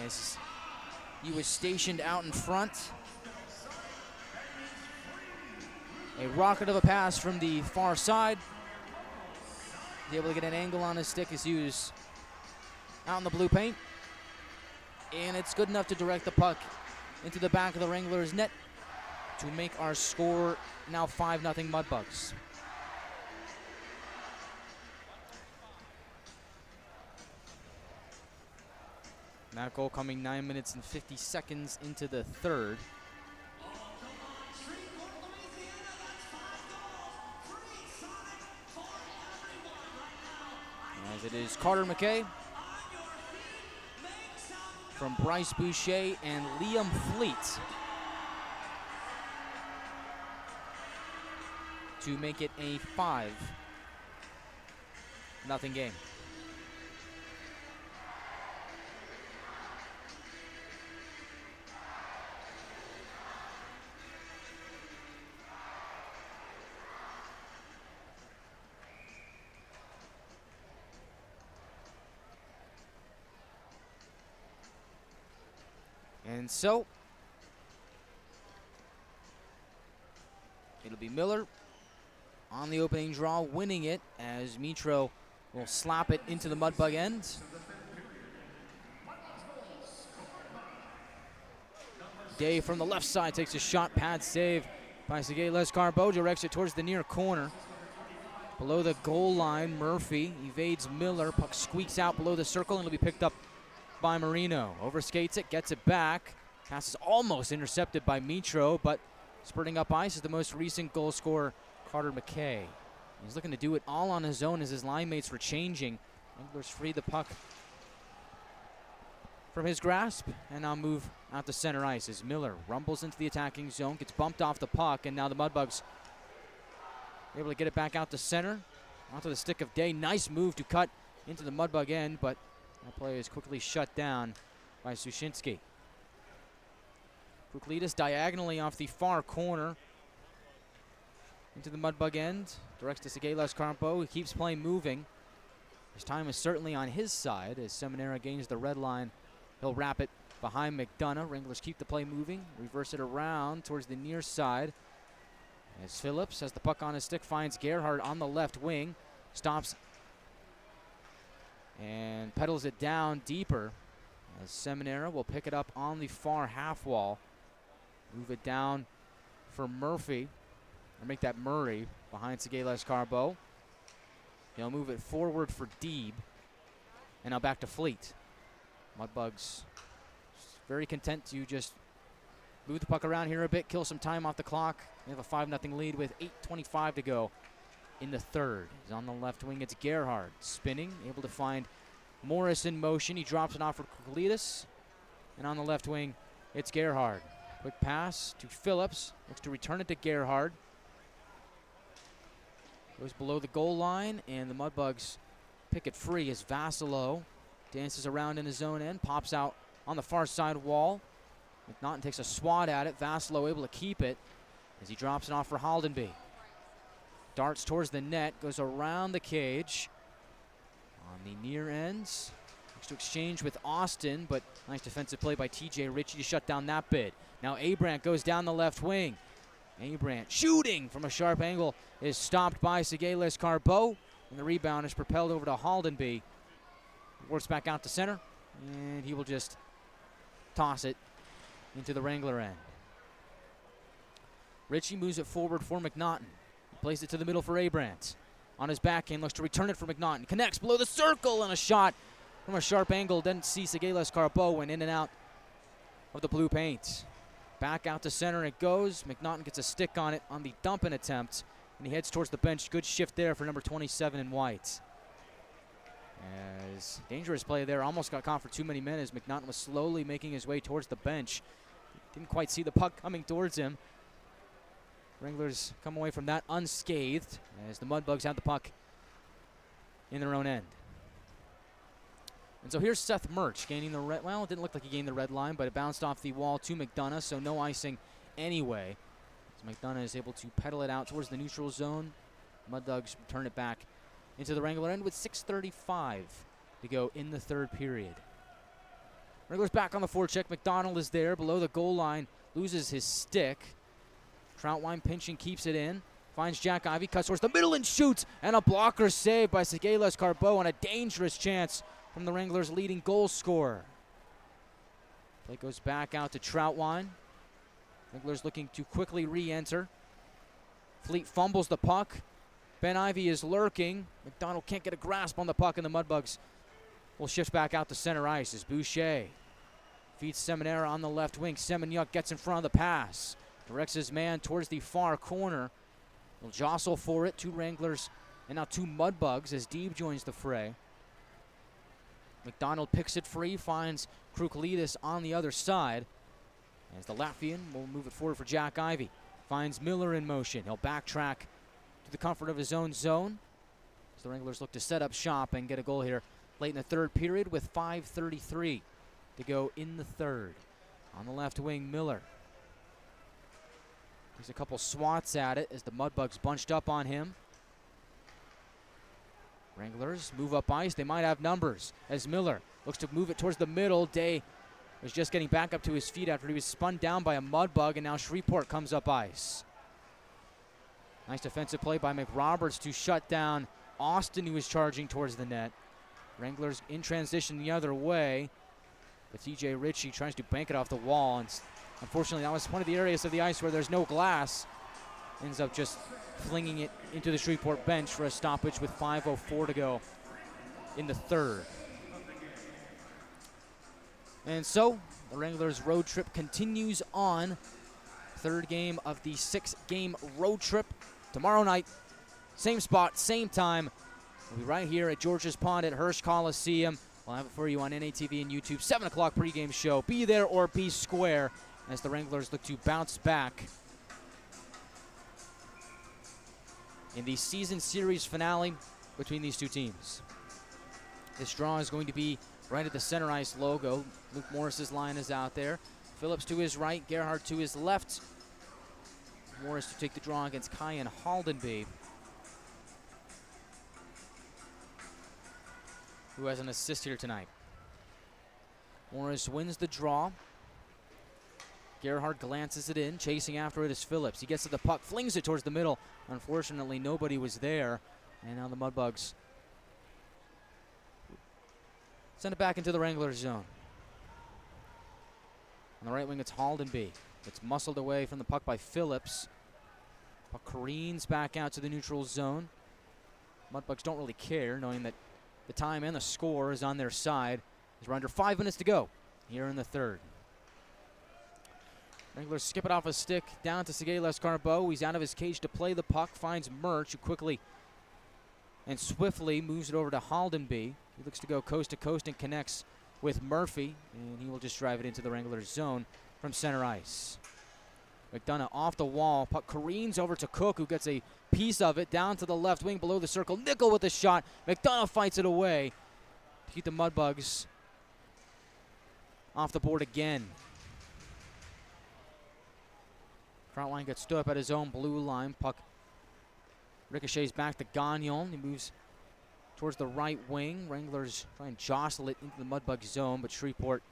S1: As he was stationed out in front. A rocket of a pass from the far side. He's able to get an angle on his stick as he was out in the blue paint. And it's good enough to direct the puck into the back of the Wranglers' net to make our score now 5-0 Mudbugs. And that goal coming 9 minutes and 50 seconds into the third. As it is Carter McKay from Bryce Boucher and Liam Fleet to make it a 5-0 game. And so, it'll be Miller on the opening draw, winning it as Mitro will slap it into the Mudbug end. Day from the left side takes a shot, pad save by Sergei Lescarbo, directs it towards the near corner. Below the goal line, Murphy evades Miller, puck squeaks out below the circle and it'll be picked up by Marino. Overskates it, gets it back. Pass is almost intercepted by Mitro, but spurting up ice is the most recent goal scorer, Carter McKay. He's looking to do it all on his own as his line mates were changing. Wranglers free the puck from his grasp and now move out to center ice as Miller rumbles into the attacking zone, gets bumped off the puck, and now the Mudbugs able to get it back out to center, onto the stick of Day. Nice move to cut into the Mudbug end, but that play is quickly shut down by Sushinsky. Kuklidas diagonally off the far corner into the Mudbug end, directs to Sergei Lescarbo, who keeps play moving. His time is certainly on his side as Seminara gains the red line. He'll wrap it behind McDonough. Wranglers keep the play moving, reverse it around towards the near side. As Phillips has the puck on his stick, finds Gerhard on the left wing, stops and pedals it down deeper. As Seminara will pick it up on the far half wall, move it down for Murphy, or make that Murray behind Sergei Lescarbo. He'll move it forward for Deeb, and now back to Fleet. Mudbugs very content to just move the puck around here a bit, kill some time off the clock. They have a 5-0 lead with 8:25 to go in the third. He's on the left wing, it's Gerhard spinning, able to find Morris in motion. He drops it off for Kuklidas, and on the left wing, it's Gerhard. Quick pass to Phillips, looks to return it to Gerhard. Goes below the goal line, and the Mudbugs pick it free as Vassilo dances around in his own end, pops out on the far side wall. McNaughton takes a swat at it. Vassilo able to keep it as he drops it off for Haldenby. Darts towards the net, goes around the cage. On the near ends, looks to exchange with Austin, but nice defensive play by TJ Ritchie to shut down that bid. Now Abrant goes down the left wing. Abrant shooting from a sharp angle is stopped by Sergei Lescarbo, and the rebound is propelled over to Haldenby. Works back out to center, and he will just toss it into the Wrangler end. Ritchie moves it forward for McNaughton. Plays it to the middle for Abrant. On his backhand, looks to return it for McNaughton. Connects below the circle, and a shot from a sharp angle. Didn't see Sergei Lescarbo, went in and out of the blue paint. Back out to center it goes. McNaughton gets a stick on it on the dumping attempt, and he heads towards the bench. Good shift there for number 27 in white. As dangerous play there, almost got caught for too many men as McNaughton was slowly making his way towards the bench. Didn't quite see the puck coming towards him. Wranglers come away from that unscathed as the Mudbugs have the puck in their own end. And so here's Seth Murch gaining the red, well, it didn't look like he gained the red line, but it bounced off the wall to McDonough, so no icing anyway. As McDonough is able to pedal it out towards the neutral zone. Mudbugs turn it back into the Wrangler end with 6:35 to go in the third period. Wranglers back on the forecheck. McDonald is there below the goal line, loses his stick. Troutwine pinching, keeps it in. Finds Jack Ivey, cuts towards the middle and shoots, and a blocker saved by Sergei Lescarbo on a dangerous chance from the Wranglers' leading goal scorer. Play goes back out to Troutwine. Wranglers looking to quickly re-enter. Fleet fumbles the puck. Ben Ivey is lurking. McDonald can't get a grasp on the puck, and the Mudbugs will shift back out to center ice as Boucher feeds Seminara on the left wing. Semeniuk gets in front of the pass. Directs his man towards the far corner. Will jostle for it. Two Wranglers and now two Mudbugs as Deeb joins the fray. McDonald picks it free, finds Kruklidis on the other side. As the Latvian will move it forward for Jack Ivey. Finds Miller in motion. He'll backtrack to the comfort of his own zone. As the Wranglers look to set up shop and get a goal here late in the third period with 5:33 to go in the third. On the left wing, Miller. There's a couple swats at it as the Mudbugs bunched up on him. Wranglers move up ice. They might have numbers as Miller looks to move it towards the middle. Day was just getting back up to his feet after he was spun down by a Mudbug, and now Shreveport comes up ice. Nice defensive play by McRoberts to shut down Austin, who was charging towards the net. Wranglers in transition the other way, but TJ Ritchie tries to bank it off the wall, and unfortunately that was one of the areas of the ice where there's no glass. Ends up just flinging it into the Shreveport bench for a stoppage with 5:04 to go in the third. And so the Wranglers road trip continues on. Third game of the 6-game road trip. Tomorrow night, same spot, same time. We'll be right here at George's Pond at Hirsch Coliseum. We'll have it for you on NATV and YouTube. 7 o'clock pregame show. Be there or be square as the Wranglers look to bounce back in the season series finale between these two teams. This draw is going to be right at the center ice logo. Luke Morris's line is out there. Phillips to his right, Gerhardt to his left. Morris to take the draw against Kyan Haldenby, who has an assist here tonight. Morris wins the draw. Gerhardt glances it in. Chasing after it is Phillips. He gets to the puck, flings it towards the middle. Unfortunately, nobody was there. And now the Mudbugs send it back into the Wranglers zone. On the right wing, it's Haldenby. It's muscled away from the puck by Phillips. Puck careens back out to the neutral zone. Mudbugs don't really care, knowing that the time and the score is on their side, as we're under 5 minutes to go here in the third. Wranglers skip it off a stick down to Sergei Lescarbeau. He's out of his cage to play the puck, finds Murch, who quickly and swiftly moves it over to Haldenby. He looks to go coast to coast and connects with Murphy, and he will just drive it into the Wranglers zone from center ice. McDonough off the wall. Puck careens over to Cook, who gets a piece of it down to the left wing below the circle. Nickel with a shot. McDonough fights it away to keep the Mudbugs off the board again. Krautwein gets stood up at his own blue line. Puck ricochets back to Gagnon. He moves towards the right wing. Wranglers try and jostle it into the Mudbug zone, but Shreveport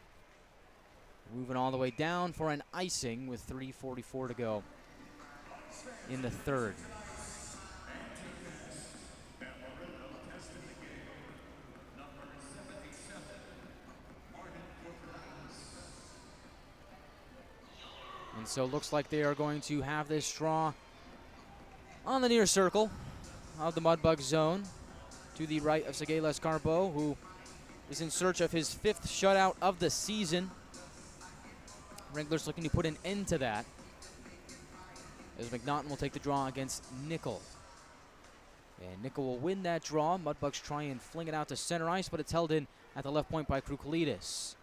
S1: moving all the way down for an icing with 3:44 to go in the third. And so it looks like they are going to have this draw on the near circle of the Mudbug zone to the right of Sergei Lescarbeau, who is in search of his 5th shutout of the season. Wranglers looking to put an end to that, as McNaughton will take the draw against Nickel. And Nickel will win that draw. Mudbugs try and fling it out to center ice, but it's held in at the left point by Krukalitis.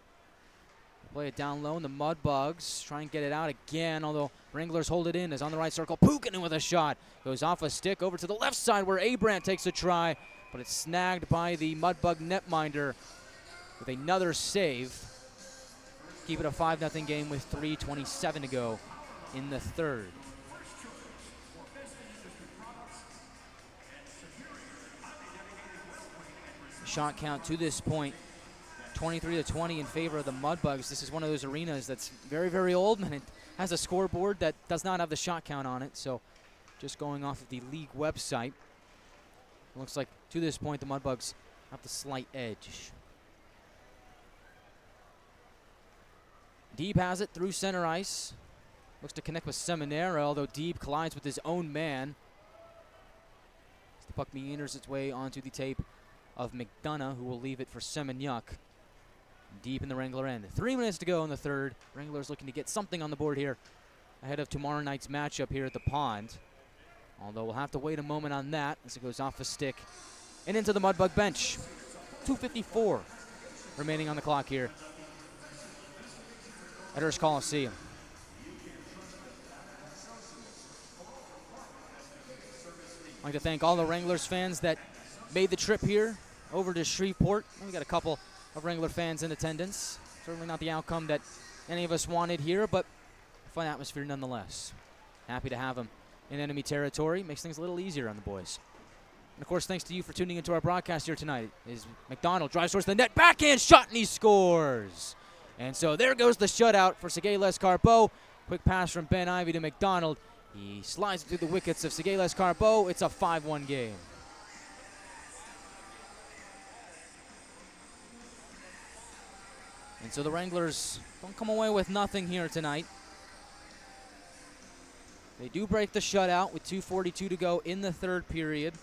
S1: Play it down low, and the Mudbugs try and get it out again, although Wranglers hold it in as on the right circle. Pukinen with a shot. Goes off a stick over to the left side where Abrant takes a try, but it's snagged by the Mudbug netminder with another save. Keep it a 5-0 game with 3:27 to go in the third. Shot count to this point, 23-20 in favor of the Mudbugs. This is one of those arenas that's very, very old, and it has a scoreboard that does not have the shot count on it. So just going off of the league website, it looks like to this point the Mudbugs have the slight edge. Deeb has it through center ice. Looks to connect with Seminara, although Deeb collides with his own man. As the puck meanders its way onto the tape of McDonough, who will leave it for Semeniuk. Deep in the Wrangler end. 3 minutes to go in the third. Wranglers looking to get something on the board here ahead of tomorrow night's matchup here at the Pond. Although we'll have to wait a moment on that as it goes off a stick and into the Mudbug bench. 2:54 remaining on the clock here at Hirsch Coliseum. I'd like to thank all the Wranglers fans that made the trip here over to Shreveport. We got a couple of Wrangler fans in attendance. Certainly not the outcome that any of us wanted here, but a fun atmosphere nonetheless. Happy to have them in enemy territory. Makes things a little easier on the boys. And of course, thanks to you for tuning into our broadcast here tonight. Is McDonald drives towards the net, backhand shot, and he scores. And so there goes the shutout for Sergei Lescarbeau. Quick pass from Ben Ivey to McDonald, He slides through the wickets of Seguelas Carbo. It's a 5-1 game. And so the Wranglers don't come away with nothing here tonight. They do break the shutout with 2:42 to go in the third period,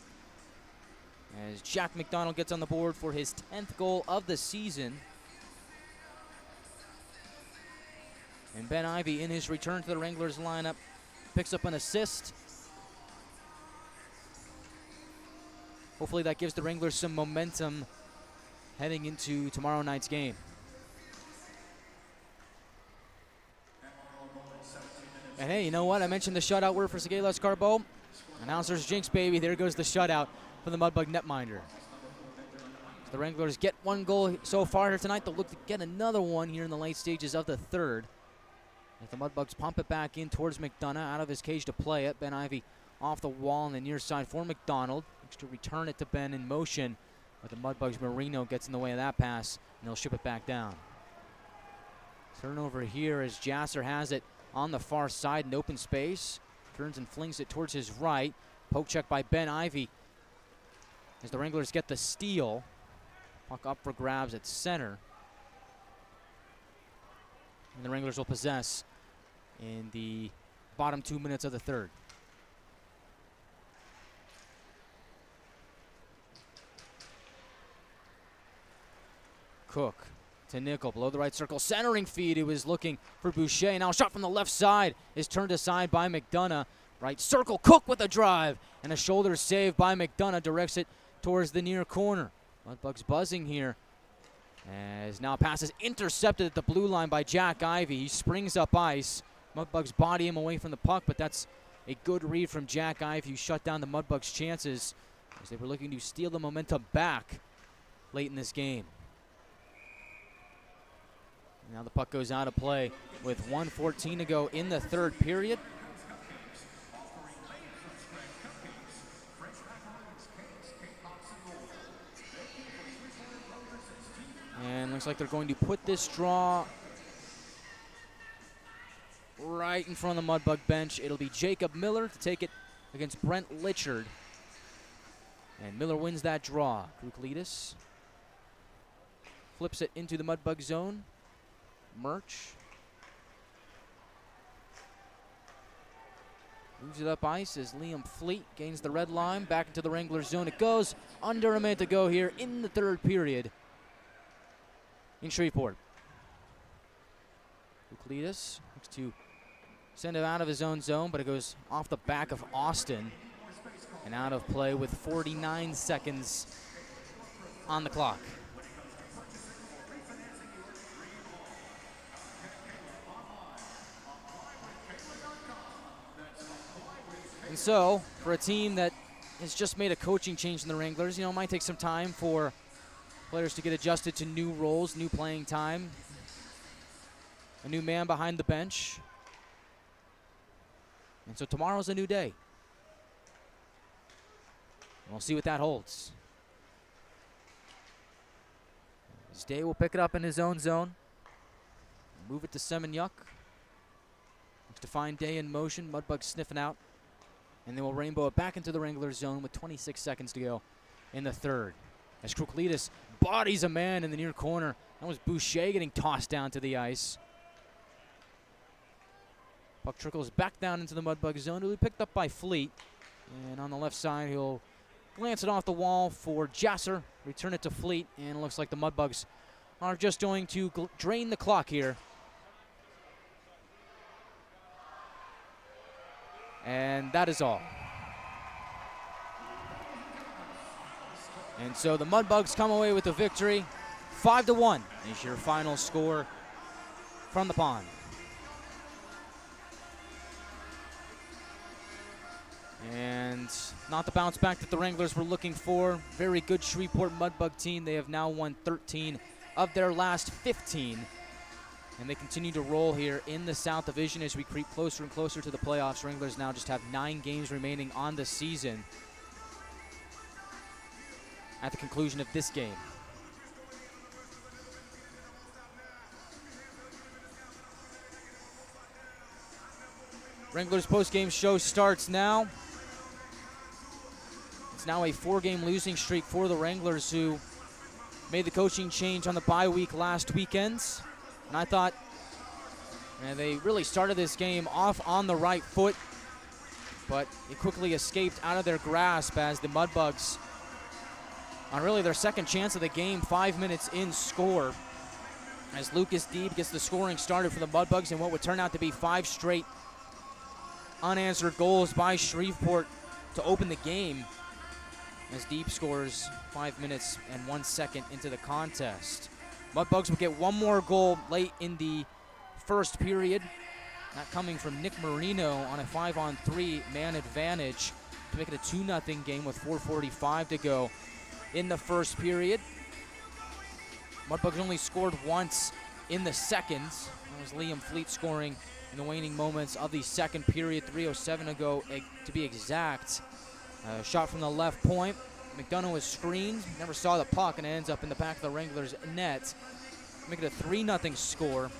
S1: as Jack McDonough gets on the board for his 10th goal of the season. And Ben Ivy, in his return to the Wranglers lineup, picks up an assist. Hopefully that gives the Wranglers some momentum heading into tomorrow night's game. And hey, you know what? I mentioned the shutout word for Seguelas Carbo. Announcers jinx, baby. There goes the shutout for the Mudbug netminder. So the Wranglers get one goal so far here tonight. They'll look to get another one here in the late stages of the third. If the Mudbugs pump it back in towards McDonough, out of his cage to play it. Ben Ivy off the wall on the near side for McDonald. Looks to return it to Ben in motion. But the Mudbugs Marino gets in the way of that pass, and they'll ship it back down. Turnover here as Jasser has it on the far side in open space. Turns and flings it towards his right. Poke check by Ben Ivy as the Wranglers get the steal. Puck up for grabs at center. And the Wranglers will possess in the bottom 2 minutes of the third. Cook to Nickel, below the right circle, centering feed. He was looking for Boucher. Now a shot from the left side is turned aside by McDonough. Right circle, Cook with a drive, and a shoulder save by McDonough directs it towards the near corner. Mudbugs buzzing here as now pass is intercepted at the blue line by Jack Ivy. He springs up ice. Mudbugs body him away from the puck, but that's a good read from Jack Ivy, who shut down the Mudbugs' chances as they were looking to steal the momentum back late in this game. Now the puck goes out of play with 1:14 to go in the third period. And looks like they're going to put this draw right in front of the Mudbug bench. It'll be Jacob Miller to take it against Brent Litchard. And Miller wins that draw. Kruklides flips it into the Mudbug zone. Murch moves it up ice as Liam Fleet gains the red line back into the Wranglers zone. It goes under a minute to go here in the third period in Shreveport. Kruklides looks to send it out of his own zone, but it goes off the back of Austin and out of play with 49 seconds on the clock. And so, for a team that has just made a coaching change in the Wranglers, it might take some time for players to get adjusted to new roles, new playing time, a new man behind the bench. And so tomorrow's a new day. We'll see what that holds. As Day will pick it up in his own zone. Move it to Semenyuk. Looks to find Day in motion. Mudbug sniffing out. And they will rainbow it back into the Wranglers zone with 26 seconds to go in the third. As Kruklides bodies a man in the near corner. That was Boucher getting tossed down to the ice. Puck trickles back down into the Mudbug zone. It'll be picked up by Fleet. And on the left side, he'll glance it off the wall for Jasser. Return it to Fleet. And it looks like the Mudbugs are just going to drain the clock here. And that is all. And so the Mudbugs come away with the victory. 5-1 is your final score from the pond. And not the bounce back that the Wranglers were looking for. Very good Shreveport Mudbug team. They have now won 13 of their last 15. And they continue to roll here in the South Division as we creep closer and closer to the playoffs. Wranglers now just have 9 games remaining on the season at the conclusion of this game. Wranglers post-game show starts now. It's now a 4-game losing streak for the Wranglers, who made the coaching change on the bye week last weekend. And I thought they really started this game off on the right foot, but it quickly escaped out of their grasp as the Mudbugs, on really their second chance of the game, 5 minutes in, score. As Lucas Deeb gets the scoring started for the Mudbugs in what would turn out to be 5 straight unanswered goals by Shreveport to open the game, as Deeb scores 5 minutes and 1 second into the contest. Mudbugs would get one more goal late in the first period, that coming from Nick Marino on a 5-on-3 man advantage to make it a 2-0 game with 4:45 to go in the first period. Mudbugs only scored once in the second. That was Liam Fleet scoring in the waning moments of the second period, 3:07 ago to be exact. Shot from the left point. McDonough was screened, never saw the puck, and it ends up in the back of the Wranglers' net. Make it a 3-0 score.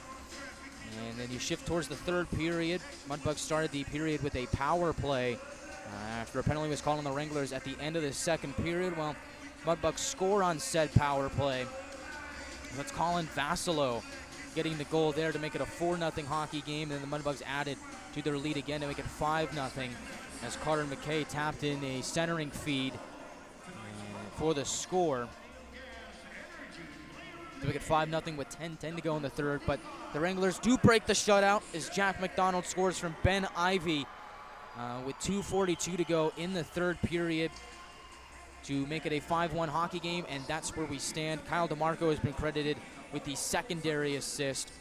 S1: And then you shift towards the third period. Mudbugs started the period with a power play after a penalty was called on the Wranglers at the end of the second period. Well, Mudbugs score on said power play. That's Colin Vassilo getting the goal there to make it a 4-0 hockey game. And then the Mudbugs added to their lead again to make it 5-0 as Carter McKay tapped in a centering feed for the score to make it 5-0 with 10:10 to go in the third. But the Wranglers do break the shutout as Jack McDonald scores from Ben Ivey with 2:42 to go in the third period to make it a 5-1 hockey game, and that's where we stand. Kyle DeMarco has been credited with the secondary assist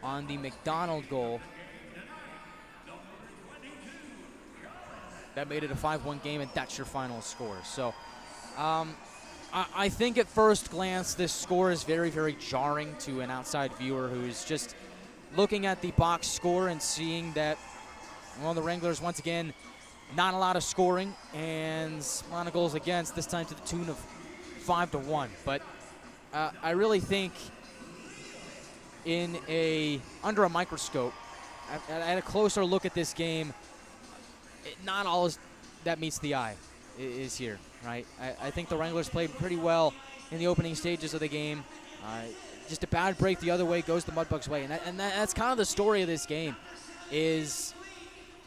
S1: on the McDonald goal. That made it a 5-1 game, and that's your final score. So I think at first glance this score is very, very jarring to an outside viewer who's just looking at the box score and seeing that, well, the Wranglers once again, not a lot of scoring and a lot of goals against, this time to the tune of 5-1. But I really think under a microscope, at a closer look at this game, not all that meets the eye is here, right? I think the Wranglers played pretty well in the opening stages of the game. Just a bad break the other way goes the Mudbugs' way, and that's kind of the story of this game. Is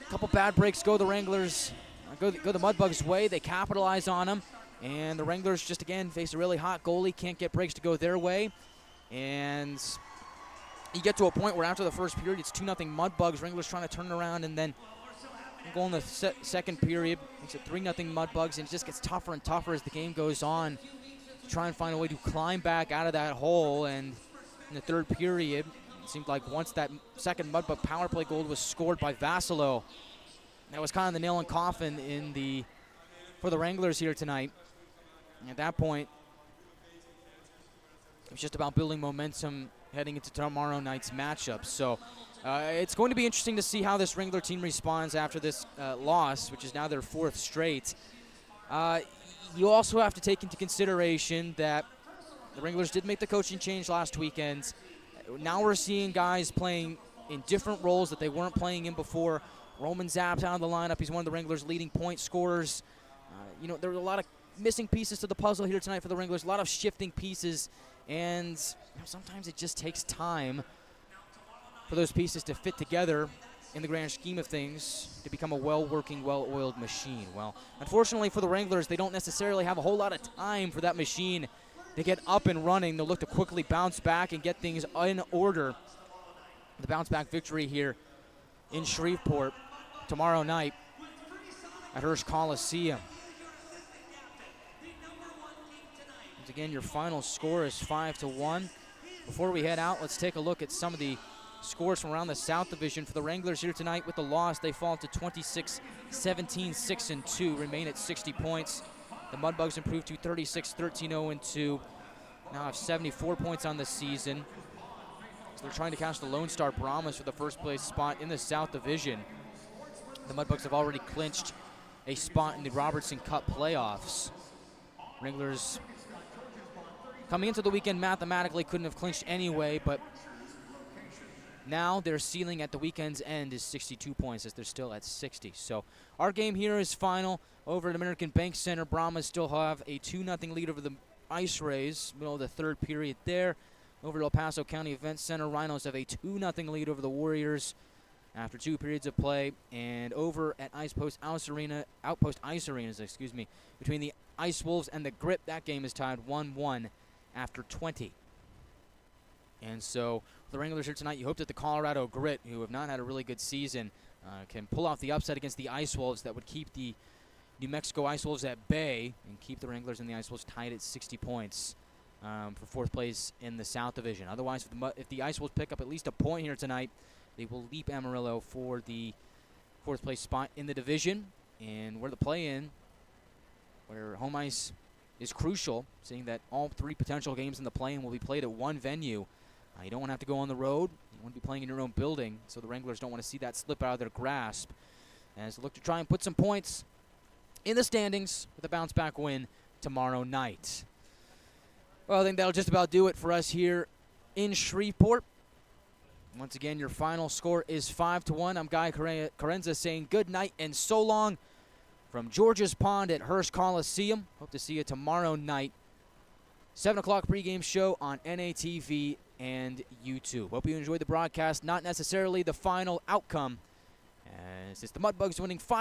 S1: a couple bad breaks go the Wranglers, go the Mudbugs' way. They capitalize on them, and the Wranglers just again face a really hot goalie, can't get breaks to go their way, and you get to a point where after the first period it's 2-0 Mudbugs. Wranglers trying to turn it around, and then goal in the second period makes it 3-0 Mudbugs, and it just gets tougher and tougher as the game goes on to try and find a way to climb back out of that hole. And in the third period, it seemed like once that second Mudbug power play goal was scored by Vassilo, that was kind of the nail in coffin for the Wranglers here tonight. And at that point, it was just about building momentum heading into tomorrow night's matchup. So it's going to be interesting to see how this Wrangler team responds after this loss, which is now their 4th straight. You also have to take into consideration that the Wranglers did make the coaching change last weekend. Now we're seeing guys playing in different roles that they weren't playing in before. Roman Zapp's out of the lineup. He's one of the Wranglers' leading point scorers. There are a lot of missing pieces to the puzzle here tonight for the Wranglers, a lot of shifting pieces, and sometimes it just takes time for those pieces to fit together in the grand scheme of things to become a well-working, well-oiled machine. Well, unfortunately for the Wranglers, they don't necessarily have a whole lot of time for that machine to get up and running. They'll look to quickly bounce back and get things in order. The bounce-back victory here in Shreveport tomorrow night at Hirsch Coliseum. Once again, your final score is 5-1. Before we head out, let's take a look at some of the scores from around the South Division. For the Wranglers here tonight with the loss, they fall to 26-17, 6-2, remain at 60 points. The Mudbugs improved to 36-13, 0-2, now have 74 points on the season. So they're trying to catch the Lone Star Brahmas for the first place spot in the South Division. The Mudbugs have already clinched a spot in the Robertson Cup playoffs. Wranglers coming into the weekend mathematically couldn't have clinched anyway, but Now their ceiling at the weekend's end is 62 points as they're still at 60. So our game here is final over at American Bank Center. Brahmas still have a 2-0 lead over the Ice Rays, middle of the third period there. Over at El Paso County Event Center, Rhinos have a 2-0 lead over the Warriors after 2 periods of play. And over at Outpost Ice Arenas, between the Ice Wolves and the Grip, that game is tied 1-1 after 20. And so the Wranglers here tonight, you hope that the Colorado Grit, who have not had a really good season, can pull off the upset against the Ice Wolves that would keep the New Mexico Ice Wolves at bay and keep the Wranglers and the Ice Wolves tied at 60 points for fourth place in the South Division. Otherwise, if the Ice Wolves pick up at least a point here tonight, they will leap Amarillo for the fourth place spot in the division. And where the play-in, where home ice is crucial, seeing that all 3 potential games in the play-in will be played at one venue. You don't want to have to go on the road. You want to be playing in your own building, so the Wranglers don't want to see that slip out of their grasp as they look to try and put some points in the standings with a bounce-back win tomorrow night. Well, I think that'll just about do it for us here in Shreveport. Once again, your final score is 5-1. I'm Guy Chiarenza saying good night and so long from George's Pond at Hirsch Coliseum. Hope to see you tomorrow night. 7 o'clock pregame show on NATV and YouTube. Hope you enjoyed the broadcast. Not necessarily the final outcome, as it's the Mudbugs winning 5.